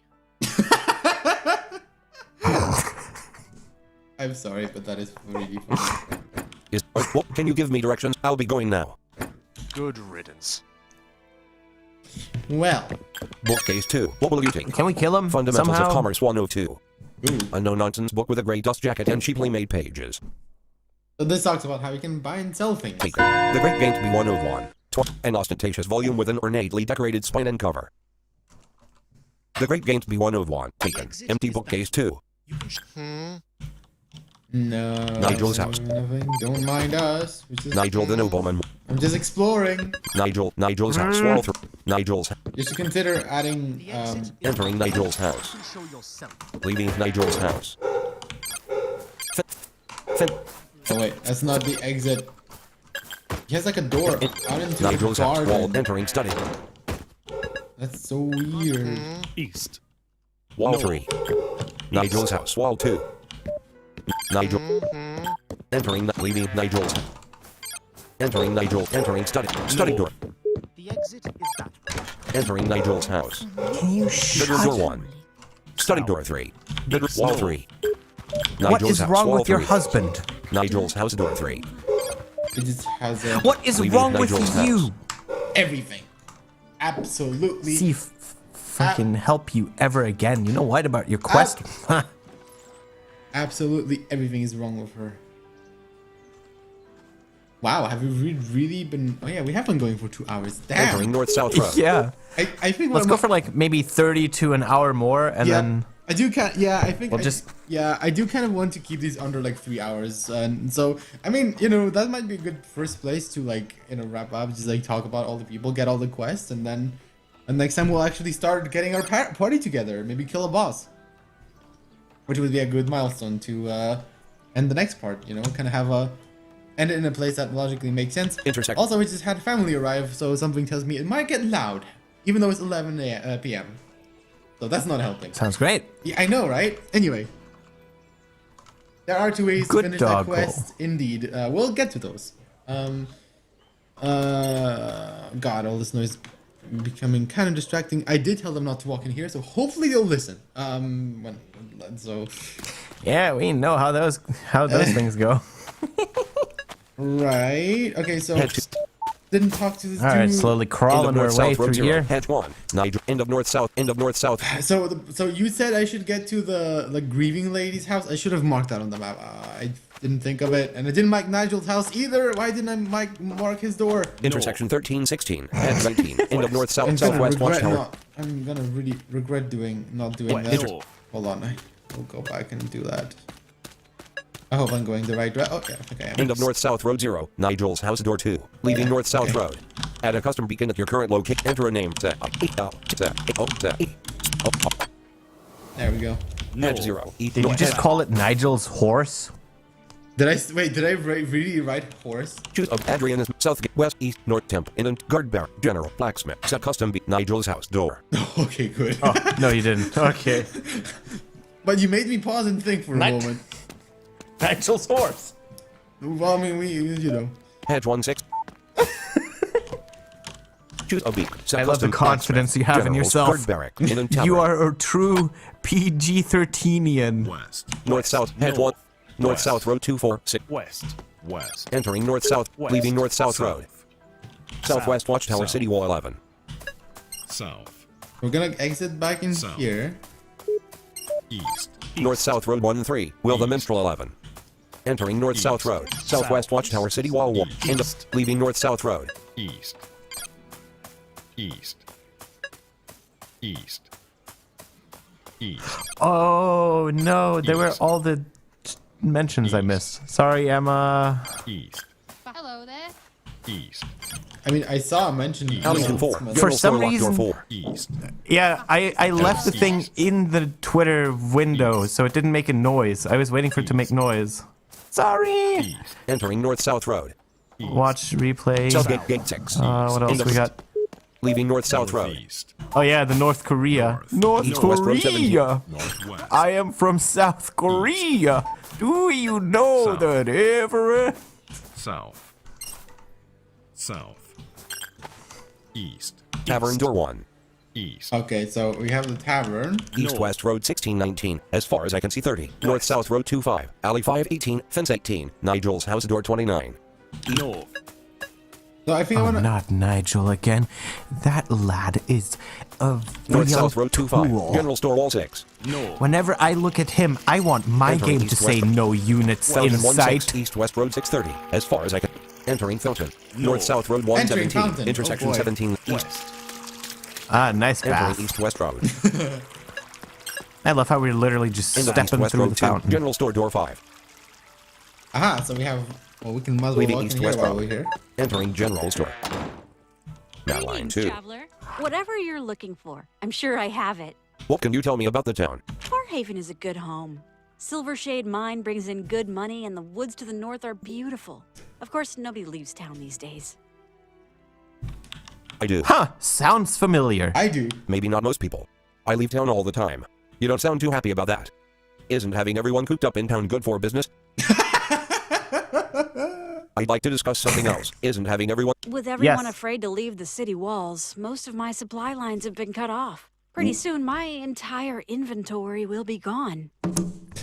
I'm sorry, but that is really funny. What? Can you give me directions? I'll be going now. Good riddance. Well, Bookcase 2. What will you take? Can we kill him Fundamentals somehow? of Commerce 102. A no-nonsense book with a grey dust jacket and cheaply made pages. So this talks about how you can buy and sell things. Taken. The Great Gatsby 101. An ostentatious volume with an ornately decorated spine and cover. The Great Gatsby 101. Taken. Empty bookcase 2. No. Nigel's house. Don't mind us. Nigel the nobleman. I'm just exploring. Nigel's house. Wall 3. Nigel's. You should consider adding. Entering Nigel's house. Leaving Nigel's house. Oh wait, that's not the exit. He has like a door out into Nigel's the house. garden. Wall. Entering study. That's so weird. East. Wall 3. Nigel's house. Wall 2. Nigel. Entering. Leaving Nigel's house. Entering Nigel. Entering study. Study door. The exit is that way. Entering Nigel's house. Can you shut Bedroom door 1. Study door 3. Bedroom wall 3. What is house, wrong wall with your 3. husband? Nigel's house door 3. It just has a. What is Leaving wrong with Nigel's you? house. Everything. Absolutely. See if I can help you ever again. You know what about your quest? Absolutely everything is wrong with her. Wow, have we really been... Oh yeah, we have been going for 2 hours. Damn. Entering North-South Road. Yeah. I think... Let's go for like maybe 30 to an hour more and then... I do kind yeah, I think we'll I do kind of want to keep these under like 3 hours. And so, I mean, you know, that might be a good first place to like, you know, wrap up. Just like talk about all the people, get all the quests, and then... And next time we'll actually start getting our party together. Maybe kill a boss. Which would be a good milestone to end the next part, you know? Kind of have a... End it in a place that logically makes sense. Also, we just had family arrive, so something tells me it might get loud. Even though it's 11 p.m. So that's not helping. Sounds great. Yeah, I know, right? Anyway. There are 2 ways to finish that quest. Indeed. We'll get to those. God, all this noise becoming kind of distracting. I did tell them not to walk in here, so hopefully they'll listen. Yeah, we know how those things go. Right. Okay, so didn't talk to this dude. All right, slowly crawling our way through here. Hedge 1. Nigel. End of north-south. End of north-south. So you said I should get to the grieving lady's house. I should have marked that on the map. I didn't think of it, and I didn't mark Nigel's house either. Why didn't I mark his door? Intersection 1316. Hedge 19. End of north-south. Southwest watchtower. I'm gonna really regret not doing that. Hold on, we'll go back and do that. I hope I'm going the right direction. Oh, yeah, okay. End of North-South Road 0. Nigel's house door 2. Leaving North-South Road. Add a custom beacon at your current location. Enter a name. There we go. Edge 0. Did you just call it Nigel's horse? Did I wait? Did I really write horse? Choose of Adrian is south, west, east, north, temp, inland, guard bearer, general, blacksmith. Set custom be Nigel's house door. Okay, good. Oh, no, you didn't. Okay. But you made me pause and think for a moment. Nigel's horse. Well, I mean, you know. Hedge 16. Choose a beak. I love the confidence you have in yourself. Guard barrack, inland, You are a true PG13ian. West. North-south. Hedge 1. North-south road 246. West. Entering north-south. Leaving north-south road. Southwest watchtower city wall 11. South. We're gonna exit back in here. East. North-south road 13. Will the Minstrel 11. Entering north-south road. Southwest watchtower city wall 1. End of leaving north-south road. East. Oh no, there were all the mentions I missed. Sorry, Emma. East. Hello there. East. I mean, I saw a mention. For some reason, East. yeah, I left the thing in the Twitter window, so it didn't make a noise. I was waiting for it to make noise. Sorry. East. Entering north-south road. Watch replay. Southgate gate 6. What else we got? Leaving north-south road. Oh yeah, the North Korea. North Korea. I am from South Korea. Do you know that ever? South. East. Tavern door 1. East. Okay, so we have the tavern. East-west road 1619. As far as I can see 30. North-south road 25. Alley 518. Fence 18. Nigel's house door 29. North. No, I think I Oh, wanna. not Nigel again. That lad is a North real South Road 25. fool. General Store Wall 6. Whenever I look at him, I want my Entering game to east say west. no units in 1016 sight. East West Road 630. As far as I can. Entering Fountain. North South Road Entering 117. Fountain. Intersection Oh, boy. 17 East. Ah, nice Entering path. East West Road. I love how we're literally just Into East stepping West through Road the 2. fountain. General Store Door 5. Aha, so we have. Well, we can might as well Leaving walk East in here West while Road. we're here. Entering General Store. Now line 2. Traveler. Whatever you're looking for, I'm sure I have it. What can you tell me about the town? Farhaven is a good home. Silvershade Mine brings in good money, and the woods to the north are beautiful. Of course, nobody leaves town these days. I do. Huh, sounds familiar. I do. Maybe not most people. I leave town all the time. You don't sound too happy about that. Isn't having everyone cooped up in town good for business? I'd like to discuss something else. Isn't having everyone... With everyone afraid to leave the city walls, most of my supply lines have been cut off. Pretty soon, my entire inventory will be gone.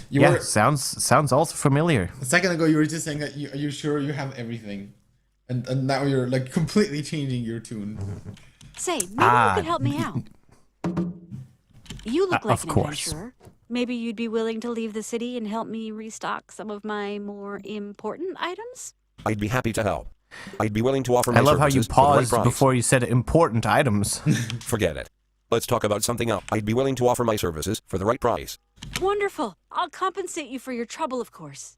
You sounds also familiar. A second ago, you were just saying that are you sure you have everything? And now you're like completely changing your tune. Say, maybe you could help me out. You look like of an course. adventurer. Maybe you'd be willing to leave the city and help me restock some of my more important items? I'd be happy to help. I'd be willing to offer my I love how you services for the right paused price. before you said important items. Forget it. Let's talk about something else. I'd be willing to offer my services for the right price. Wonderful. I'll compensate you for your trouble, of course.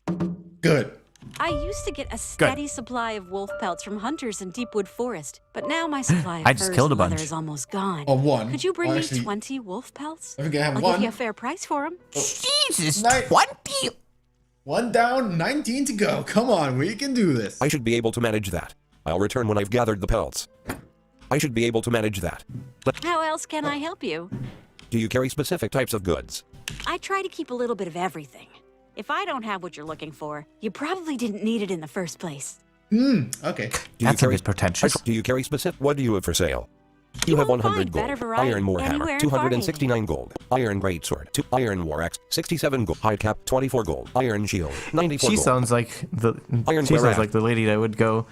Good. I used to get a steady supply of wolf pelts from hunters in Deepwood Forest, but now my supply of I just furs killed a and leather bunch. is almost gone. Oh, one. Could you bring Oh, me actually, 20 wolf pelts? I think I have I'll one. give you a fair price for them. Jesus, 20? 20? One down, 19 to go. Come on, we can do this. I should be able to manage that. I'll return when I've gathered the pelts. I should be able to manage that. How else can I help you? Do you carry specific types of goods? I try to keep a little bit of everything. If I don't have what you're looking for, you probably didn't need it in the first place. Okay. That's a bit pretentious. Do you carry specific? What do you have for sale? You have 100 better gold. variety Iron anywhere Warhammer, in 269 gold. Iron Greatsword, 2 Iron War Axe, 67 gold. High Cap, 24 gold. Iron Shield, 94 She gold. sounds like the Iron she sounds Warhammer. like the lady that would go,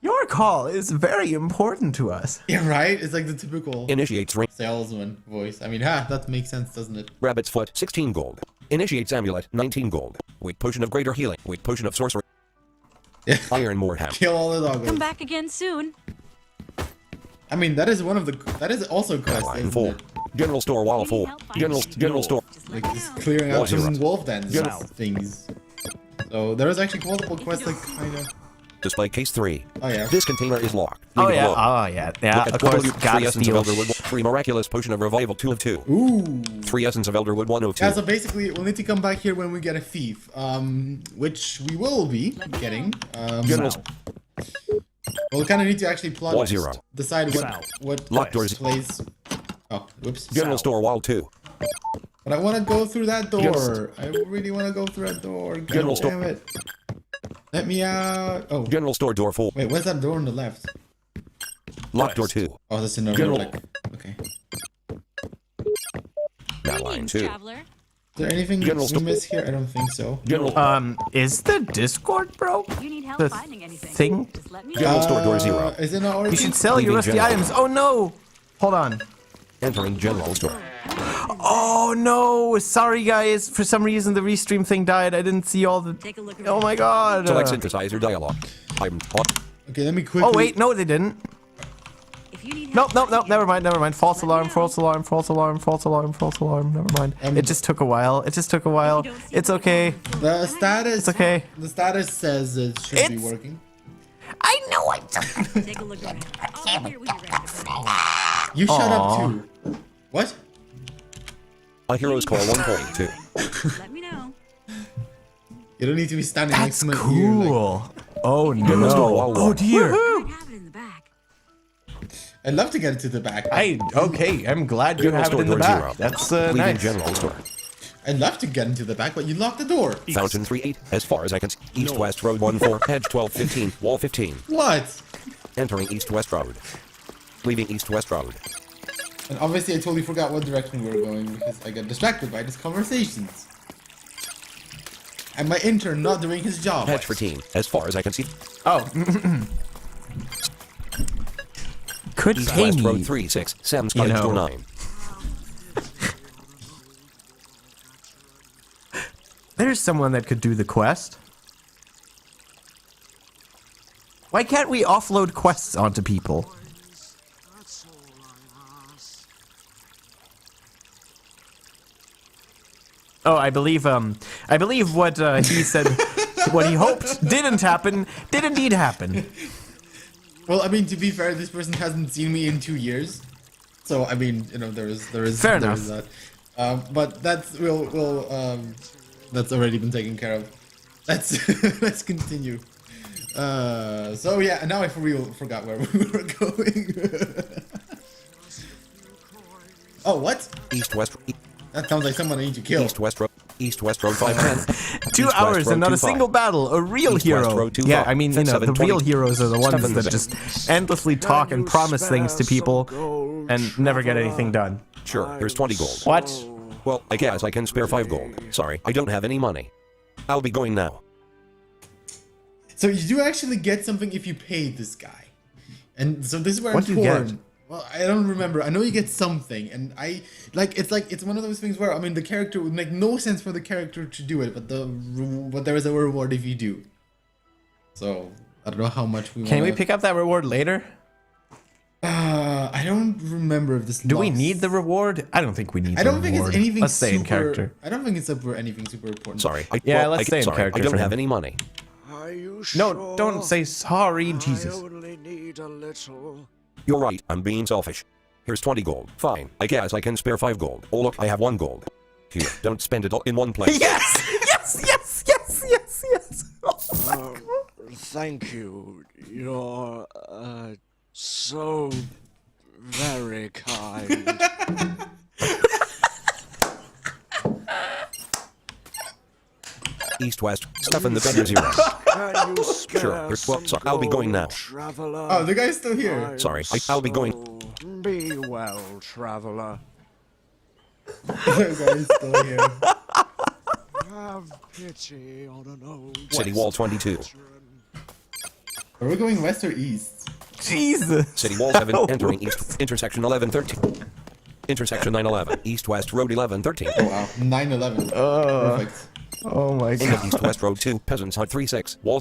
"Your call is very important to us." Yeah, right? It's like the typical Initiates ring. salesman voice. I mean, that makes sense, doesn't it? Rabbit's Foot, 16 gold. Initiates Amulet, 19 gold. Weight Potion of Greater Healing. Weight Potion of Sorcery. Iron Warhammer. Kill all the doggos. Come back again soon. I mean, that is also a quest, Line isn't 4. it? General Store Wall 4. General Store. Like just clearing Wall out some 0. wolf dens General. things. So there is actually multiple quests like kind of. Display case 3. Oh, yeah. This container is locked. Oh Leave it yeah, alone. oh yeah, yeah. Look at Of total course, loot. 3 gotta Essence of steal. Elderwood. 3 Miraculous Potion of Revival 2 of 2. Ooh. 3 Essence of Elderwood 1 of 2. Yeah, so basically, we'll need to come back here when we get a thief, which we will be getting. General. We'll kind of need to actually plot, Wall 0. decide what Locked doors. place. Oh, whoops. General Store Wall 2. But I want to go through that door. I really want to go through that door. God General damn Store. it. Let me out. Oh. General Store Door 4. Wait, where's that door on the left? Locked door 2. Oh, that's another General. like. Okay. Now line 2. Is there anything General we Store. miss here? I don't think so. General. Is the Discord broke? You need help The finding anything? thing? Just let me General Store Door 0. Is it not already? You should sell your Leaving rusty General. items. Oh no! Hold on. Entering General Store. Oh no! Sorry guys. For some reason the restream thing died. I didn't see all the. Oh my god. Select synthesizer dialogue. I'm hot. Okay, let me quickly. Oh wait, no, they didn't. Nope, nope, nope. Never mind, never mind. False alarm, false alarm, false alarm, false alarm, false alarm. Never mind. It just took a while. It just took a while. It's okay. The status. It's okay. The status says it should be working. I know it. Take a look around. I'll be here when you're ready. You shut up Aw. too. What? A hero's call 1.2. Let me know. You don't need to be standing next That's to my ear. Like, cool. Oh General Store no. Wall Oh 1. dear. Have it in the back. I'd love to get it to the back. Okay. I'm glad you General have it Store in the Door back. 0. That's Leaving nice. General Store. I'd love to get into the back, but you locked the door. Fountain 3-8. As far as I can see. East-West Road 1-4. Hedge 12-15. Wall 15. What? Entering East-West Road. Leaving East-West Road. And obviously, I totally forgot what direction we were going because I got distracted by these conversations. And my intern not doing his job. Hedge 14. As far as I can see. Oh. could East pay West me, Road 36, Sam's you Cottage know. Door 9. There's someone that could do the quest. Why can't we offload quests onto people? Oh, I believe what he said, what he hoped didn't happen, did indeed happen. Well, I mean, to be fair, this person hasn't seen me in 2 years, so I mean, you know, there is Fair enough. that. But that's that's already been taken care of. Let's continue. So yeah, now I for real forgot where we were going. Oh, what? East West. That sounds like someone I need to kill. East West Road 510. 2 hours and not a single battle. A real hero. Yeah, I mean, you know, the real heroes are the ones that just endlessly talk and promise things to people and never get anything done. Sure, here's 20 gold. What? Well, I guess I can spare 5 gold. Sorry, I don't have any money. I'll be going now. So you do actually get something if you pay this guy. And so this is where What I'm do you torn. get? Well, I don't remember. I know you get something, and it's one of those things where, I mean, the character would make no sense for the character to do it, but there is a reward if you do. So I don't know how much we. Can we pick up that reward later? I don't remember if this. Do we need the reward? I don't think we need. I don't think it's anything. Let's stay in super, character. I don't think it's anything super important. Sorry. Let's stay in character. I don't for have him. any money. No, don't say sorry, Jesus. You're right, I'm being selfish. Here's 20 gold. Fine, I guess I can spare 5 gold. Oh look, I have 1 gold. Here, don't spend it all in one place. Yes! Yes! Yes! Yes! Yes! Yes! Oh my God. Thank you. You're so very kind. East West, stuff in the better 0. Sure, well, sorry, I'll be going now. Oh, the guy's still here. Sorry, I'll be going. Be well, traveler. The guy's still here. Have pity on an old City Wall 22. Are we going west or east? Jesus. City Wall 7, entering east, intersection 1113. Intersection 911, East West Road 1113. Oh wow, 911. Perfect. Oh my End God. of East West Road 2, Peasants Hut 36, Wall.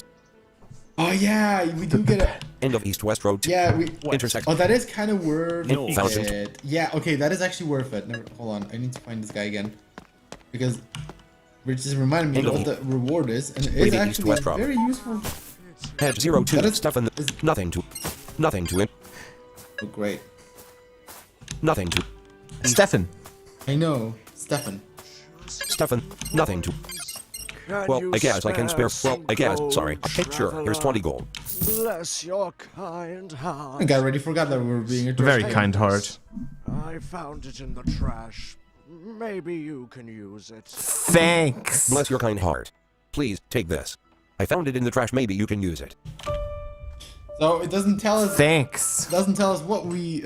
Oh yeah, we do get it. End of East West Road 2. Yeah, we. Intersection. Oh, that is kind of worth Fountain. it. Yeah, okay, that is actually worth it. Never, hold on, I need to find this guy again, because Rich just reminded me of what the reward is, and it is actually very useful. Hedge 02, stuff in the. Nothing to it. Oh great. Nothing to. Stefan. I know, Stefan. Stefan, nothing to. Well, I guess I can spare. Well, I guess. Sorry. Sure, here's 20 gold. Bless your kind heart. I think I already forgot that we were being addressed. Very kind heart. I found it in the trash. Maybe you can use it. Thanks. Bless your kind heart. Please, take this. I found it in the trash. Maybe you can use it. So it doesn't tell us. Thanks. It doesn't tell us what he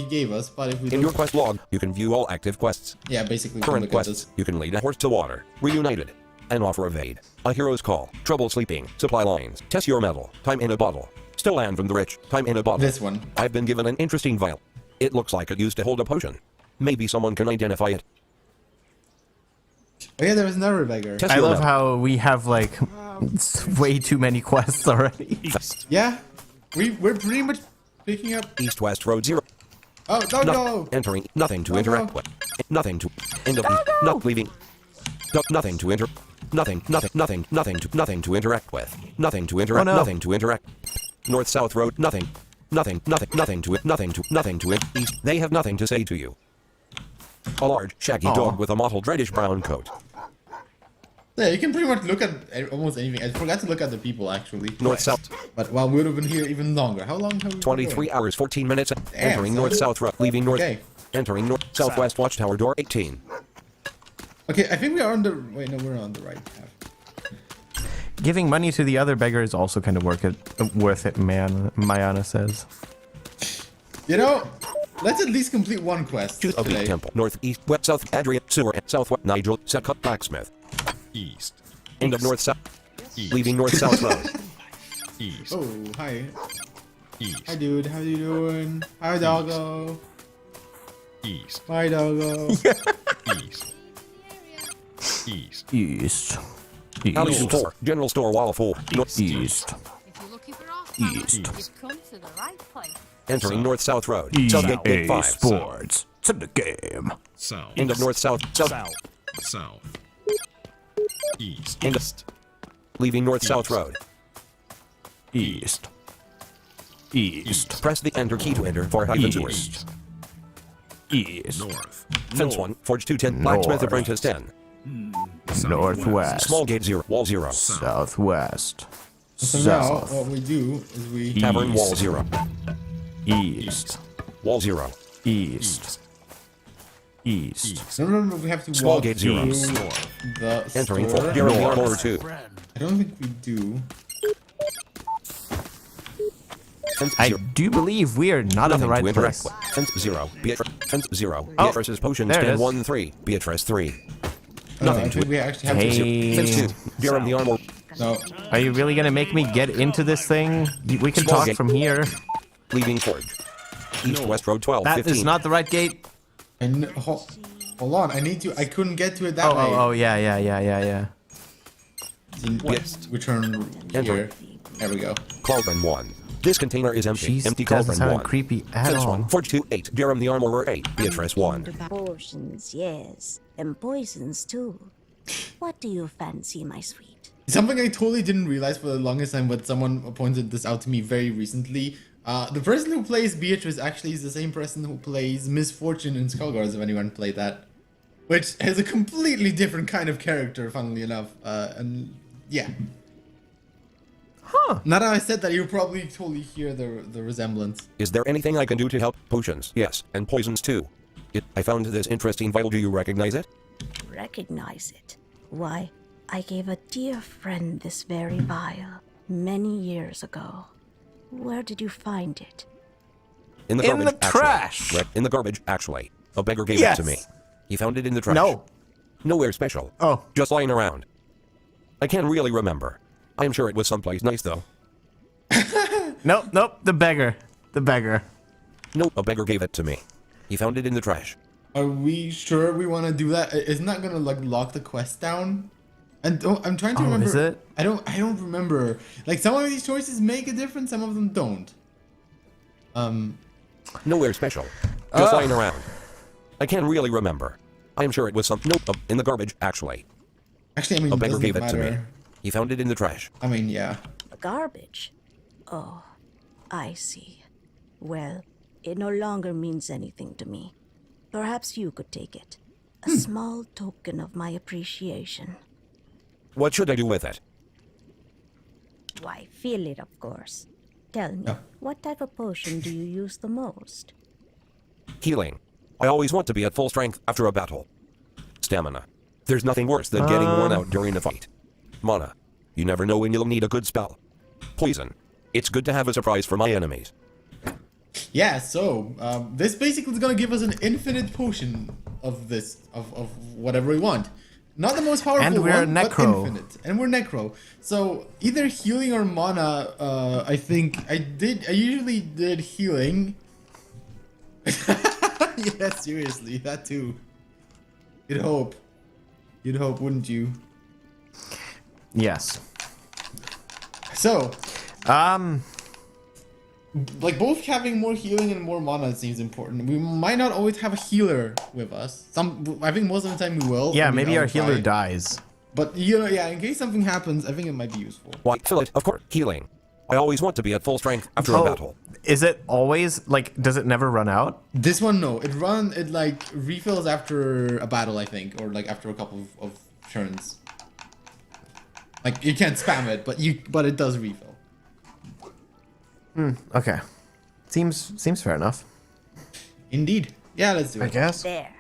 gave us, but if we In your quest log, you can view all active quests. Yeah, basically. Current quests, you can lead a horse to water, reunited, an offer of aid, a hero's call, trouble sleeping, supply lines, test your metal, time in a bottle, still land from the rich, time in a bottle. This one. I've been given an interesting vial. It looks like it used to hold a potion. Maybe someone can identify it. Oh yeah, there was another beggar. Test I your love metal. how we have like way too many quests already. Yeah, we're pretty much picking up. East West Road 0. Oh no! Entering. Nothing to interact with. Nothing to. End of. Not leaving. Nothing to enter. Nothing to interact with. Nothing to interact. Nothing to interact. North South Road. Nothing to it. Nothing to it. East. They have nothing to say to you. A large, shaggy dog with a mottled reddish brown coat. Yeah, you can pretty much look at almost anything. I forgot to look at the people actually. North South. But well, we would have been here even longer. How long have we been 23 going? hours, 14 minutes. Entering so North South Road. Leaving North. Okay. Entering North Southwest Watchtower door 18. Okay, I think we are on the. Wait, no, we're on the right path. Giving money to the other beggar is also kind of worth it, man. Mayana says. You know, let's at least complete one quest Tooth of the today. Temple. North, East, West, South, Adria, Sewer, Southwest, Nigel, Setcut, Blacksmith. East. End of North South. East. Leaving North South Road. East. Oh, hi. Hi, dude. How you doing? Hi, doggo. East. Hi, doggo. East. East. East. Alley store. General store wall 4. East. If you're looking for East. you've come to the right place. Entering north-south road. EA Gate 5. Sports. It's in the game. South. End of north-south. South. South. East. End of. Leaving north-south road. East. East. Press the enter key to enter for hyphen tours. East. East. North. Fence 1. Forge 210. Blacksmith apprentice 10. Northwest. Small gate 0. Wall 0. Southwest. So South. now what we do is we Tavern wall 0. East. Wall 0. East. East. Now remember we have to Small walk gate 0. through the Entering store. for Bureau Armor 2. I don't think we do. I do believe we are not in the right place. Fence 0. Fence 0. Oh, Beatrice's potions there it 10 is. 1 3. Beatrice 3. I Nothing to think it. we actually have Hey. Fence 2. Bureau the Armor. No. Are you really gonna make me get into this thing? We can Small talk gate. from here. Leaving Forge. East-west road 12. That 15. is not the right gate. And hold on, I need to. I couldn't get to it that way. Oh, yeah. Yes. We turn here. There we go. Cauldron 1. This container is empty. Jeez, Empty doesn't Cauldron sound 1. creepy at Fence all. 1. Forge 2 8. Jerem the Armorer 8. Beatrice 1. Potions, yes. And poisons, too. What do you fancy, my sweet? Something I totally didn't realize for the longest time, but someone pointed this out to me very recently. The person who plays Beatrice actually is the same person who plays Misfortune in Skullguards, if anyone played that. Which is a completely different kind of character, funnily enough. And yeah. Huh. Now that I said that, you probably totally hear the resemblance. Is there anything I can do to help? Potions, yes, and poisons too. I found this interesting vial. Do you recognize it? Recognize it? Why, I gave a dear friend this very vial many years ago. Where did you find it? In the In garbage. the trash. In the garbage, actually. A beggar gave it to me. He found it in the trash. No. Nowhere special. Oh. Just lying around. I can't really remember. I am sure it was someplace nice, though. Nope. The beggar. Nope, a beggar gave it to me. He found it in the trash. Are we sure we want to do that? Isn't that gonna like lock the quest down? And I'm trying to remember. Is it? I don't remember. Like some of these choices make a difference, some of them don't. Nowhere special. Just lying around. I can't really remember. I am sure it was some. Nope, in the garbage, actually. Actually, I mean, A beggar doesn't gave it to me. matter. He found it in the trash. I mean, yeah. Garbage? Oh, I see. Well, it no longer means anything to me. Perhaps you could take it. A small token of my appreciation. What should I do with it? Why, feel it, of course. Tell me, what type of potion do you use the most? Healing. I always want to be at full strength after a battle. Stamina. There's nothing worse than getting worn out during a fight. Mana. You never know when you'll need a good spell. Poison. It's good to have a surprise for my enemies. Yeah, so this basically is gonna give us an infinite potion of this of whatever we want. Not the most powerful And we're one, necro. but infinite. And we're necro. So either healing or mana. I think I usually did healing. Yeah, seriously, that too. You'd hope, wouldn't you? Yes. So, like both having more healing and more mana seems important. We might not always have a healer with us. I think most of the time we will. Yeah, I mean, maybe I'll our healer try. dies. But you know, yeah, in case something happens, I think it might be useful. Why, fill it, of course. Healing. I always want to be at full strength after a battle. Is it always, like, does it never run out? This one, no. It like refills after a battle, I think, or like after a couple of turns. Like you can't spam it, but it does refill. Okay. Seems fair enough. Indeed. Yeah, let's do it. I guess. There.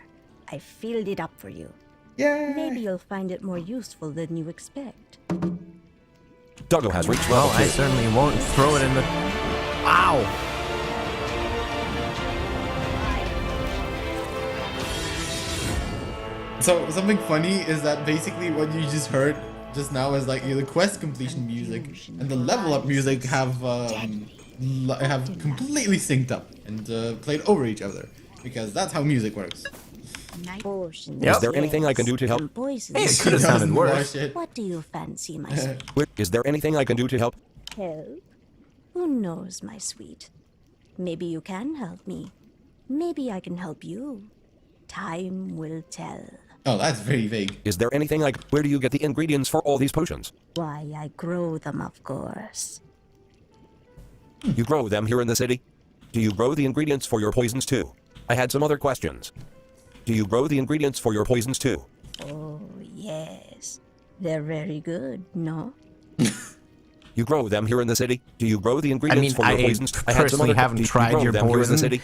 I filled it up for you. Yeah. Maybe you'll find it more useful than you expect. Doggo has reached Well, level 2. I certainly won't throw it in the... Ow! So something funny is that basically what you just heard just now is like the quest completion music and the level up music have have completely synced up and played over each other because that's how music works. Is there anything I can do to help? Hey, it could have sounded worse. What do you fancy, my sweet? Is there anything I can do to help? Help? Who knows, my sweet? Maybe you can help me. Maybe I can help you. Time will tell. Oh, that's very vague. Is there anything like where do you get the ingredients for all these potions? Why, I grow them, of course. You grow them here in the city? Do you grow the ingredients for your poisons too? I had some other questions. Do you grow the ingredients for your poisons too? Oh, yes. They're very good, no? You grow them here in the city? Do you grow the ingredients for your poisons? I personally haven't tried your poison,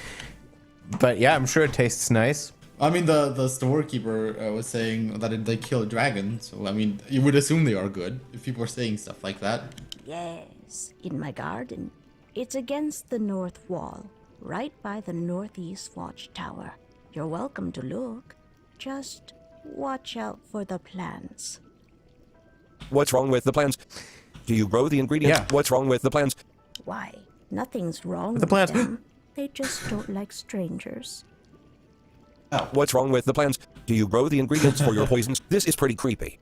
but yeah, I'm sure it tastes nice. I mean, the storekeeper was saying that they kill a dragon, so I mean, you would assume they are good if people are saying stuff like that. Yes, in my garden. It's against the north wall, right by the northeast watchtower. You're welcome to look. Just watch out for the plants. What's wrong with the plants? Do you grow the ingredients? Yeah. What's wrong with the plants? Why? Nothing's wrong The with plants. them. They just don't like strangers. What's wrong with the plants? Do you grow the ingredients for your poisons? This is pretty creepy.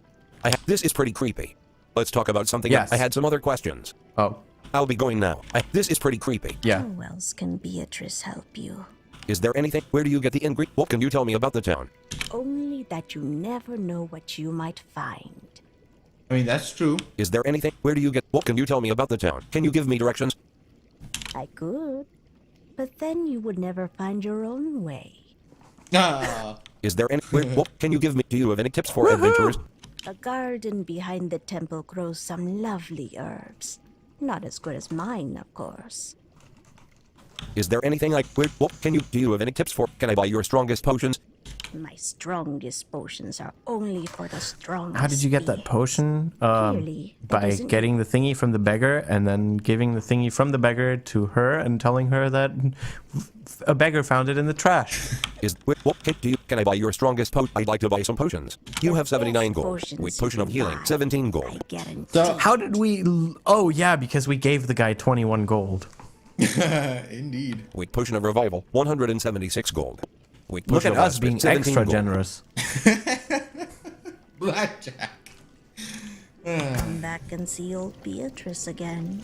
This is pretty creepy. Let's talk about something else. Yes. I had some other questions. Oh. I'll be going now. This is pretty creepy. Yeah. How else can Beatrice help you? Is there anything? Where do you get the ingredients? What can you tell me about the town? Only that you never know what you might find. I mean, that's true. Is there anything? Where do you get? What can you tell me about the town? Can you give me directions? I could, but then you would never find your own way. Is there any? What can you give me? Do you have any tips for adventurers? The garden behind the temple grows some lovely herbs. Not as good as mine, of course. Is there anything like? What can you? Do you have any tips for? Can I buy your strongest potions? My strongest potions are only for the strongest. How did you get that potion? Clearly, that By doesn't- getting the thingy from the beggar and then giving the thingy from the beggar to her and telling her that a beggar found it in the trash. Can I buy your strongest potion? I'd like to buy some potions. You have 79 gold. potions With potion you of can healing, buy. 17 gold. So, How did we? Oh yeah, because we gave the guy 21 gold. indeed. With potion of revival, 176 gold. With Look potion at of us aspect, being 17 extra gold. generous. Blackjack. Come back and see old Beatrice again.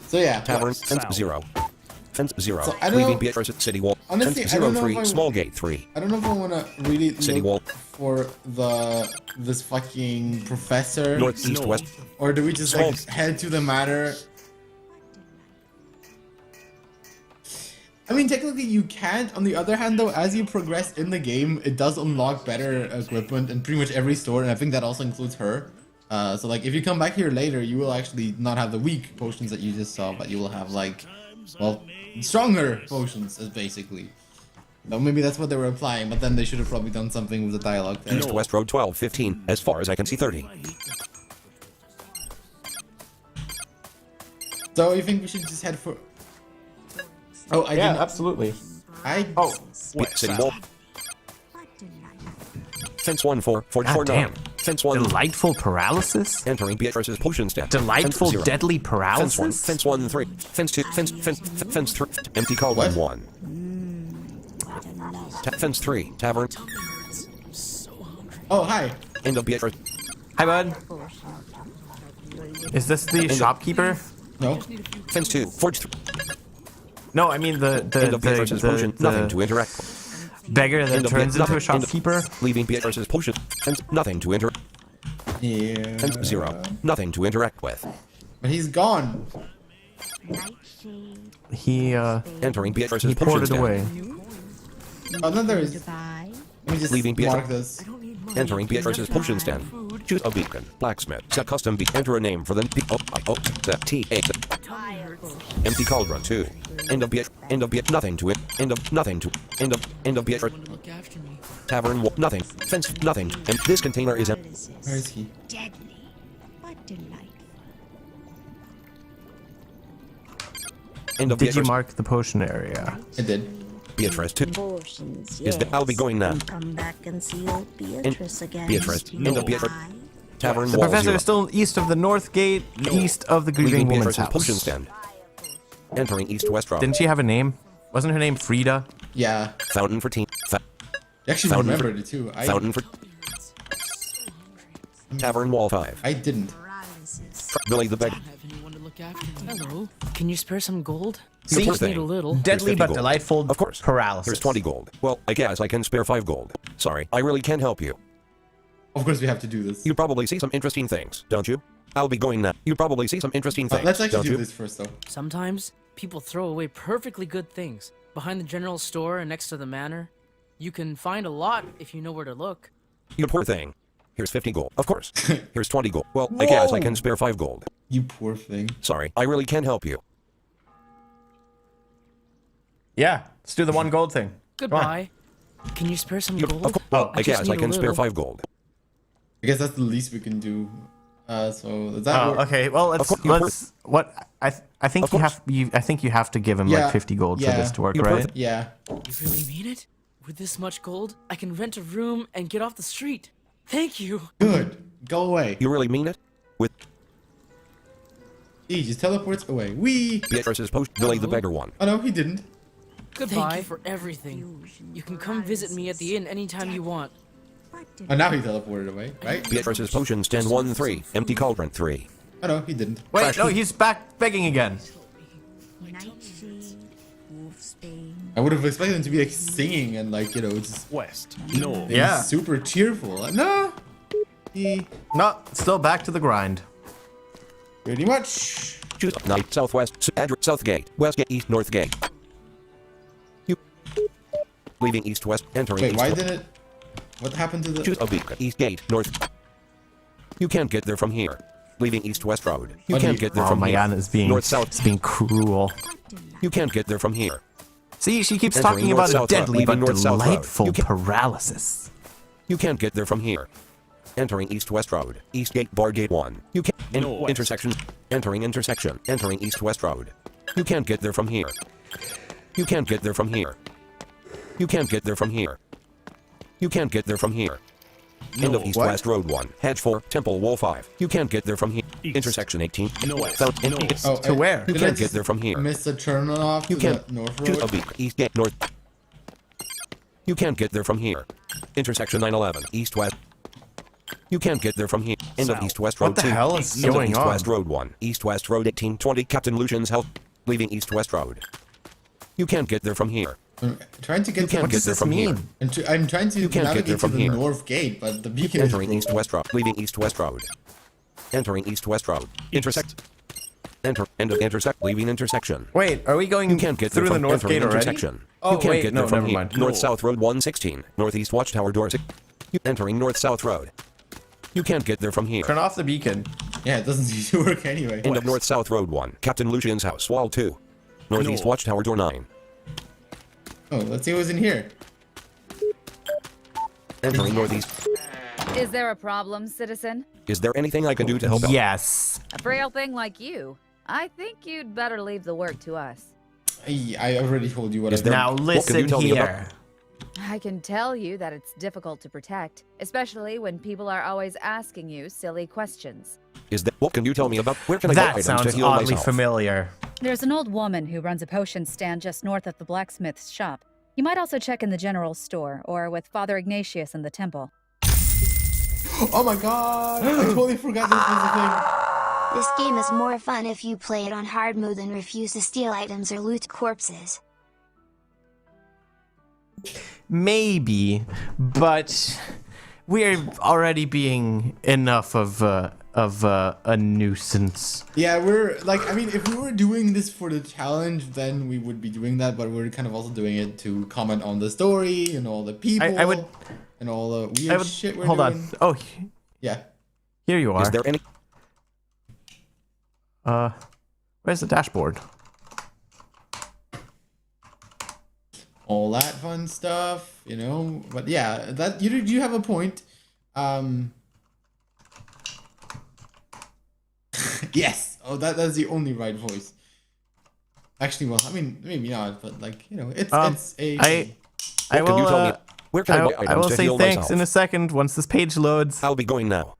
So yeah. Tavern, fence 0. Fence 0. So, I don't Leaving know- Beatrice at City Wall. Honestly, Fence I 0 don't know 3. if I- Small gate 3. I don't know if I want to really City look wall. for this fucking professor. North, east, west. Or do we just Small- like head to the manor? I mean, technically you can't. On the other hand, though, as you progress in the game, it does unlock better equipment in pretty much every store, and I think that also includes her. So like, if you come back here later, you will actually not have the weak potions that you just saw, but you will have like, well, stronger potions, basically. But maybe that's what they were implying, but then they should have probably done something with the dialogue there. East, west, road 12, 15. As far as I can see, 30. So you think we should just head for? Oh, I Yeah, didn't. absolutely. City Wall. Fence 1 4. Fort God 4 9. damn. Fence 1. Delightful paralysis? Entering Beatrice's potion stand. Delightful Fence 0. deadly Fence 1. paralysis? Fence 1 3. Fence 2. Fence 3. Empty cauldron 1. Fence 3. Tavern. Oh, hi. End of Beatrice. Hi, bud. Is this the shopkeeper? No. Fence 2. Forge 3. No, I mean the End of Beatrice's potion. Nothing to interact with. beggar that End of turns into a nothing. End of- shopkeeper. Leaving Beatrice's potion. Fence. Nothing to interact. Yeah. Fence 0. Nothing to interact with. But he's gone. He Entering Beatrice's he potion poured it stand. away. Oh, no, there is. Let me just Leaving mark Beatrice. this. Entering Beatrice's potion stand. Choose a beacon. Blacksmith. Set custom beacon. Enter a name for the T. Empty cauldron 2. End of Beatrice. End of Beatrice. Nothing to it. End of nothing to. End of Beatrice. Tavern. Nothing. Fence. Nothing. And this container is empty. Where is he? Deadly. What delightful. End of Did you Beatrice. mark the potion area? I did. Beatrice 2. Potions, Is the, I'll be going now. And come back and see old Beatrice again. Beatrice. End of Beatrice. Tavern The wall professor 0. is still east of the north gate, east of the Leaving grieving woman's Beatrice's potion house. stand. Entering East-West Road. Didn't she have a name? Wasn't her name Frida? Yeah. Fountain for teen. You actually Fountain remembered it too. Fountain for Tavern Wall 5. I didn't. Billy the Beggar. Hello. Can you spare some gold? See, Just need a little. deadly Here's 50 but gold. delightful Of course. paralysis. There's 20 gold. Well, I guess I can spare 5 gold. Sorry, I really can't help you. Of course we have to do this. You probably see some interesting things, don't you? I'll be going now. You probably see some interesting things, Let's actually don't do you? this first though. Sometimes people throw away perfectly good things. Behind the general store and next to the manor. You can find a lot if you know where to look. You poor thing. Here's 50 gold. Of course. Here's 20 gold. Well, I guess I can spare 5 gold. You poor thing. Sorry, I really can't help you. Yeah, let's do the 1 gold thing. Goodbye. Can you spare some gold? Of course. Well, I just guess I need a can spare little. 5 gold. I guess that's the least we can do. So does that work? Okay, well let's what I think I think you have to give him like 50 gold for this to work, right? Yeah. You really mean it? With this much gold, I can rent a room and get off the street. Thank you. Good. Go away. You really mean it? With He just teleports away. We. Beatrice's post Billy the Beggar one. Oh no, he didn't. Goodbye. Thank you for everything. You can come visit me at the inn anytime you want. Oh, now he teleported away, right? Beatrice's potion stand 1-3. Empty cauldron 3. Oh no, he didn't. Wait, no, he's back begging again. I would have expected him to be like singing and like, you know, just West. being Yeah. super cheerful. No. No, still back to the grind. Pretty much. Choose Night, Southwest, South Gate, West Gate, East, North Gate. You leaving East West, entering Wait, East why West. did it? What happened to the? Choose a beacon, East Gate, North. You can't get there from here. Leaving East West Road. You can't get there Oh from my here. god, it's being North South. it's being cruel. You can't get there from here. See, she keeps Entering talking North about a South Road, deadly but leaving North South Road. delightful You can't- paralysis. You can't get there from here. Entering East West Road. East Gate, Bar Gate 1. You can't. North. Intersection. Entering intersection. Entering East West Road. You can't get there from here. You can't get there from here. You can't get there from here. You can't get there from here. End of East What? West Road 1. Hedge 4. Temple Wall 5. You can't get there from here. East. Intersection 18. North. South. North. Oh, To where? You did I can't get just there from here. Miss a turn off You to can't. the North Choose a Road. beat. East Gate, North. You can't get there from here. Intersection 911. East West. You can't get there from here. End of South. East West Road What the 2. hell is End of going East on? West Road 1. East West Road 1820. Captain Lucian's health. Leaving East West Road. You can't get there from here. I'm trying to get You to. can't What get does there this from here. mean? I'm trying to You can't get there navigate to from the here. North Gate, but the beacon is Entering East broken. West Road. Leaving East West Road. Entering East West Road. Intersect. Enter. End of intersect. Leaving intersection. Wait, are we going You can't get there through from the North entering Gate already? intersection. Oh, You can't wait, get no, there from never here. mind. North South Road 116. Northeast Watchtower door 6. You entering North South Road. You can't get there from here. Turn off the beacon. Yeah, it doesn't seem to work anyway. End of North South Road 1. Captain Lucian's house. Wall 2. Northeast North. Watchtower door 9. Oh, let's see what's in here. Entering Northeast. Is there a problem, citizen? Is there anything I can do to help out? Yes. A frail thing like you. I think you'd better leave the work to us. I already told you what. Is I there- Now what can listen you tell me about- here. I can tell you that it's difficult to protect, especially when people are always asking you silly questions. Is that what can you tell me about? Where can I get That items sounds to heal oddly myself? familiar. There's an old woman who runs a potion stand just north of the blacksmith's shop. You might also check in the general store or with Father Ignatius in the temple. Oh my god! I totally forgot this was a thing. This game is more fun if you play it on hard mode and refuse to steal items or loot corpses. Maybe, but we're already being enough of a nuisance. Yeah, we're like, I mean, if we were doing this for the challenge, then we would be doing that. But we're kind of also doing it to comment on the story and all the people. I would, and all the I weird would shit we're hold doing. on. Oh, Yeah. here you are. Is there any? Where's the dashboard? All that fun stuff, you know. But yeah, that you have a point. Yes. Oh, that's the only right voice. Actually, well, I mean, maybe not, but like, you know, it's a. I What can you will. tell me? Where can I buy I items will to say heal thanks myself? in a second once this page loads. I'll be going now.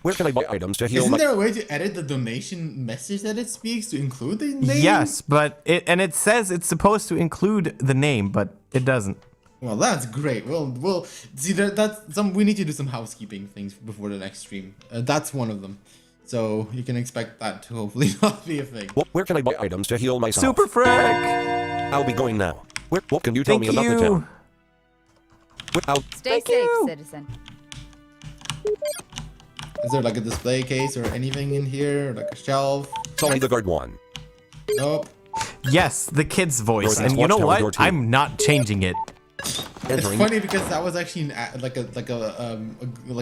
Where can I buy items to heal Isn't my... there a way to edit the donation message that it speaks to include the name? Yes, but it says it's supposed to include the name, but it doesn't. Well, that's great. We'll see. We need to do some housekeeping things before the next stream. That's one of them. So you can expect that to hopefully not be a thing. Where can I buy items to heal myself? Super Frick! I'll be going now. What can you tell me about the town? Stay safe, citizen. Is there like a display case or anything in here? Like a shelf? Solly the guard one. Nope. Yes, the kid's voice. Northeast And you know Watchtower, door what? two. I'm not changing it. It's funny because that was actually like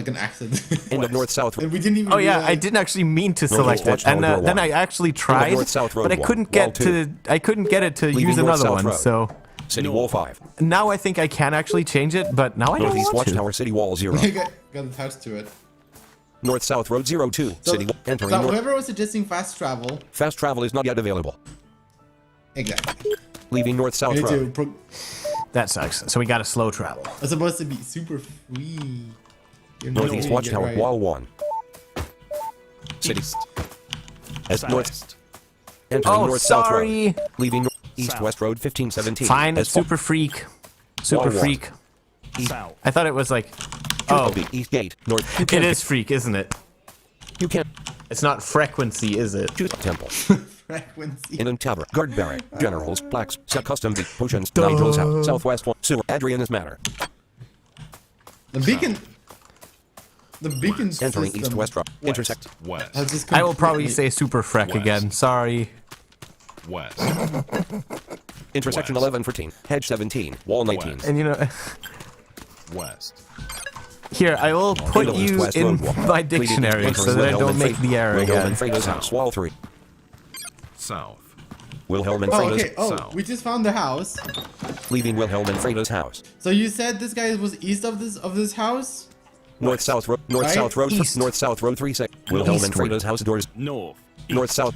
an accident. End of north-south. And we didn't even. Oh yeah, realize- I didn't actually mean to select it, Watchtower, and door then one. I actually tried, north-south road but I one, couldn't wall get two. to. I couldn't get it to Leaving use another north-south one. road. So City Wall 5. now I think I can actually change it, but now I don't Northeast want to. Watchtower, City Wall 0. got attached to it. North-south road 02. So, City Wall. Entering so north. whoever was suggesting fast travel. Fast travel is not yet available. Exactly. Leaving We north-south need road. to That sucks. So we got to slow travel. It's supposed to be super free. You're not Northeast doing it Watchtower, right. Wall 1. City. As north. Entering Oh, north-south sorry. road. Leaving east-west road 1517. Fine, As Super Freak. Super Wall one. Freak. I thought it was like. Oh. Oh, East gate. North. it is Freak, isn't it? You can't. It's not frequency, is it? Temple. Frequency. In Tavern. Guard barrack. Generals. Blacks. Set custom beat. Potions. Nigel's house. Southwest one. Sewer. Adriana's manor. The beacon. The beacon Entering system east-west road. Intersect. West. has just I will probably completely- say Super Freck West. again. Sorry. West. Intersection West. 1114. Hedge 17. Wall 19. West. And you know, West. here I will put Middle you east-west in road one. my Leading dictionary entering so that I Wilhelm don't and make Freitas. the error Wilhelm again. and Freitas house. Wall 3. South. Wilhelm and Oh, Freitas. okay. Oh, South. we just found the house. Leaving Wilhelm and Freitas house. So you said this guy was east of this house? North-south road. North-south road. East. North-south road 36. Wilhelm and Eastward. Freitas house doors. North. North-south.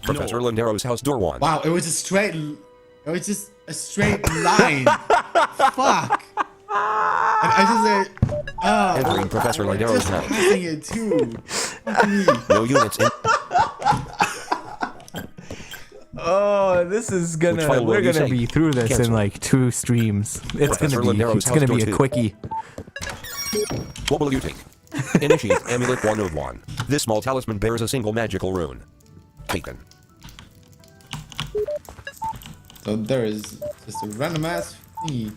Professor Landero's house door 1. Wow, it was a straight. It was just a straight line. Fuck. And I just said, oh, Entering Professor Landero's just house. passing it too. Fuck me. No units in. Oh, this is Which gonna. file will We're you gonna save? be through this Cancel. in like 2 streams. It's Professor gonna be. Landero's It's house gonna door be a 2. quickie. What will you take? Initiate Amulet 101. This small talisman bears a single magical rune. Taken. So there is just a random ass thingy.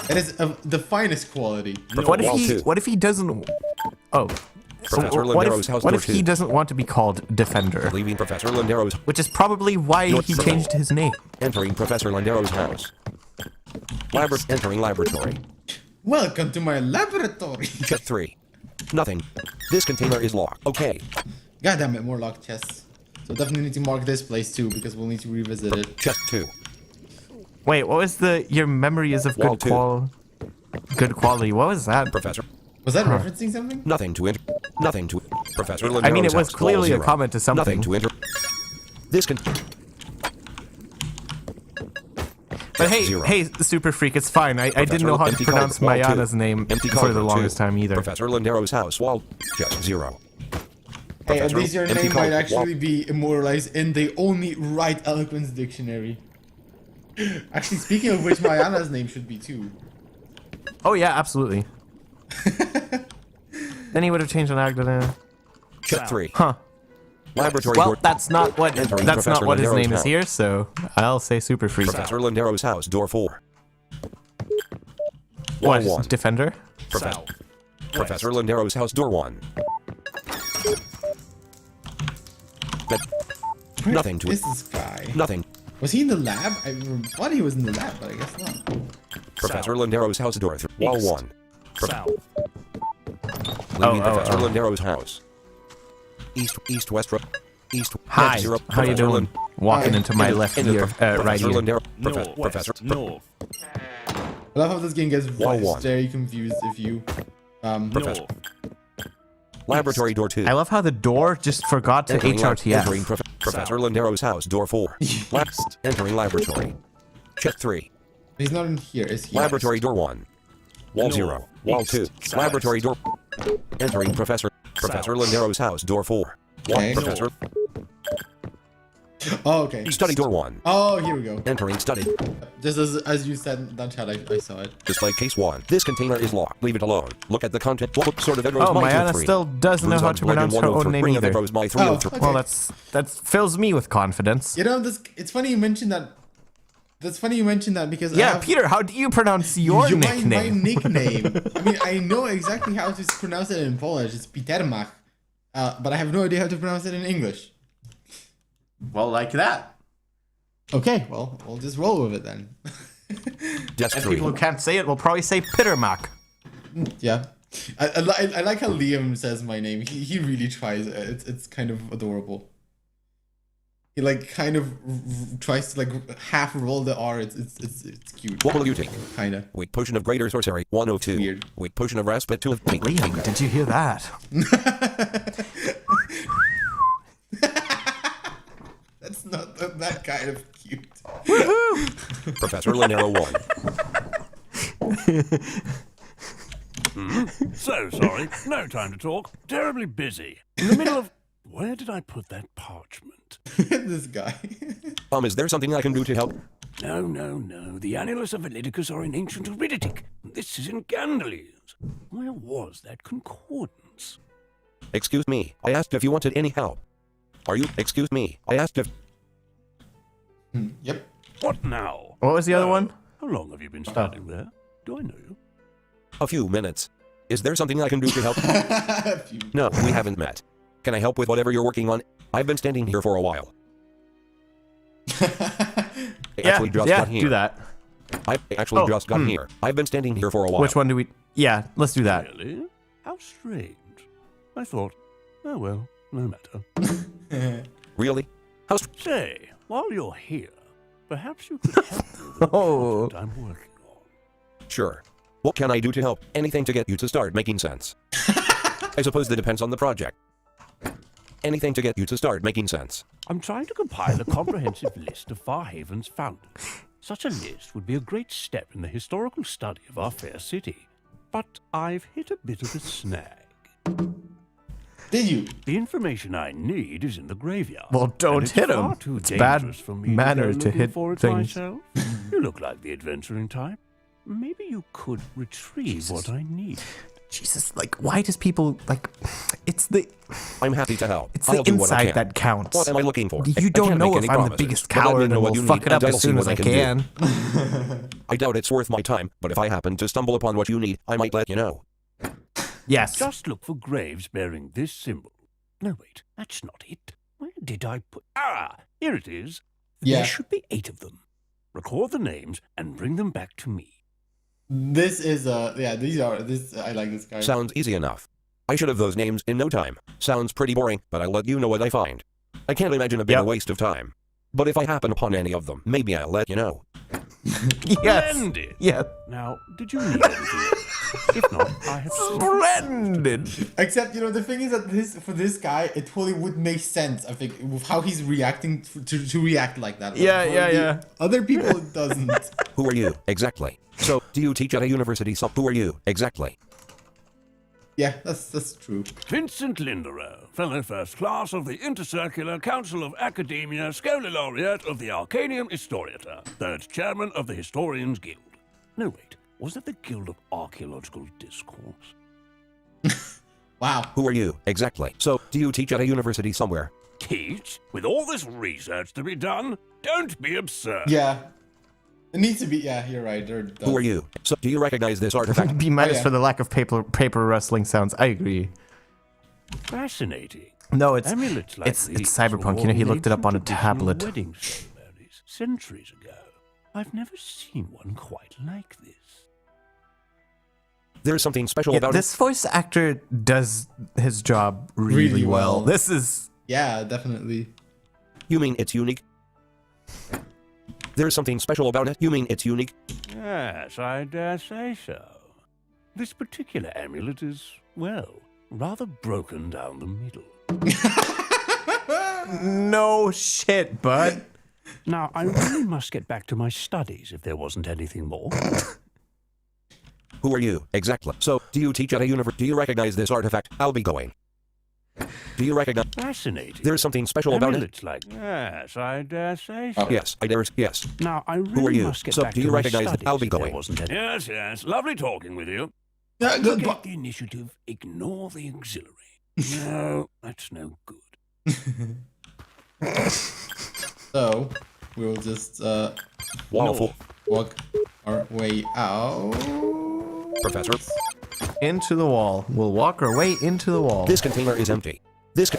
It is of the finest quality. What if Wall he? 2. What if he doesn't? Oh. Professor what Landero's house what door if he 2. doesn't want to be called Defender? Leaving Professor Landero's. Which is probably why North he South. changed his name. Entering Professor Landero's house. Entering laboratory. Welcome to my laboratory. Check 3. Nothing. This container is locked. Okay. God damn it, more locked chests. So definitely need to mark this place too because we'll need to revisit it. Check 2. Wait, what was the? Your memory is of Wall good quality. What was that? Professor. Was that referencing something? Nothing to enter. Nothing to. Professor Landero's I mean, it was house. clearly Wall a 0. comment to something. Nothing to enter. This can. But hey, Zero. hey, Super Freak, it's fine. I didn't know how to Empty pronounce column, wall 2. Mayana's name Empty for column, the 2. longest time either. Professor Landero's house. Wall. Just 0. Hey, at Professor, least your empty name column, might actually wall. be immortalized in the only right eloquence dictionary. Actually, speaking of which, Mayana's name should be too. Oh yeah, absolutely. Then he would have changed an Agdana. Check 3. Huh. Laboratory Well, door. that's not what Entering that's not Professor what his Landero's name is house. here. So I'll say Super Freak. Professor Landero's house. Door 4. What? Wall 1. Defender? Professor Landero's house. Door 1. Where Nothing to is it. this guy? Nothing. Was he in the lab? I thought he was in the lab, but I guess not. Professor Landero's house. Door 3. Wall 1. South. Leaving Oh, Professor oh. Landero's house. East west road. East. Hi. Zero. How you Professor doing? Walking Hi. into my left ear, right Professor ear. Landero. North. Professor. North. I love how this game gets Wall 1. very confused if you Professor. Laboratory door 2. I love how the door just forgot to Entering HRTF. Professor Landero's house. Door 4. Last. Entering laboratory. Check 3. He's not in here, is he? Laboratory door 1. Wall No. 0. Wall 2. East. Laboratory door. Entering Professor Lindero's house, door 4. Okay. Professor. Oh, okay. Study door 1. Oh, here we go. Entering study. Just as you said in that chat, I saw it. Display case 1. This container is locked. Leave it alone. Look at the content. What sort of Oh, Mayana still doesn't know how to pronounce her own name either. Oh, okay. Well, that fills me with confidence. You know, it's funny you mentioned that. That's funny you mentioned that because Yeah, Peter, how do you pronounce your nickname? My nickname. I mean, I know exactly how to pronounce it in Polish. It's Petermach, but I have no idea how to pronounce it in English. Well, like that. Okay, well, we'll just roll with it then. And people who can't say it will probably say Pittermach. Yeah. I like how Liam says my name. He really tries. It's kind of adorable. He like kind of tries to like half roll the R. It's cute. What will you take? Kinda. Weak potion of greater sorcery 102. Weird. Weak potion of respite 2 of pink. Liam, did you hear that? That's not that kind of cute. Professor Linero 1. So sorry, no time to talk. Terribly busy. In the middle of... Where did I put that parchment? This guy. Is there something I can do to help? No. The Annulus of Validicus are in ancient Ariditic. This is in Gandalese. Where was that concordance? Excuse me. I asked if you wanted any help. Are you? Excuse me. I asked if... Yep. What now? What was the other one? How long have you been standing there? Do I know you? A few minutes. Is there something I can do to help? No, we haven't met. Can I help with whatever you're working on? I've been standing here for a while. Yeah, do that. I actually just got here. I've been standing here for a while. Which one do we... Yeah, let's do that. Really? How strange. I thought, oh well, no matter. Really? How Say, while you're here, perhaps you could help me with the project I'm working on. Sure. What can I do to help? Anything to get you to start making sense. I suppose that depends on the project. Anything to get you to start making sense. I'm trying to compile a comprehensive list of Farhaven's founders. Such a list would be a great step in the historical study of our fair city. But I've hit a bit of a snag. Did you? The information I need is in the graveyard. Well, don't hit him. It's bad manners to hit things. Myself. You look like the adventuring type. Maybe you could retrieve what I need. Jesus, like, why does people, like, it's the... I'm happy to help. It's the inside that counts. What am I looking for? You don't know if I'm the biggest coward and will fuck it up as soon as I can. I doubt it's worth my time, but if I happen to stumble upon what you need, I might let you know. Yes. Just look for graves bearing this symbol. No, wait, that's not it. Where did I put... Ah, here it is. Yeah. There should be 8 of them. Record the names and bring them back to me. This is yeah, I like this guy. Sounds easy enough. I should have those names in no time. Sounds pretty boring, but I'll let you know what I find. I can't imagine it being a waste of time. But if I happen upon any of them, maybe I'll let you know. Yes. Splendid. Yeah. Now, did you need anything else? If not, I have... Splendid. Except, you know, the thing is that for this guy, it totally would make sense, I think, with how he's reacting to react like that. Yeah. Other people, it doesn't. Who are you, exactly? So, do you teach at a university? So, who are you, exactly? Yeah, that's true. Vincent Lindero, fellow first class of the Intercircular Council of Academia, Scholar Laureate of the Arcanium Historiata, third chairman of the Historians Guild. No, wait, was that the Guild of Archaeological Discourse? Wow. Who are you, exactly? So, do you teach at a university somewhere? Teach? With all this research to be done? Don't be absurd. Yeah. It needs to be, yeah, you're right. Who are you? So, do you recognize this artifact? B- for the lack of paper rustling sounds. I agree. Fascinating. No, it's Amulets like it's these cyberpunk. were You know, he looked it up on a traditional tablet. Wedding ceremonies centuries ago. I've never seen one quite like this. There's something special Yeah, about this voice actor does his job really well. This is... Yeah, definitely. You mean it's unique? There's something special about it? You mean it's unique? Yes, I dare say so. This particular amulet is, well, rather broken down the middle. No shit, bud. Now, I really must get back to my studies if there wasn't anything more. Who are you, exactly? So, do you teach at a university? Do you recognize this artifact? I'll be going. Do you recognize? Fascinating. There's something special about it? It's like, yes, I dare say so. Yes, I dare. Yes. Now, I really Who are you? must get So, back do you to my recognize that? studies I'll be if there going. wasn't any- Yes, yes. Lovely talking with you. Good. Take the initiative. Ignore the auxiliary. No, that's no good. So, we'll just Waffle. walk our way out. Professor. Into the wall. We'll walk our way into the wall. This container is empty. This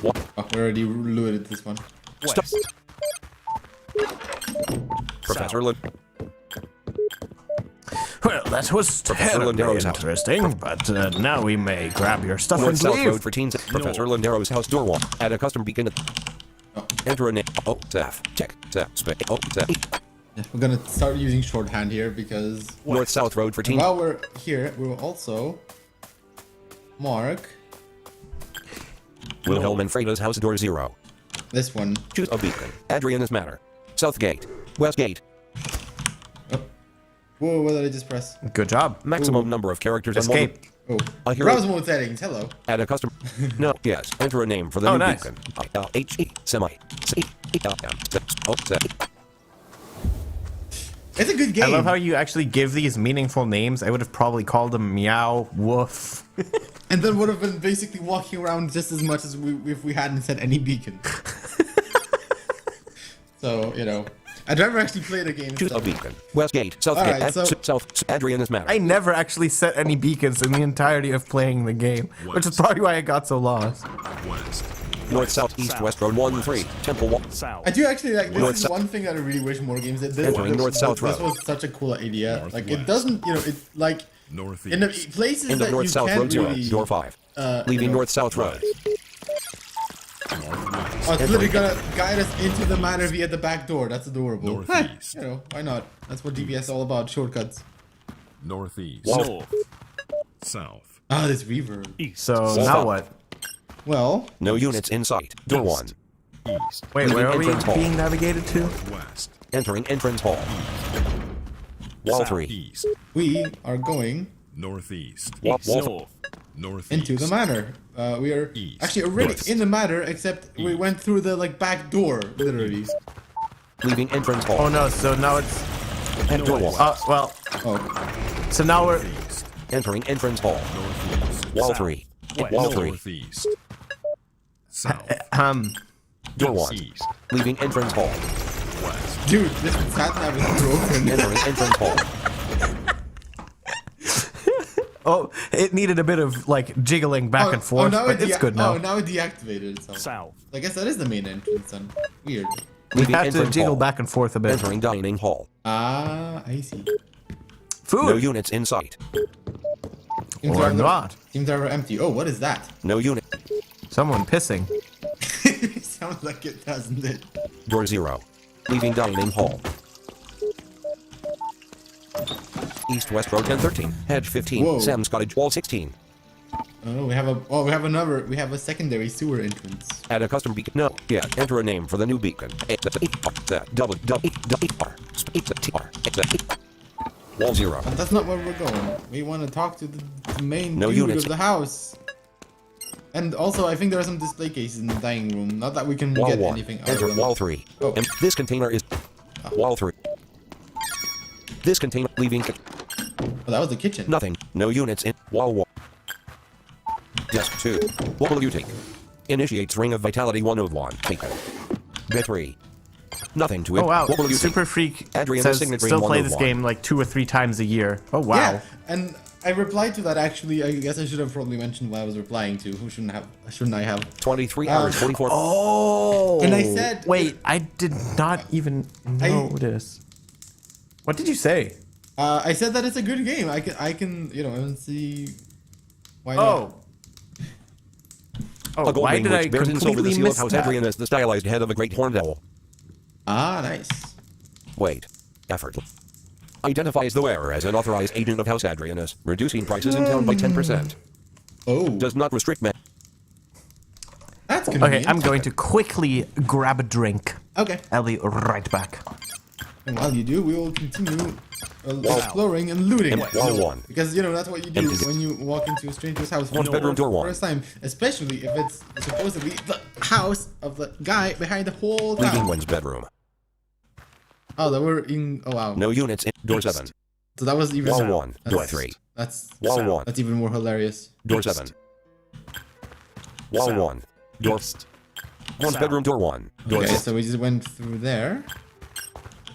Oh, we already looted this one. Stop. Professor Lin. Well, that was Professor terribly Lindero's house. interesting, but now we may grab your stuff North and South leave. Road for teens. Professor Lindero's house door wall. Add a custom beacon. Enter a name. Oh, staff. Check. Staff. Oh, staff. Yeah, we're gonna start using shorthand here because North South Road for teens. while we're here, we will also mark Wilhelm and Freda's house door 0. this one. Choose a beacon. Adriana's Manor. South Gate. West Gate. Whoa, what did I just press? Good job. Maximum number of characters Escape. Oh, A hero. browse mode settings. Hello. Add a custom. No, yes. Enter a name for the Oh, new nice. beacon. H-E, semi. It's a good game. I love how you actually give these meaningful names. I would have probably called them Meow, Woof. And then would have been basically walking around just as much as if we hadn't set any beacon. So, you know. I'd never actually played a game. Choose a beacon. West Gate. South All Gate. right, so- South. Adriana's Manor. I never actually set any beacons in the entirety of playing the game, which is probably why I got so lost. West. North, South, East, West Road 1-3. Temple 1. I do actually like this. North, Is South. one thing that I really wish more games did. This, Entering North, South this Road. was such a cool idea. Like it Northwest. doesn't, you know, it like Northeast. in the places End that of North you South can't Road 0. really, Door 5. Leaving you know, North South Road. Oh, it's literally gonna guide us into the manor via the back door. That's adorable. Northeast. You know, why not? That's what DBS is all about. Shortcuts. Northeast. North. South. Ah, this reverb. So now what? Well, No units in sight. Door 1. East. Wait, where are we Entrance hall. being navigated to? West. Entering entrance hall. Wall 3. East. we are going Northeast. Wall 3. Northeast. into the manor. We are East. actually already West. in the manor, except we went through the like back door, literally. Leaving entrance Oh hall. no, so now it's... And door 1. well, Oh, so now we're... East. Entering entrance hall. Northeast. Wall 3. West. Wall 3. Northeast. South. Door 1. East. Leaving entrance hall. West. dude, this sat nav is broken. Entering entrance hall. Oh, it needed a bit of like jiggling back and forth, now but it's good now. Oh, now it deactivated itself. South. I guess that is the main entrance then. Weird. We Leaving have to entrance jiggle hall. back and forth a bit. Entering dining hall. Ah, I see. Food! No units in sight. Seems Or rather- not. Seems rather empty. Oh, what is that? No unit. Someone pissing. Sounds like it, doesn't it? Door 0. Leaving dining hall. East West Road 1013. Hedge 15. Whoa. Sam's Cottage Wall 16. Oh, we have a secondary sewer entrance. Add a custom beacon. No. Yeah. Enter a name for the new beacon. Wall 0. But that's not where we're going. We want to talk to the main No dude units. of the house. And also, I think there are some display cases in the dining room. Not that we can Wall get 1. anything out Enter of them. wall 3. Oh. And this container is wall 3. This container leaving Oh, that was the kitchen. nothing. No units in wall 1. Desk 2. What will you take? Initiates Ring of Vitality 101. Taken. Bit 3. Nothing to it. Oh wow, What will you Super take? Freak Adriana's says signet ring still play this 101. game like 2 or 3 times a year. Oh wow. Yeah, and I replied to that actually. I guess I should have probably mentioned what I was replying to. Who shouldn't I have? 23 hours, 44. Oh. And I said- wait, I did not even notice. What did you say? I said that it's a good game. I can, you know, see why not. Oh. A Oh, gold why ring did I which bears in silver the completely seal of miss House that? Adrian as the stylized head of a great horned owl. Ah, nice. Wait. Effort. Identifies the wearer as an authorized agent of House Adrianus, reducing prices in town by 10%. Oh. Does not restrict men. That's Okay, convenient. I'm going to quickly grab a drink. Okay. I'll be right back. And while you do, we will continue exploring and looting. Wall 1. Because, you know, that's what you do when you walk into a stranger's house for Bedroom door 1. first time. Especially if it's supposedly the house of the guy behind the whole Leaving town. one's bedroom. Oh, that were in... Oh, wow. No units in door 7. So that was even... Wall 1. Door 3. That's... Wall 1. That's even more hilarious. Door 7. Wall 1. Door... One's bedroom door 1. Door Okay, 6. so we just went through there.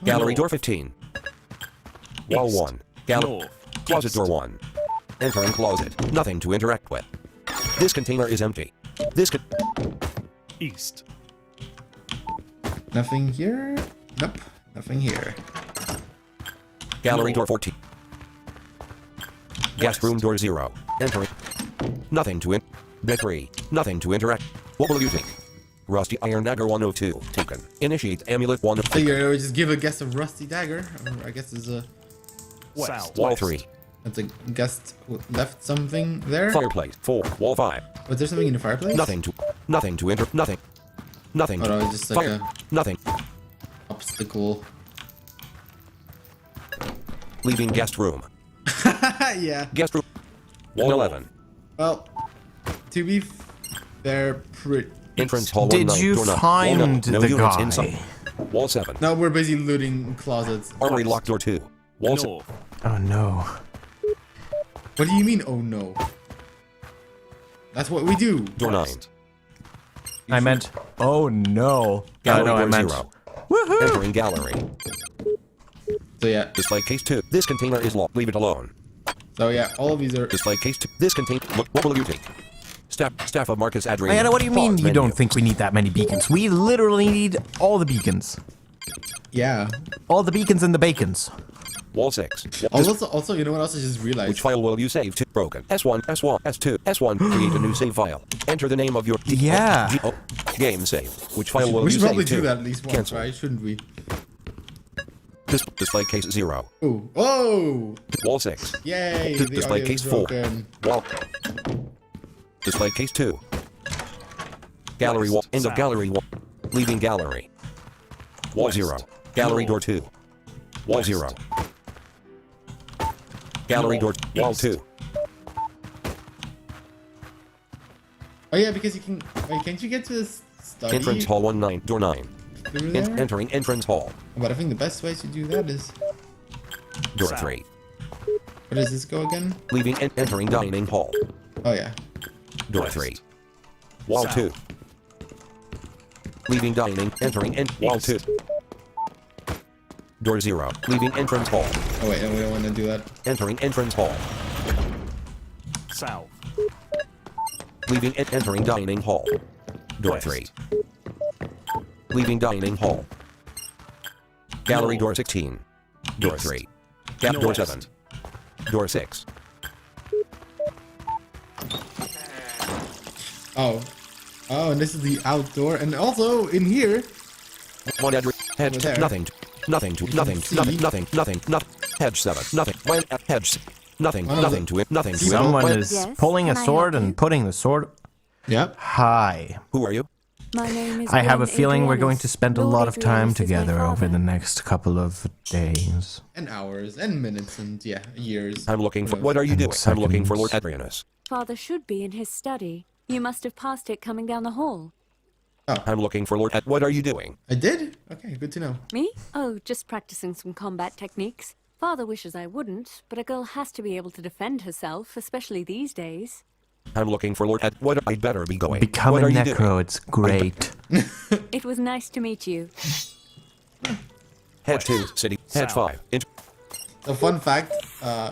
Gallery door 15. Wall 1. Gallery. Closet door 1. Entering closet. Nothing to interact with. This container is empty. This could... East. Nothing here? Nope. Nothing here. Gallery door 14. Guest room door 0. Entering. Nothing to in... Bed 3. Nothing to interact. What will you think? Rusty Iron Dagger 102. Taken. Initiate Amulet 1. Figure I would just give a guest a rusty dagger. Or I guess it's a... West. Wall 3. That's a guest who left something there. Fireplace 4. Wall 5. Was there something in the fireplace? Nothing to enter. Nothing. Nothing. Oh no, it's just like a Nothing. obstacle. Leaving guest room. Yeah. Guest room. Wall 11. Well, to be fair, pretty... Entrance hall 1 Did 9. you Door 9. find Wall 9. No the units guy? inside. Wall 7. No, we're busy looting closets. Armory lock door 2. Wall 7. Oh no. What do you mean, oh no? That's what we do. Door 9. I meant, oh no. Gallery no, I door meant, 0. woohoo! Entering gallery. So yeah. Display case 2. This container is locked. Leave it alone. So yeah, all of these are... Display case 2. This container... What will you take? Staff of Marcus Adrian. Diana, what do you mean Pause you menu. don't think we need that many beacons? We literally need all the beacons. Yeah. All the beacons and the bacons. Wall 6. Also, you know what else I just realized? Which file will you save to? Broken. S1, S1, S2, S1. Create a new save file. Enter the name of your... Yeah. Game save. Which file will we you should probably save do to? that at least once, Cancel. right? Shouldn't we? Display case 0. Ooh. Oh! Wall 6. Yay! The Display audio case is 4. broken. Wall. Display case 2. Gallery wall. End of gallery wall. Leaving gallery. Wall 0. Gallery door 2. Wall 0. Gallery door. Wall 2. Oh yeah, because you can... Wait, can't you get to this study? Entrance hall 1 9. Door 9. Through there? Entering entrance hall. But I think the best way to do that is... Door 3. Where does this go again? Leaving and entering dining hall. Oh yeah. Door 3. Wall 2. Leaving dining, entering wall 2. Door 0. Leaving entrance hall. Oh wait, no, we don't want to do that. Entering entrance hall. South. Leaving and entering dining hall. Door 3. Leaving dining hall. Gallery door 16. Door 3. Gap door 7. Door 6. Oh. Oh, and this is the outdoor, and also in here. One address. Hedge. Over there. Nothing. Nothing to. Nothing. Nothing. Nothing. Nothing. Nothing. Hedge 7. Nothing. When hedge. Nothing. Oh, Nothing to it. Nothing to it. Someone When- is pulling a sword and putting the sword. Yep. Hi. Who are you? My name is I have a Gwen feeling we're going Adrianus. to spend a Lord lot of time Adrianus is my together over father. the next couple of days. And hours, and minutes, and yeah, years. I'm looking for. Whatever. What are you And doing? I'm looking for Lord seconds. Adrianus. Father should be in his study. You must have passed it coming down the hall. I'm looking for Lord. What are you doing? I did? Okay, good to know. Me? Oh, just practicing some combat techniques. Father wishes I wouldn't, but a girl has to be able to defend herself, especially these days. I'm looking for Lord. What? I'd better be going. Become what a are you necro, doing? it's great. It was nice to meet you. Head 2. City. Head 5. A fun fact,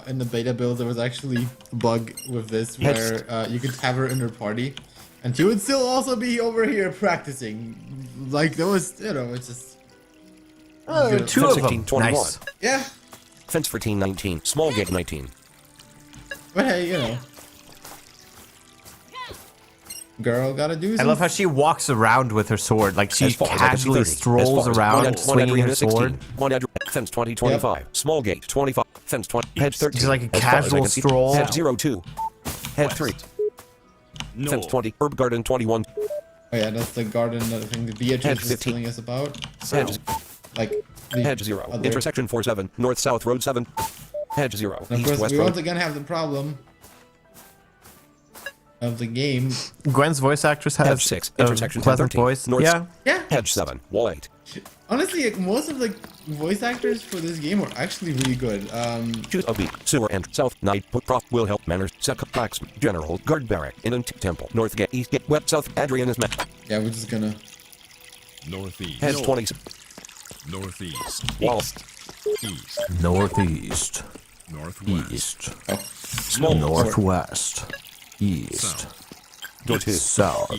in the beta build, there was actually a bug with this where you could have her in her party, and she would still also be over here practicing. Like, there was, you know, it's just... Oh, you know. two of them. 16, 21. Nice. Yeah, Fence 14, 19. Small gate 19. but hey, you know. Girl gotta do I something. love how she walks around with her sword. Like she As far as casually 30. strolls As far as around one swinging her address 16. sword. One address. Fence 20, 25. Small gate 25. Fence 20. Head 13. Just like a As far as I casual can see. stroll. Head 02. Head 3. Fence 20. Herb garden 21. Oh yeah, that's the garden that I think Beatrice Hedge was 15. telling us about. Hedge, Like the hedge 0. other- Intersection 47. North-south road 7. Hedge 0. And of course, East-west we road. once again have the problem of the game. Gwen's voice actress Hedge has 6. a Intersection pleasant 1013. voice. North. Yeah. Yeah. Hedge 7. Wall 8. Honestly, like, most of the voice actors for this game are actually really good. Choose a beat. Sewer and south. Night. Put prop. Will help. Manners. Second. Blacks. General. Guard barrack. Inland. Temple. North gate. East gate. West. South. Adrian is met. Yeah, we're just gonna. Northeast. Hedge 20. Northeast. Wall. East. Northeast. Northwest. East. Small. Northwest. East. South. Door 2. South.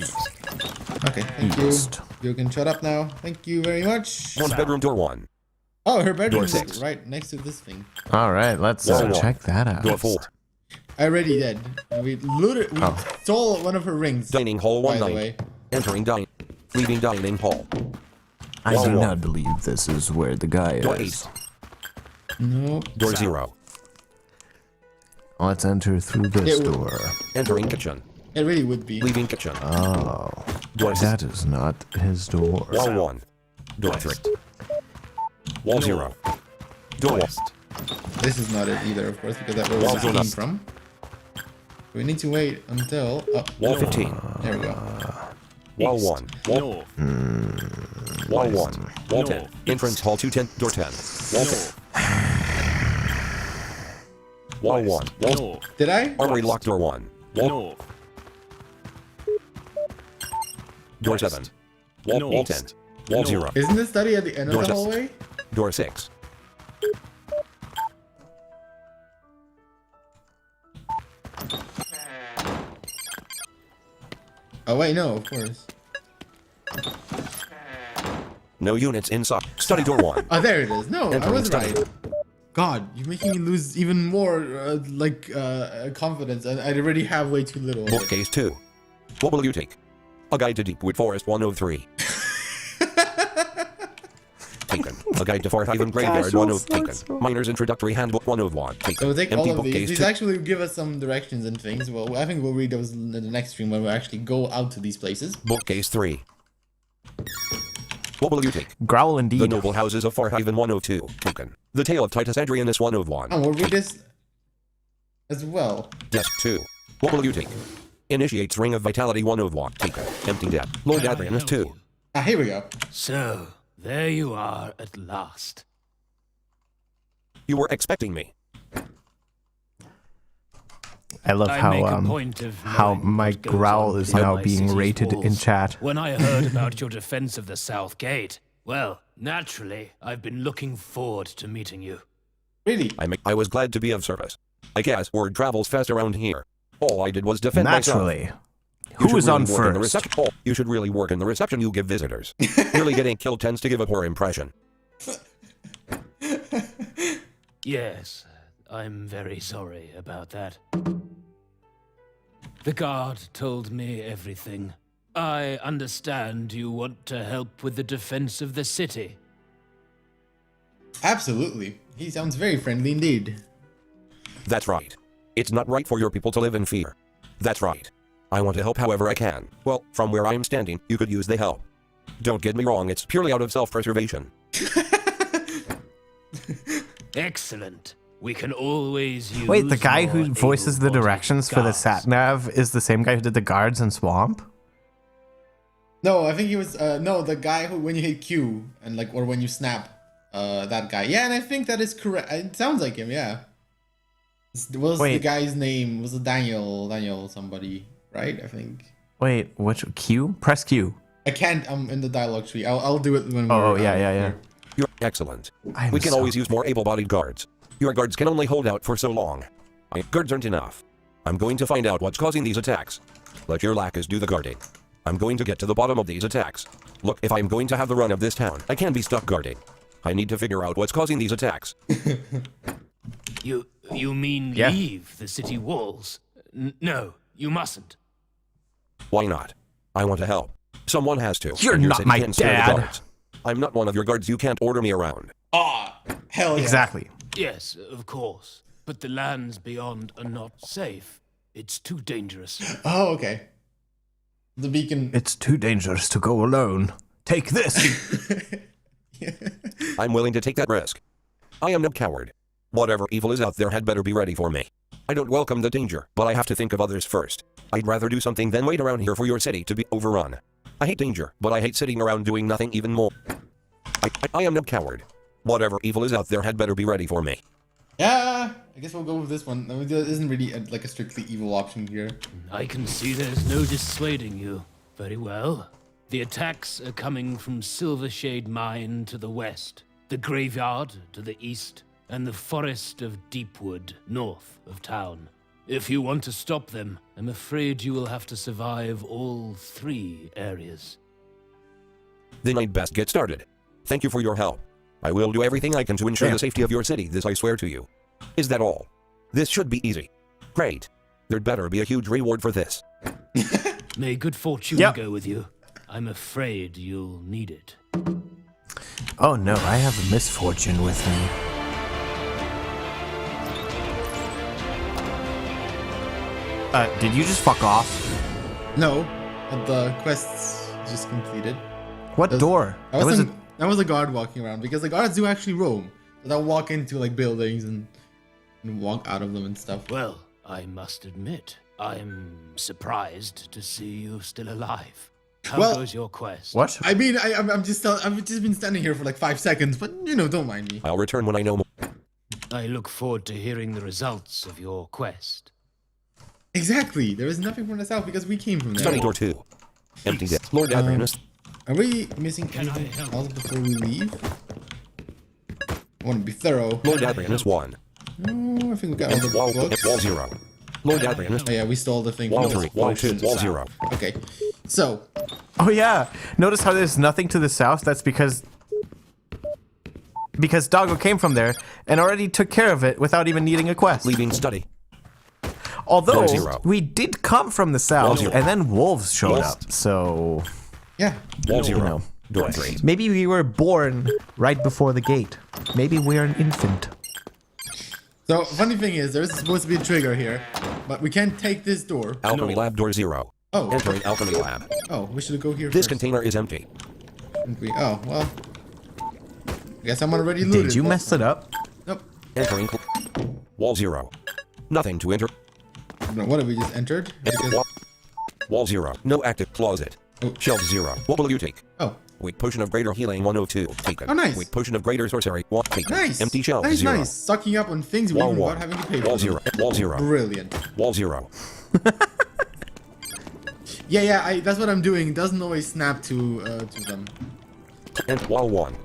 Okay, thank East. you. You can shut up now. Thank you very much. One bedroom. Door 1. Oh, her bedroom Door is 6. right next to this thing. All right, let's Door 1. check that out. Door 4. I already did. We looted. We stole one of her rings. Dining hall by 1 the 9. way. Entering dining. Leaving dining hall. I Wall do 1. not believe this is where the guy Door is. 8. No. Door 0. Let's enter through this It w- door. Entering kitchen. It really would be. Leaving kitchen. Oh, Door that is not his door. Wall 1. Door 3. Wall 0. Door 1. This is not it either, of course, because that was Wall where it zero. came from. We need to wait until. Oh, Wall 15. there we go. Wall 1. Wall. Wall 1. Wall 10. Entrance hall 210. Door 10. Wall 10. Wall 1. Wall. Did I? Armory lock door 1. Wall. Door 7. Wall 10. Wall 0. Isn't the study at the end of Door the 6. hallway? Door 6. Oh wait, no, of course. No units inside. Study door 1. Oh, there it is. No, I Entering was study. right. God, you're making me lose even more confidence, and I already have way too little. Bookcase 2. What will you take? A guide to Deepwood Forest 103. Taken. A guide to Forth Haven Graveyard 103. Taken. Miner's Introductory Handbook 101. Taken. So we'll take Empty all of these. bookcase These 2. actually give us some directions and things. Well, I think we'll read those in the next stream when we actually go out to these places. Bookcase 3. What will you take? Growl indeed. The Noble Houses of Farhaven 102. Taken. The Tale of Titus Adrianus 101. And we'll read this as well. Desk 2. What will you take? Initiates Ring of Vitality 101. Taken. Empty Debt. Lord Adrianus 2. Ah, here we go. So, there you are at last. You were expecting me. I love I how make a point of knowing my what goes growl on is beyond now my being city's rated in walls. chat. When I heard about your defense of the South Gate, well, naturally, I've been looking forward to meeting you. Really? I was glad to be of service. I guess word travels fast around here. All I did was defend Naturally. myself. Who is on first? You should really work in the reception you give visitors. Really getting killed tends to give a poor impression. Yes, I'm very sorry about that. The guard told me everything. I understand you want to help with the defense of the city. Absolutely. He sounds very friendly indeed. That's right. It's not right for your people to live in fear. That's right. I want to help however I can. Well, from where I am standing, you could use the help. Don't get me wrong, it's purely out of self-preservation. Excellent. We can always use. Wait, the guy who more voices the able-bodied directions for the guards. sat-nav is the same guy who did the guards in Swamp? No, I think he was no, the guy who when you hit Q and like or when you snap, that guy. Yeah, and I think that is correct. It sounds like him, yeah. What was the Wait. guy's name? Was it Daniel somebody, right? I think. Wait, which Q? Press Q. I can't. I'm in the dialogue tree. I'll do it when Oh, we're yeah. You're excellent. I'm We can so- always use more able-bodied guards. Your guards can only hold out for so long. My guards aren't enough. I'm going to find out what's causing these attacks. Let your lackeys do the guarding. I'm going to get to the bottom of these attacks. Look, if I'm going to have the run of this town, I can't be stuck guarding. I need to figure out what's causing these attacks. You mean Yeah. leave the city walls? No, you mustn't. Why not? I want to help. Someone has to. You're and your not city my can't spare the dad. guards. I'm not one of your guards. You can't order me around. Hell yeah. Exactly. Yes, of course. But the lands beyond are not safe. It's too dangerous. Oh, okay. The beacon. It's too dangerous to go alone. Take this. I'm willing to take that risk. I am no coward. Whatever evil is out there had better be ready for me. I don't welcome the danger, but I have to think of others first. I'd rather do something than wait around here for your city to be overrun. I hate danger, but I hate sitting around doing nothing even more. I am no coward. Whatever evil is out there had better be ready for me. Yeah, I guess we'll go with this one. I mean, there isn't really like a strictly evil option here. I can see there's no dissuading you. Very well. The attacks are coming from Silvershade Mine to the west, the graveyard to the east, and the forest of Deepwood north of town. If you want to stop them, I'm afraid you will have to survive all 3 areas. Then I'd best get started. Thank you for your help. I will do everything I can to ensure the safety of your city, this I swear to you. Is that all? This should be easy. Great. There'd better be a huge reward for this. May good fortune go with you. I'm afraid you'll need it. Oh no, I have a misfortune with me. Did you just fuck off? No, but the quest's just completed. What door? That was a guard walking around, because the guards do actually roam. So they'll walk into like buildings and walk out of them and stuff. Well, I must admit, I'm surprised to see you still alive. How goes your quest? What? I mean, I've just been standing here for like 5 seconds, but you know, don't mind me. I'll return when I know more. I look forward to hearing the results of your quest. Exactly. There is nothing from the south because we came from there. Study door 2. Empty desk. Lord Adrianus. Are we missing anything else before we leave? I want to be thorough. Lord Adrianus 1. I think we got all the books. Wall 0. Lord Adrianus. Oh yeah, we stole the thing. Wall 3. Wall 2. Wall 0. Okay. So. Oh yeah. Notice how there's nothing to the south? That's because Doggo came from there and already took care of it without even needing a quest. Leaving study. Although we did come from the south and then wolves showed up. So yeah. Wall 0. Door 3. Maybe we were born right before the gate. Maybe we're an infant. So, funny thing is, there's supposed to be a trigger here, but we can't take this door. Alchemy lab door 0. Oh. Entering alchemy lab. Oh, we should go here This first. container is empty. Oh, well. I guess I'm already looted. Did you mess it up? Nope. Entering wall 0. Nothing to enter. What have we just entered? Wall 0. No active closet. Oh. Shelf 0. What will you take? Oh. Weak potion of greater healing 102. Taken. Oh, nice. Weak potion of greater sorcery 1. Taken. Nice. Empty shelf nice, 0. Nice. Sucking up on things Wall without 1. having to pay for Wall them. 0. Wall 0. Brilliant. Wall 0. Yeah, that's what I'm doing. It doesn't always snap to them. And wall 1.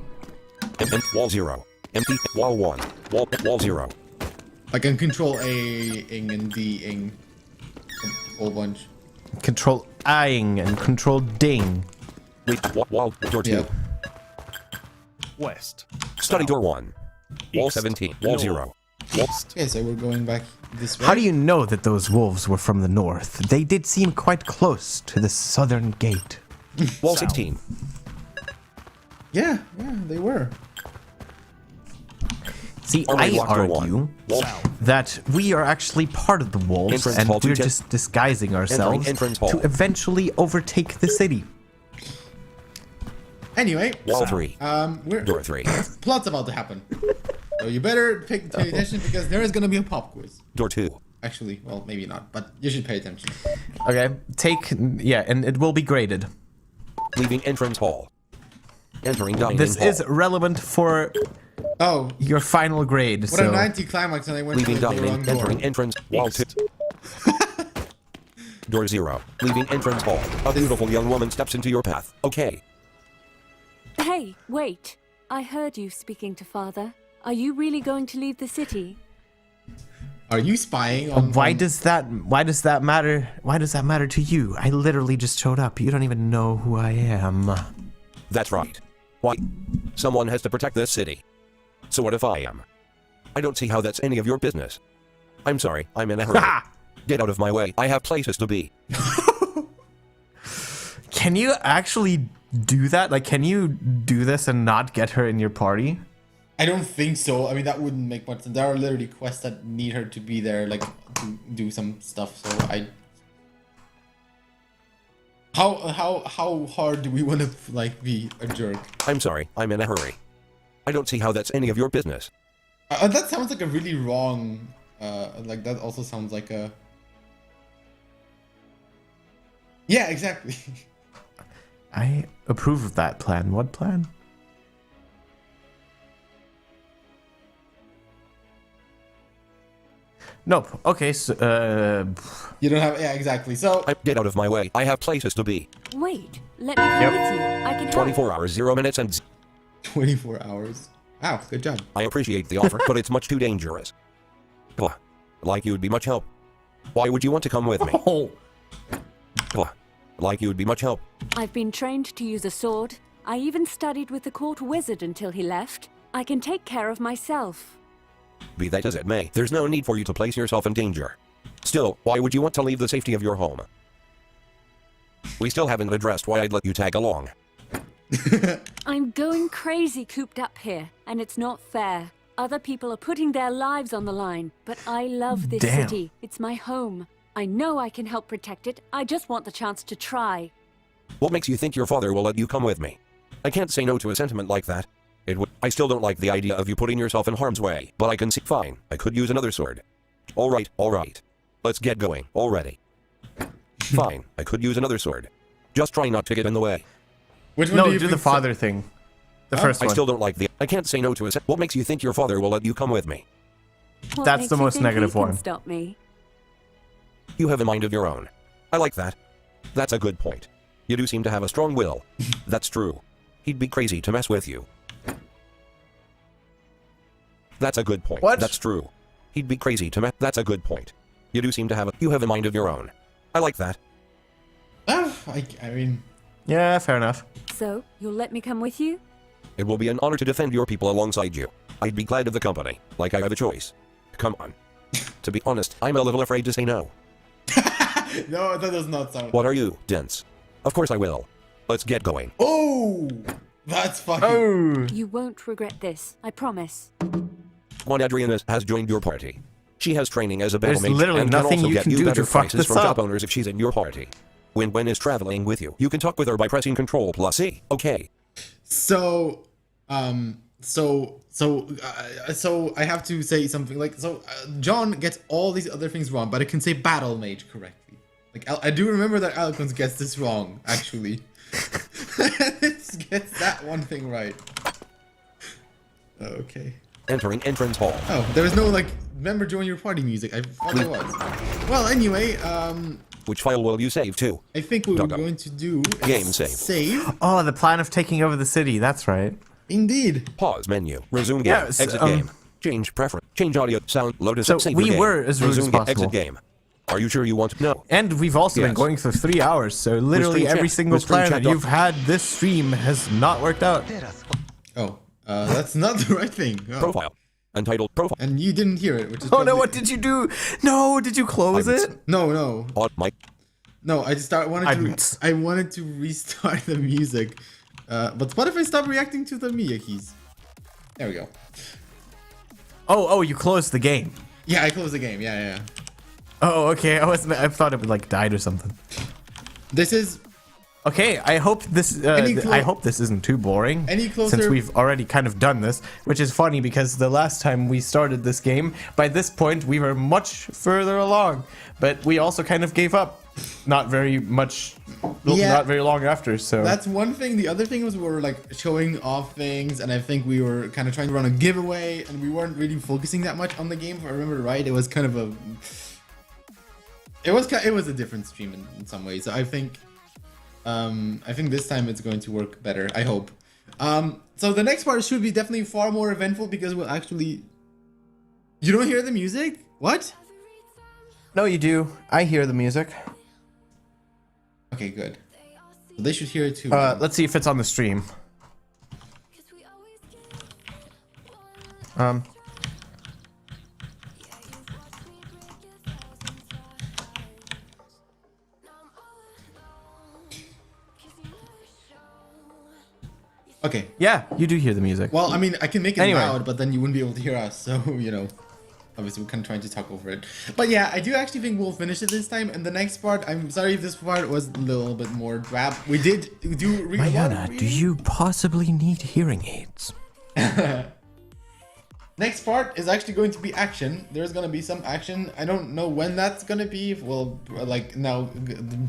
And wall 0. Empty. Wall 1. Wall 0. I can control A, ing, and D, ing. A whole bunch. Control I-ing and control ding. Wall door 2. Yeah. West. Study door 1. Wall 17. Wall 0. Okay, so we're going back this way. How do you know that those wolves were from the north? They did seem quite close to the southern gate. Wall 16. Yeah, they were. See, I argue that we are actually part of the wolves, and we're just disguising ourselves to eventually overtake the city. Anyway, Wall 3. Door 3. Plot's about to happen. So you better pay attention because there is going to be a pop quiz. Door 2. Actually, well, maybe not, but you should pay attention. Okay, and it will be graded. Leaving entrance hall. Entering dining This hall. is relevant for your final grade. What an anticlimax, and I went Leaving to the wrong dining. door. Entering entrance. Wall 2. Door 0. Leaving entrance hall. A beautiful young woman steps into your path. Okay. Hey, wait. I heard you speaking to Father. Are you really going to leave the city? Are you spying on? Why does that matter? Why does that matter to you? I literally just showed up. You don't even know who I am. That's right. Why? Someone has to protect this city. So what if I am? I don't see how that's any of your business. I'm sorry, I'm in a hurry. Get out of my way. I have places to be. Can you actually do that? Like, can you do this and not get her in your party? I don't think so. I mean, that wouldn't make much sense. There are literally quests that need her to be there, like, to do some stuff, so How hard do we want to like be a jerk? I'm sorry, I'm in a hurry. I don't see how that's any of your business. That sounds like a really wrong. Like that also sounds like a. Yeah, exactly. I approve of that plan. What plan? Nope. Okay, so, You don't have... Yeah, exactly. So... Get out of my way. I have places to be. Wait, let me come with you. I can help. 24 hours, 0 minutes, and... 24 hours. Wow, good job. I appreciate the offer, but it's much too dangerous. Like you'd be much help. Why would you want to come with me? Like you'd be much help. I've been trained to use a sword. I even studied with the court wizard until he left. I can take care of myself. Be that as it may, there's no need for you to place yourself in danger. Still, why would you want to leave the safety of your home? We still haven't addressed why I'd let you tag along. I'm going crazy cooped up here, and it's not fair. Other people are putting their lives on the line, but I love this city. It's my home. I know I can help protect it. I just want the chance to try. What makes you think your father will let you come with me? I can't say no to a sentiment like that. I still don't like the idea of you putting yourself in harm's way, but I can see. Fine, I could use another sword. All right. Let's get going already. Fine, I could use another sword. Just try not to get in the way. Which one no, do the father thing. The first one. I still don't like the... I can't say no to a... What makes you think your father will let you come with me? That's the most negative one. Stop me. You have a mind of your own. I like that. That's a good point. You do seem to have a strong will. That's true. He'd be crazy to mess with you. That's a good point. What? That's true. He'd be crazy to mess... That's a good point. You do seem to have a... You have a mind of your own. I like that. I mean... Yeah, fair enough. So, you'll let me come with you? It will be an honor to defend your people alongside you. I'd be glad of the company, like I have a choice. Come on. To be honest, I'm a little afraid to say no. No, that does not sound... What are you, dense? Of course I will. Let's get going. Oh! That's fucking... Oh! You won't regret this, I promise. One Adriana has joined your party. She has training as a battle mage literally and can nothing also you get can you do better to fuck prices this from up. shop owners if she's in your party. When Gwen is traveling with you, you can talk with her by pressing Control plus C. Okay. So I have to say something like, John gets all these other things wrong, but I can say battle mage correctly. Like, I do remember that Eloquence gets this wrong, actually. It gets that one thing right. Okay. Entering entrance hall. Oh, there was no, like, remember join your party music. I thought there was. Well, anyway, Which file will you save to? I think what we're going to do is Game save. Save. Oh, the plan of taking over the city. That's right. Indeed. Pause menu. Resume game. Yes, Exit game. Change preference. Change audio. Sound. Load So save we game. were as rude as Resume possible. Exit game. Are you sure you want to? No. And we've also been Yes. going for 3 hours, so literally Restrain every chat. single Restrain plan chat that you've had this stream has not worked out. Oh, that's not the right thing. Oh. Profile. Untitled profile. And you didn't hear it, which is Oh no, what did you do? No, did you close it? No. On mic. No, I wanted to restart the music. But what if I stop reacting to the Mia keys? There we go. Oh, you closed the game. Yeah, I closed the game. Yeah. Oh, okay. I thought it would like died or something. This is okay. I hope this. I hope this isn't too boring. Any closer? Since we've already kind of done this, which is funny because the last time we started this game, by this point we were much further along, but we also kind of gave up. Not very much. Yeah. Not very long after. So That's one thing. The other thing was we were like showing off things, and I think we were kind of trying to run a giveaway, and we weren't really focusing that much on the game. If I remember right, it was kind of a. It was a different stream in some ways. So I think this time it's going to work better. I hope. So the next part should be definitely far more eventful because we'll actually. You don't hear the music? What? No, you do. I hear the music. Okay, good. So they should hear it too. Let's see if it's on the stream. Okay. Yeah, you do hear the music. Well, I mean, I can make it Anyway. loud, but then you wouldn't be able to hear us. So, you know. obviously we're kind of trying to talk over it. But yeah, I do actually think we'll finish it this time. And the next part, I'm sorry if this part was a little bit more drab. We do Mariana, do you possibly need hearing aids? Next part is actually going to be action. There's going to be some action. I don't know when that's going to be. If we'll like now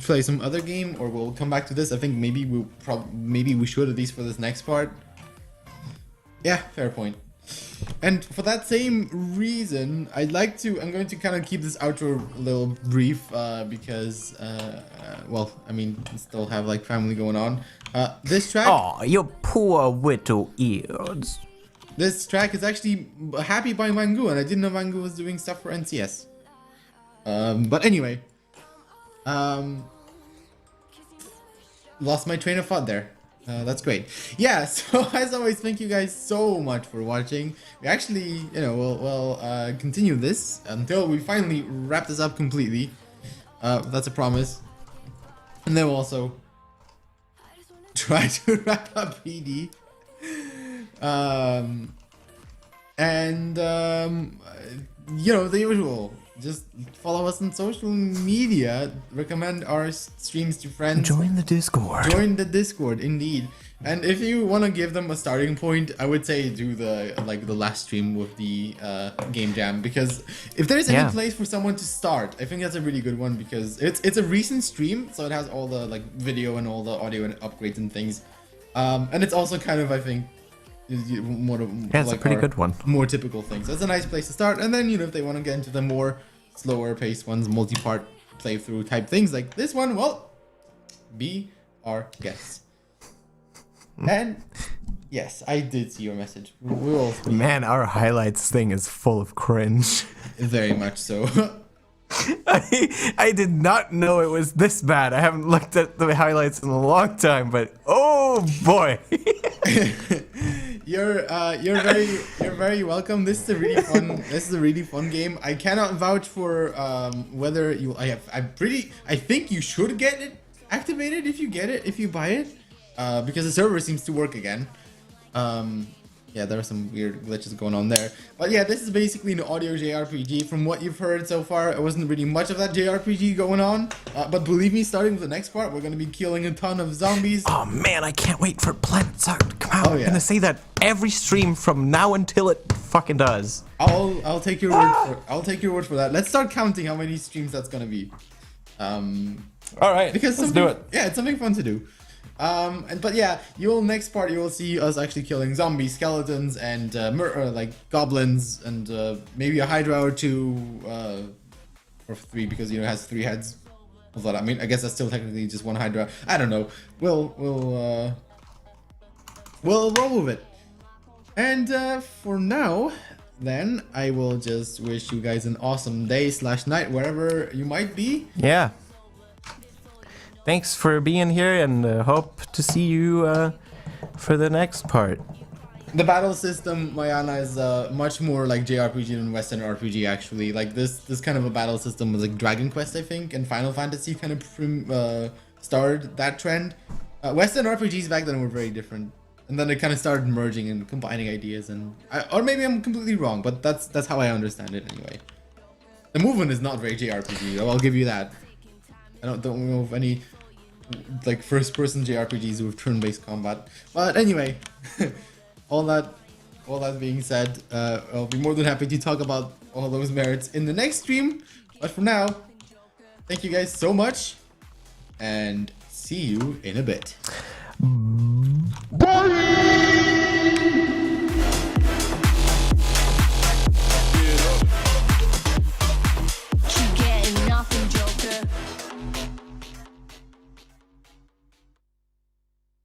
play some other game or we'll come back to this. I think maybe we should, at least for this next part. Yeah, fair point. And for that same reason, I'm going to kind of keep this outro a little brief because, well, I mean, we still have like family going on. This track. Oh, your poor little ears. This track is actually Happy by Mangu, and I didn't know Mangu was doing stuff for NCS. But anyway. Lost my train of thought there. That's great. Yeah, so as always, thank you guys so much for watching. We actually, you know, we'll continue this until we finally wrap this up completely. That's a promise. And then we'll also try to wrap up PD. You know, the usual. Just follow us on social media. Recommend our streams to friends. Join the Discord. Join the Discord, indeed. And if you want to give them a starting point, I would say do the last stream with the game jam, because if there's any place for someone to start, I think that's a really good one, because it's a recent stream, so it has all the like video and all the audio and upgrades and things. And it's also kind of, I think, more it's a pretty good one. More typical things. That's a nice place to start. And then, you know, if they want to get into the more slower paced ones, multi-part playthrough type things like this one, well, be our guests. And yes, I did see your message. We will speak. Man, our highlights thing is full of cringe. Very much so. I did not know it was this bad. I haven't looked at the highlights in a long time, but oh boy. You're very welcome. This is a really fun game. I cannot vouch for whether you I think you should get it activated if you buy it, because the server seems to work again. Yeah, there are some weird glitches going on there. But yeah, this is basically an audio JRPG. From what you've heard so far, it wasn't really much of that JRPG going on. But believe me, starting with the next part, we're going to be killing a ton of zombies. Oh man, I can't wait for Planet Zone to come out. Oh, yeah. I'm going to say that every stream from now until it fucking does. I'll take your word for that. Let's start counting how many streams that's going to be. All right, because let's do it. Yeah, it's something fun to do. But yeah, next part you will see us actually killing zombies, skeletons, and like goblins, and maybe a hydra or two, or three, because it has 3 heads. Although I mean, I guess that's still technically just one hydra. I don't know. We'll roll with it. And for now, then I will just wish you guys an awesome day / night wherever you might be. Yeah. Thanks for being here, and hope to see you for the next part. The battle system, Mayana, is much more like JRPG than Western RPG, actually. Like this kind of a battle system was like Dragon Quest, I think, and Final Fantasy kind of started that trend. Western RPGs back then were very different, and then they kind of started merging and combining ideas. Or maybe I'm completely wrong, but that's how I understand it anyway. The movement is not very JRPG, though, I'll give you that. I don't know of any like first-person JRPGs with turn-based combat. But anyway, all that being said, I'll be more than happy to talk about all those merits in the next stream. But for now, thank you guys so much, and see you in a bit.